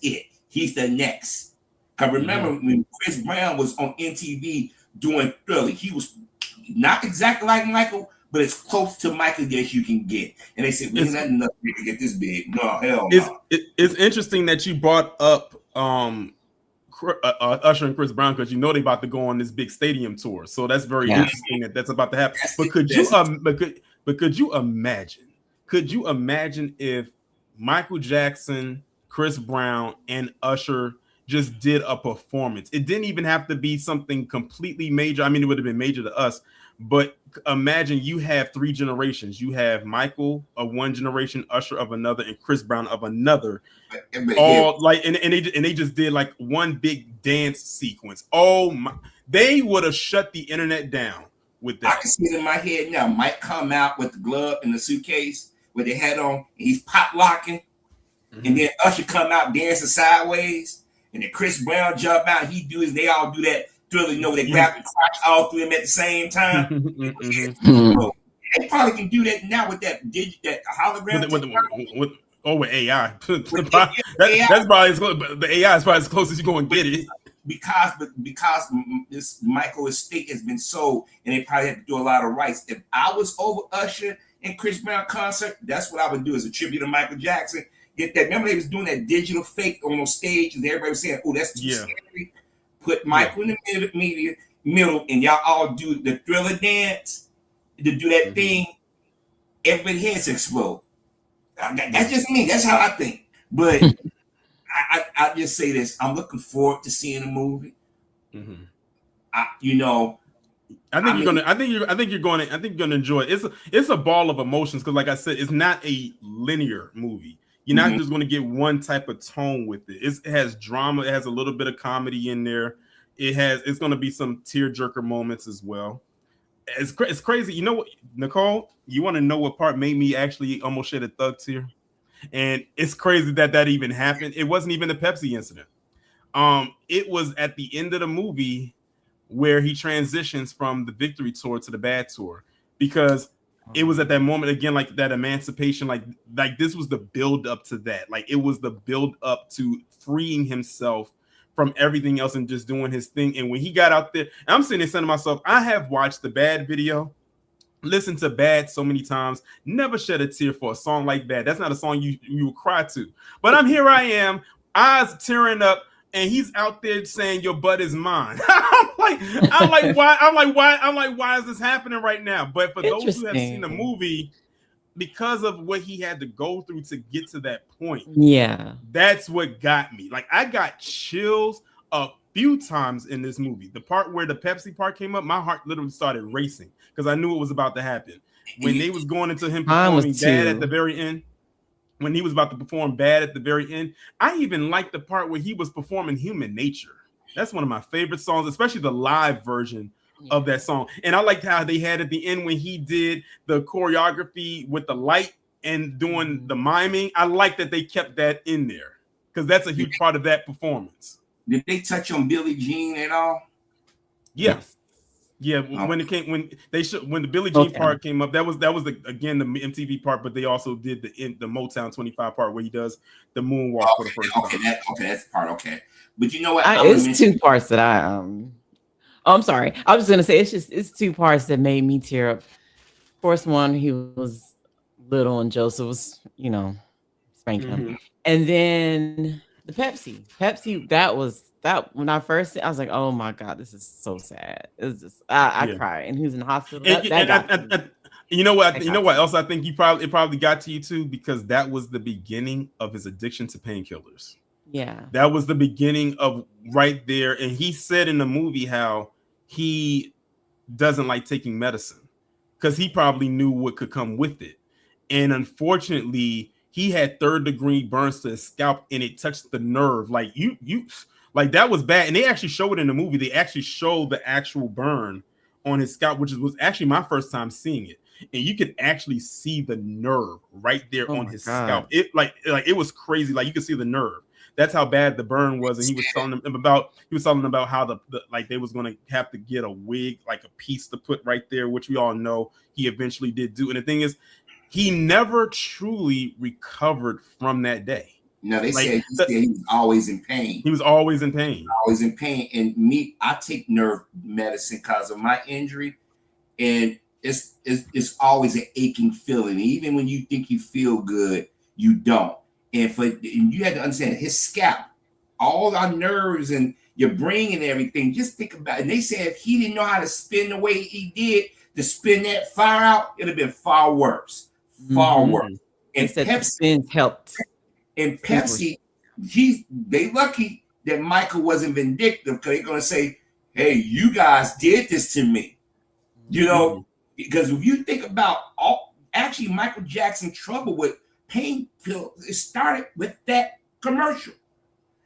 it. He's the next. Because remember when Chris Brown was on MTV doing Thriller, he was not exactly like Michael, but as close to Michael as you can get. And they said, "There's not enough to get this big." No, hell no. It's interesting that you brought up Usher and Chris Brown because you know they're about to go on this big stadium tour. So that's very interesting that's about to happen. But could you imagine? Could you imagine if Michael Jackson, Chris Brown, and Usher just did a performance? It didn't even have to be something completely major. I mean, it would have been major to us, but imagine you have three generations. You have Michael of one generation, Usher of another, and Chris Brown of another. All like, and they just did like one big dance sequence. Oh my! They would have shut the internet down with that. I can see it in my head now. Mike come out with the glove and the suitcase with the hat on, and he's pop locking, and then Usher come out dancing sideways, and then Chris Brown jump out. He do his. They all do that Thriller. You know, they grab the crotch all three of them at the same time. They probably can do that now with that hologram. With AI. That's probably as close. The AI is probably as close as you're going to get it. Because this Michael estate has been sold, and they probably had to do a lot of rights. If I was over Usher and Chris Brown concert, that's what I would do as a tribute to Michael Jackson. Get that. Remember they was doing that digital fake on those stages, and everybody was saying, "Oh, that's too scary." Put Michael in the middle, and y'all all do the Thriller dance to do that thing. Everybody heads explode. That's just me. That's how I think. But I just say this: I'm looking forward to seeing the movie. I think you're going to enjoy it. It's a ball of emotions because, like I said, it's not a linear movie. You're not just going to get one type of tone with it. It has drama. It has a little bit of comedy in there. It's going to be some tearjerker moments as well. It's crazy. You know what, Nicole? You want to know what part made me actually almost shed a thug tear? And it's crazy that even happened. It wasn't even the Pepsi incident. It was at the end of the movie where he transitions from the victory tour to the bad tour, because it was at that moment again, like that emancipation, like this was the build up to that. Like it was the build up to freeing himself from everything else and just doing his thing. And when he got out there, and I'm sitting there saying to myself, I have watched the Bad video, listened to Bad so many times, never shed a tear for a song like Bad. That's not a song you would cry to. But I am, eyes tearing up, and he's out there saying your butt is mine. I'm like, why is this happening right now? But for those who have seen the movie, because of what he had to go through to get to that point, that's what got me. Like I got chills a few times in this movie. The part where the Pepsi part came up, my heart literally started racing because I knew it was about to happen. When they was going into him performing Bad at the very end, when he was about to perform Bad at the very end, I even liked the part where he was performing Human Nature. That's one of my favorite songs, especially the live version of that song. And I liked how they had at the end when he did the choreography with the light and doing the miming. I like that they kept that in there because that's a huge part of that performance. Did they touch on Billie Jean at all? Yeah. Yeah, when it came, when the Billie Jean part came up, that was the again the MTV part, but they also did the Motown 25 part where he does the moonwalk for the first time. That's the part. Okay, but you know what? It's two parts that I Oh, I'm sorry. I was gonna say it's two parts that made me tear up. First one, he was little and Joseph was, spanking him, and then the Pepsi. That when I first, I was like, oh my god, this is so sad. It's just I cried, and he was in the hospital. You know what? You know what else? I think it probably got to you too because that was the beginning of his addiction to painkillers. Yeah, that was the beginning of right there. And he said in the movie how he doesn't like taking medicine because he probably knew what could come with it. And unfortunately, he had 3rd-degree burns to his scalp, and it touched the nerve. Like like that was bad. And they actually showed it in the movie. They actually showed the actual burn on his scalp, which was actually my first time seeing it. And you could actually see the nerve right there on his scalp. It it was crazy. Like you could see the nerve. That's how bad the burn was. And he was telling them about how the like they was going to have to get a wig, like a piece to put right there, which we all know he eventually did do. And the thing is, he never truly recovered from that day. No, they said he was always in pain. He was always in pain. Always in pain. And me, I take nerve medicine because of my injury. And it's always an aching feeling. Even when you think you feel good, you don't. And you had to understand his scalp, all our nerves and your brain and everything. Just think about it. And they said if he didn't know how to spin the way he did to spin that fire out, it'd have been far worse. Far worse. And Pepsi helped. And Pepsi, they lucky that Michael wasn't vindictive because they're gonna say, hey, you guys did this to me. You know, because if you think about actually Michael Jackson's trouble with pain pills, it started with that commercial.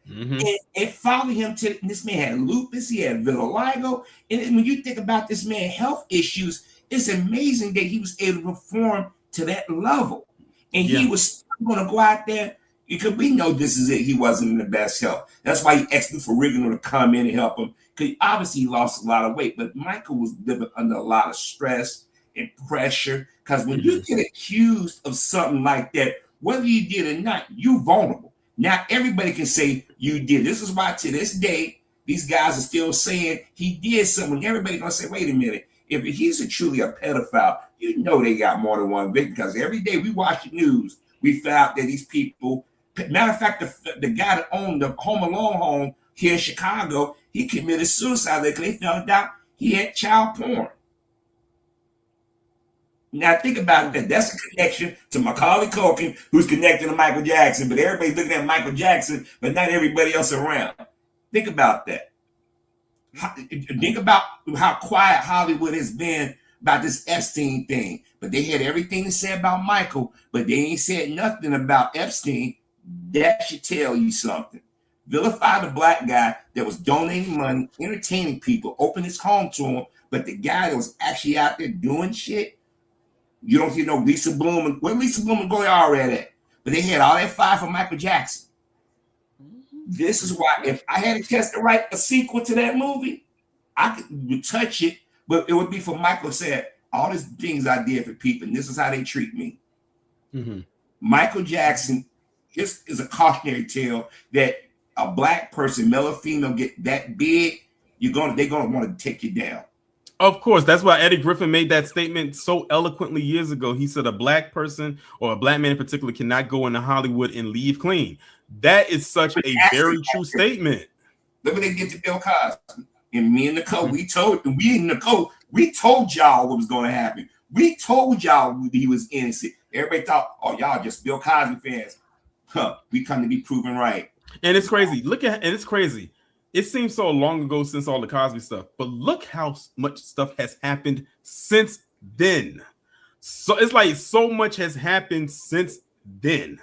And it followed him to this man had lupus, he had vitiligo. And when you think about this man's health issues, it's amazing that he was able to perform to that level. And he was going to go out there because we know this is it. He wasn't in the best health. That's why he asked for Ferrigno to come in and help him. Because obviously he lost a lot of weight, but Michael was living under a lot of stress and pressure. Because when you get accused of something like that, whether you did or not, you're vulnerable. Now everybody can say you did. This is why to this day, these guys are still saying he did something. Everybody's gonna say, wait a minute, if he's truly a pedophile, you know they got more than one victim. Because every day we watch the news, we found that these people, matter of fact, the guy that owned the Home Alone home here in Chicago, he committed suicide because they found out he had child porn. Now think about that. That's a connection to Macaulay Culkin, who's connected to Michael Jackson. But everybody's looking at Michael Jackson, but not everybody else around. Think about that. Think about how quiet Hollywood has been about this Epstein thing. But they had everything to say about Michael, but they ain't said nothing about Epstein. That should tell you something. Vilify the black guy that was donating money, entertaining people, open his home to him, but the guy that was actually out there doing shit, you don't see no Lisa Bloom. Where Lisa Bloom and Goya already at? But they had all that fire for Michael Jackson. This is why if I had a chance to write a sequel to that movie, I could touch it, but it would be for Michael said, all these things I did for people, and this is how they treat me. Michael Jackson is a cautionary tale that a black person, male or female, get that big, they're gonna want to take you down. Of course, that's why Eddie Griffin made that statement so eloquently years ago. He said a black person or a black man in particular cannot go into Hollywood and leave clean. That is such a very true statement. Look what they did to Bill Cosby. And me and Nicole, we told y'all what was going to happen. We told y'all he was innocent. Everybody thought, oh, y'all just Bill Cosby fans. We come to be proven right. And it's crazy. It's crazy. It seems so long ago since all the Cosby stuff, but look how much stuff has happened since then. So it's like so much has happened since then.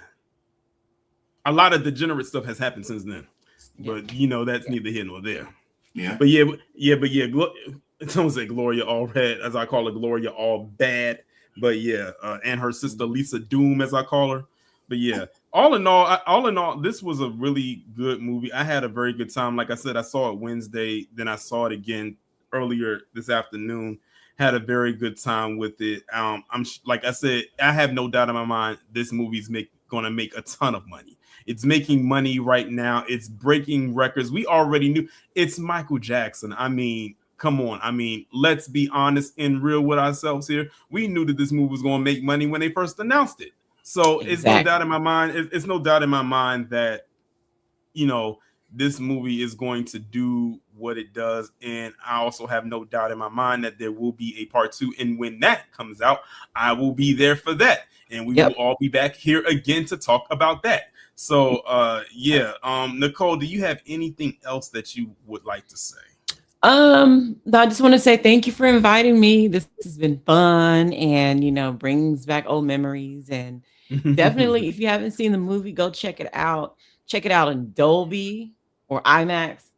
A lot of degenerate stuff has happened since then, but that's neither here nor there. Yeah. But Someone say Gloria Allred, as I call her, Gloria All Bad. But yeah, and her sister Lisa Doom, as I call her. But yeah, all in all, this was a really good movie. I had a very good time. Like I said, I saw it Wednesday, then I saw it again earlier this afternoon. Had a very good time with it. Like I said, I have no doubt in my mind this movie's gonna make a ton of money. It's making money right now. It's breaking records. We already knew it's Michael Jackson. I mean, come on. I mean, let's be honest and real with ourselves here. We knew that this movie was going to make money when they first announced it. So It's no doubt in my mind. It's no doubt in my mind that, this movie is going to do what it does. And I also have no doubt in my mind that there will be a part 2. And when that comes out, I will be there for that. And we will all be back here again to talk about that. So, Nicole, do you have anything else that you would like to say? I just want to say thank you for inviting me. This has been fun and, brings back old memories. And definitely, if you haven't seen the movie, go check it out. Check it out in Dolby or IMAX.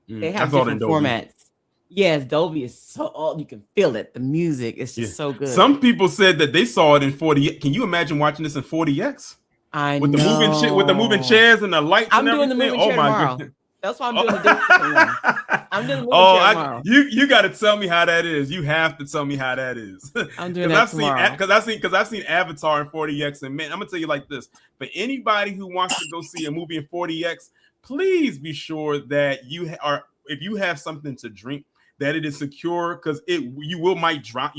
They have different formats. Yes, Dolby is so you can feel it. The music is just so good. Some people said that they saw it in 40. Can you imagine watching this in 40X? With the moving chairs and the lights. I'm doing the moving chair tomorrow. That's why I'm doing the different one. I'm doing the moving chair tomorrow. You got to tell me how that is. You have to tell me how that is. I'm doing that tomorrow. Because I've seen Avatar in 40X, and man, I'm gonna tell you like this. For anybody who wants to go see a movie in 40X, please be sure that if you have something to drink, that it is secure, because you might drop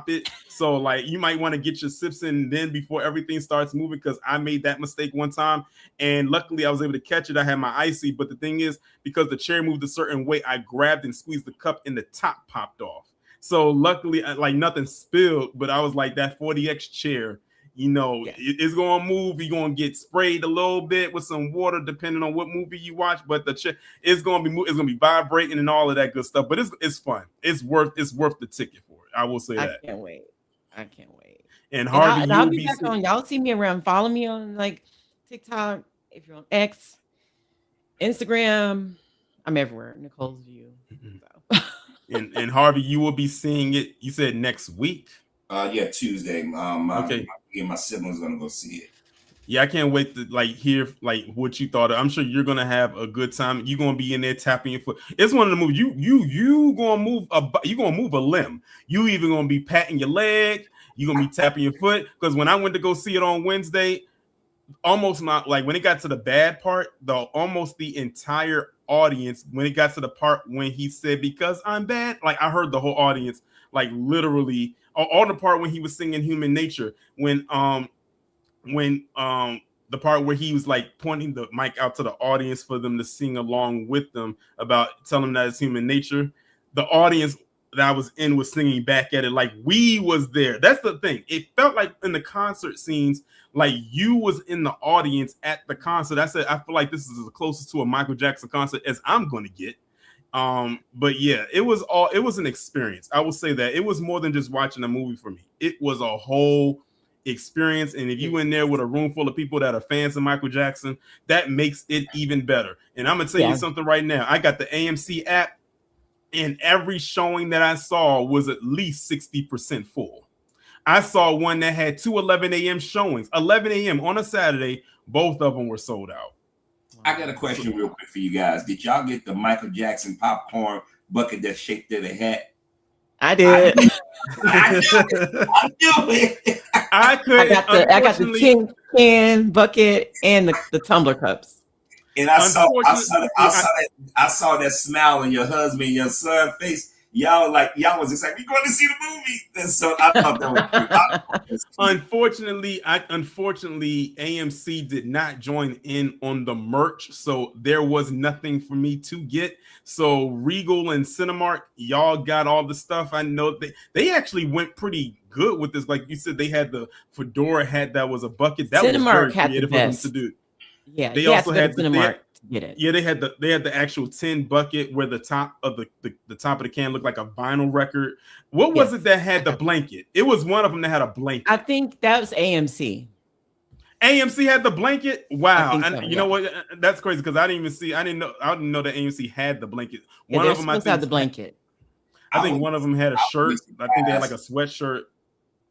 it. So like you might want to get your sips in then before everything starts moving, because I made that mistake one time and luckily I was able to catch it. I had my icy, but the thing is, because the chair moved a certain way, I grabbed and squeezed the cup and the top popped off. So luckily like nothing spilled, but I was like, that 40X chair, it's going to move. You're going to get sprayed a little bit with some water, depending on what movie you watch. But the chair is going to be vibrating and all of that good stuff. But it's fun. It's worth the ticket for it. I will say that. I can't wait. And Harvey, I'll be back on. Y'all see me around. Follow me on like TikTok. If you're on X, Instagram, I'm everywhere. Nicole's View. So. and Harvey, you will be seeing it. You said next week. Tuesday. Okay. My siblings gonna go see it. Yeah, I can't wait to hear what you thought of. I'm sure you're gonna have a good time. You're gonna be in there tapping your foot. It's one of the movies you gonna move a limb. You even gonna be patting your leg. You're gonna be tapping your foot. Because when I went to go see it on Wednesday, almost not when it got to the bad part, almost the entire audience, when it got to the part when he said, "Because I'm bad," I heard the whole audience literally. All the part when he was singing Human Nature, when the part where he was pointing the mic out to the audience for them to sing along with them about telling them that it's human nature, the audience that I was in was singing back at it like we was there. That's the thing. It felt like in the concert scenes, like you was in the audience at the concert. I said, I feel like this is as closest to a Michael Jackson concert as I'm going to get. But yeah, it was an experience. I will say that it was more than just watching a movie for me. It was a whole experience. And if you in there with a room full of people that are fans of Michael Jackson, that makes it even better. And I'm gonna tell you something right now. I got the AMC app, and every showing that I saw was at least 60% full. I saw one that had 2 11 a.m. showings, 11 a.m. on a Saturday. Both of them were sold out. I got a question real quick for you guys. Did y'all get the Michael Jackson popcorn bucket that's shaped in a hat? I did. I knew it. I got the tin can bucket and the tumbler cups. And I saw that smile on your husband and your son's face. Y'all was excited. We going to see the movie. And so I thought that was cute. Unfortunately, AMC did not join in on the merch, so there was nothing for me to get. So Regal and Cinemark, y'all got all the stuff. I know they actually went pretty good with this. Like you said, they had the fedora hat that was a bucket. That Cinemark was very creative for them to do. Yeah, they also had Cinemark. Get it. Yeah, they had the actual tin bucket where the top of the top of the can looked like a vinyl record. What was it that had the blanket? It was one of them that had a blanket. I think that was AMC. AMC had the blanket. Wow, and you know what? That's crazy because I didn't know that AMC had the blanket. One of them, I think, had the blanket. I think one of them had a shirt. I think they had like a sweatshirt.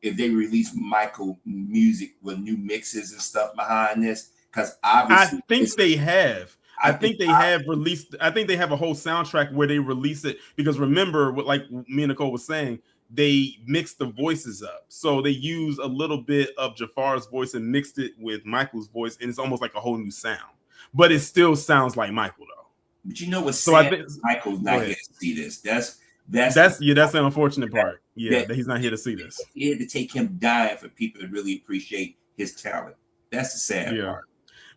If they release Michael music with new mixes and stuff behind this, because obviously I think they have. I think they have released. I think they have a whole soundtrack where they release it because remember, what like me and Nicole was saying, they mixed the voices up. So they use a little bit of Jafar's voice and mixed it with Michael's voice, and it's almost like a whole new sound. But it still sounds like Michael though. But you know what's sad? So Michael's not here to see this. That's the unfortunate part. Yeah, that he's not here to see this. He had to take him dying for people to really appreciate his talent. That's the sad part.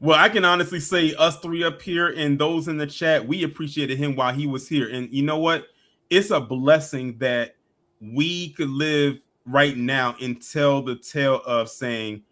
Well, I can honestly say us three up here and those in the chat, we appreciated him while he was here. And you know what? It's a blessing that we could live right now and tell the tale of saying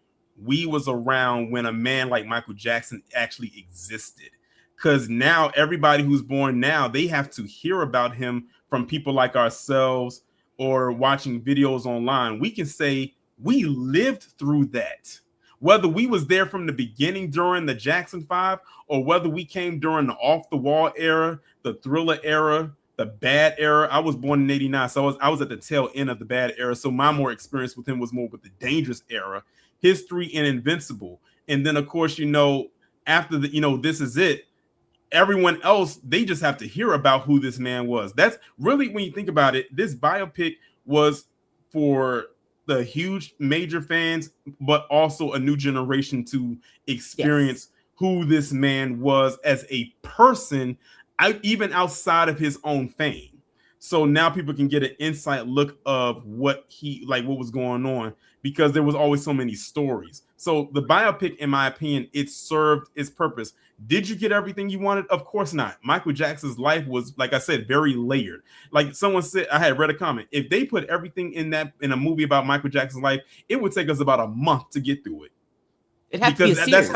we was around when a man like Michael Jackson actually existed. Because now everybody who's born now, they have to hear about him from people like ourselves or watching videos online. We can say we lived through that. Whether we was there from the beginning during the Jackson 5 or whether we came during the off the wall era, the Thriller era, the bad era. I was born in 89, so I was at the tail end of the bad era. So my more experience with him was more with the dangerous era, History and Invincible. And then of course, after the, This Is It, everyone else, they just have to hear about who this man was. That's really, when you think about it, this biopic was for the huge major fans, but also a new generation to experience who this man was as a person, even outside of his own fame. So now people can get an inside look of what was going on, because there was always so many stories. So the biopic, in my opinion, it served its purpose. Did you get everything you wanted? Of course not. Michael Jackson's life was, like I said, very layered. Like someone said, I had read a comment. If they put everything in a movie about Michael Jackson's life, it would take us about a month to get through it. It had to be a series.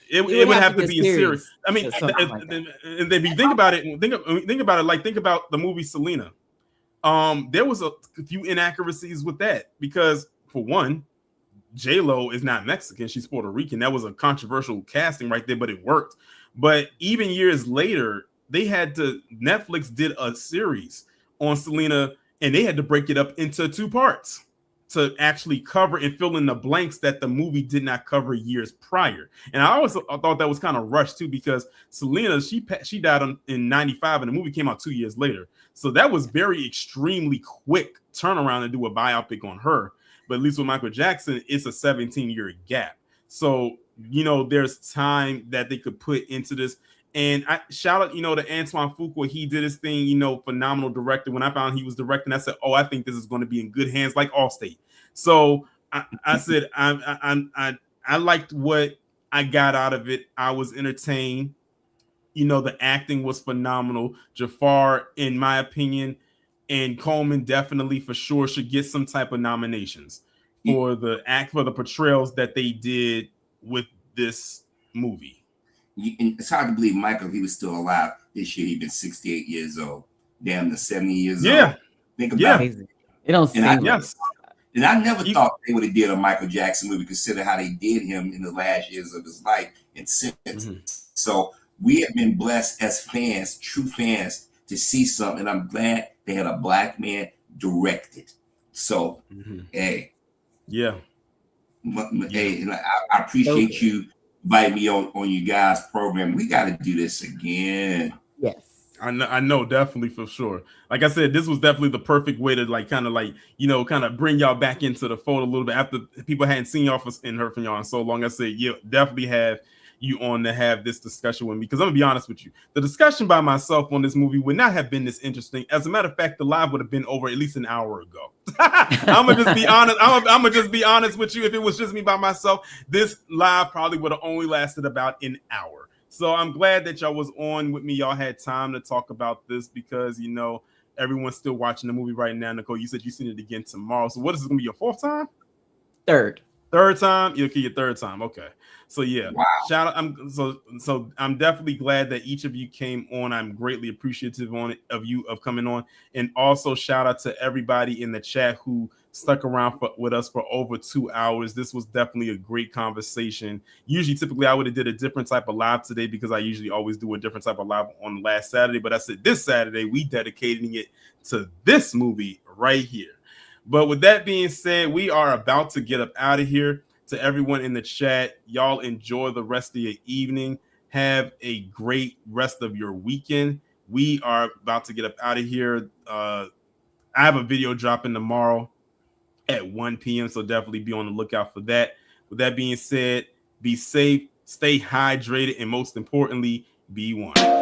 It would have to be a series. I mean, and if you think about it, think about the movie Selena. There was a few inaccuracies with that because, for one, J-Lo is not Mexican, she's Puerto Rican. That was a controversial casting right there, but it worked. But even years later, Netflix did a series on Selena, and they had to break it up into 2 parts to actually cover and fill in the blanks that the movie did not cover years prior. And I always thought that was kind of rushed too, because Selena, she died in 95 and the movie came out 2 years later. So that was very extremely quick turnaround to do a biopic on her. But at least with Michael Jackson, it's a 17-year gap. So, there's time that they could put into this. And I shout out, to Antoine Fuqua. He did his thing, phenomenal director. When I found he was directing, I said, I think this is going to be in good hands, like Allstate. So I said, I liked what I got out of it. I was entertained. The acting was phenomenal. Jafar, in my opinion, and Coleman definitely for sure should get some type of nominations for the portrayals that they did with this movie. It's hard to believe Michael, if he was still alive this year, he'd been 68 years old. Damn, the 70 years old. Think about it. It don't seem and I never thought they would have did a Michael Jackson movie, consider how they did him in the last years of his life and since. Mm-hmm. So we have been blessed as fans, true fans, to see something. And I'm glad they had a black man direct it. So, hey. Yeah. Hey, and I appreciate you inviting me on you guys' program. We got to do this again. Yes. I know, definitely, for sure. Like I said, this was definitely the perfect way to kind of bring y'all back into the fold a little bit after people hadn't seen y'all and heard from y'all in so long. I said, definitely have you on to have this discussion with me, because I'm gonna be honest with you, the discussion by myself on this movie would not have been this interesting. As a matter of fact, the live would have been over at least an hour ago. I'm gonna just be honest. I'm gonna just be honest with you. If it was just me by myself, this live probably would have only lasted about an hour. So I'm glad that y'all was on with me. Y'all had time to talk about this, because everyone's still watching the movie right now. Nicole, you said you seen it again tomorrow. So what is this gonna be, your 4th time? Third time? Okay, your 3rd time. Okay. So yeah, wow. Shout out. So I'm definitely glad that each of you came on. I'm greatly appreciative of you coming on, and also shout out to everybody in the chat who stuck around with us for over 2 hours. This was definitely a great conversation. Typically, I would have did a different type of live today because I usually always do a different type of live on the last Saturday. But I said this Saturday, we dedicating it to this movie right here. But with that being said, we are about to get up out of here. To everyone in the chat, y'all enjoy the rest of your evening. Have a great rest of your weekend. We are about to get up out of here. I have a video dropping tomorrow at 1 p.m. So definitely be on the lookout for that. With that being said, be safe, stay hydrated, and most importantly, be one.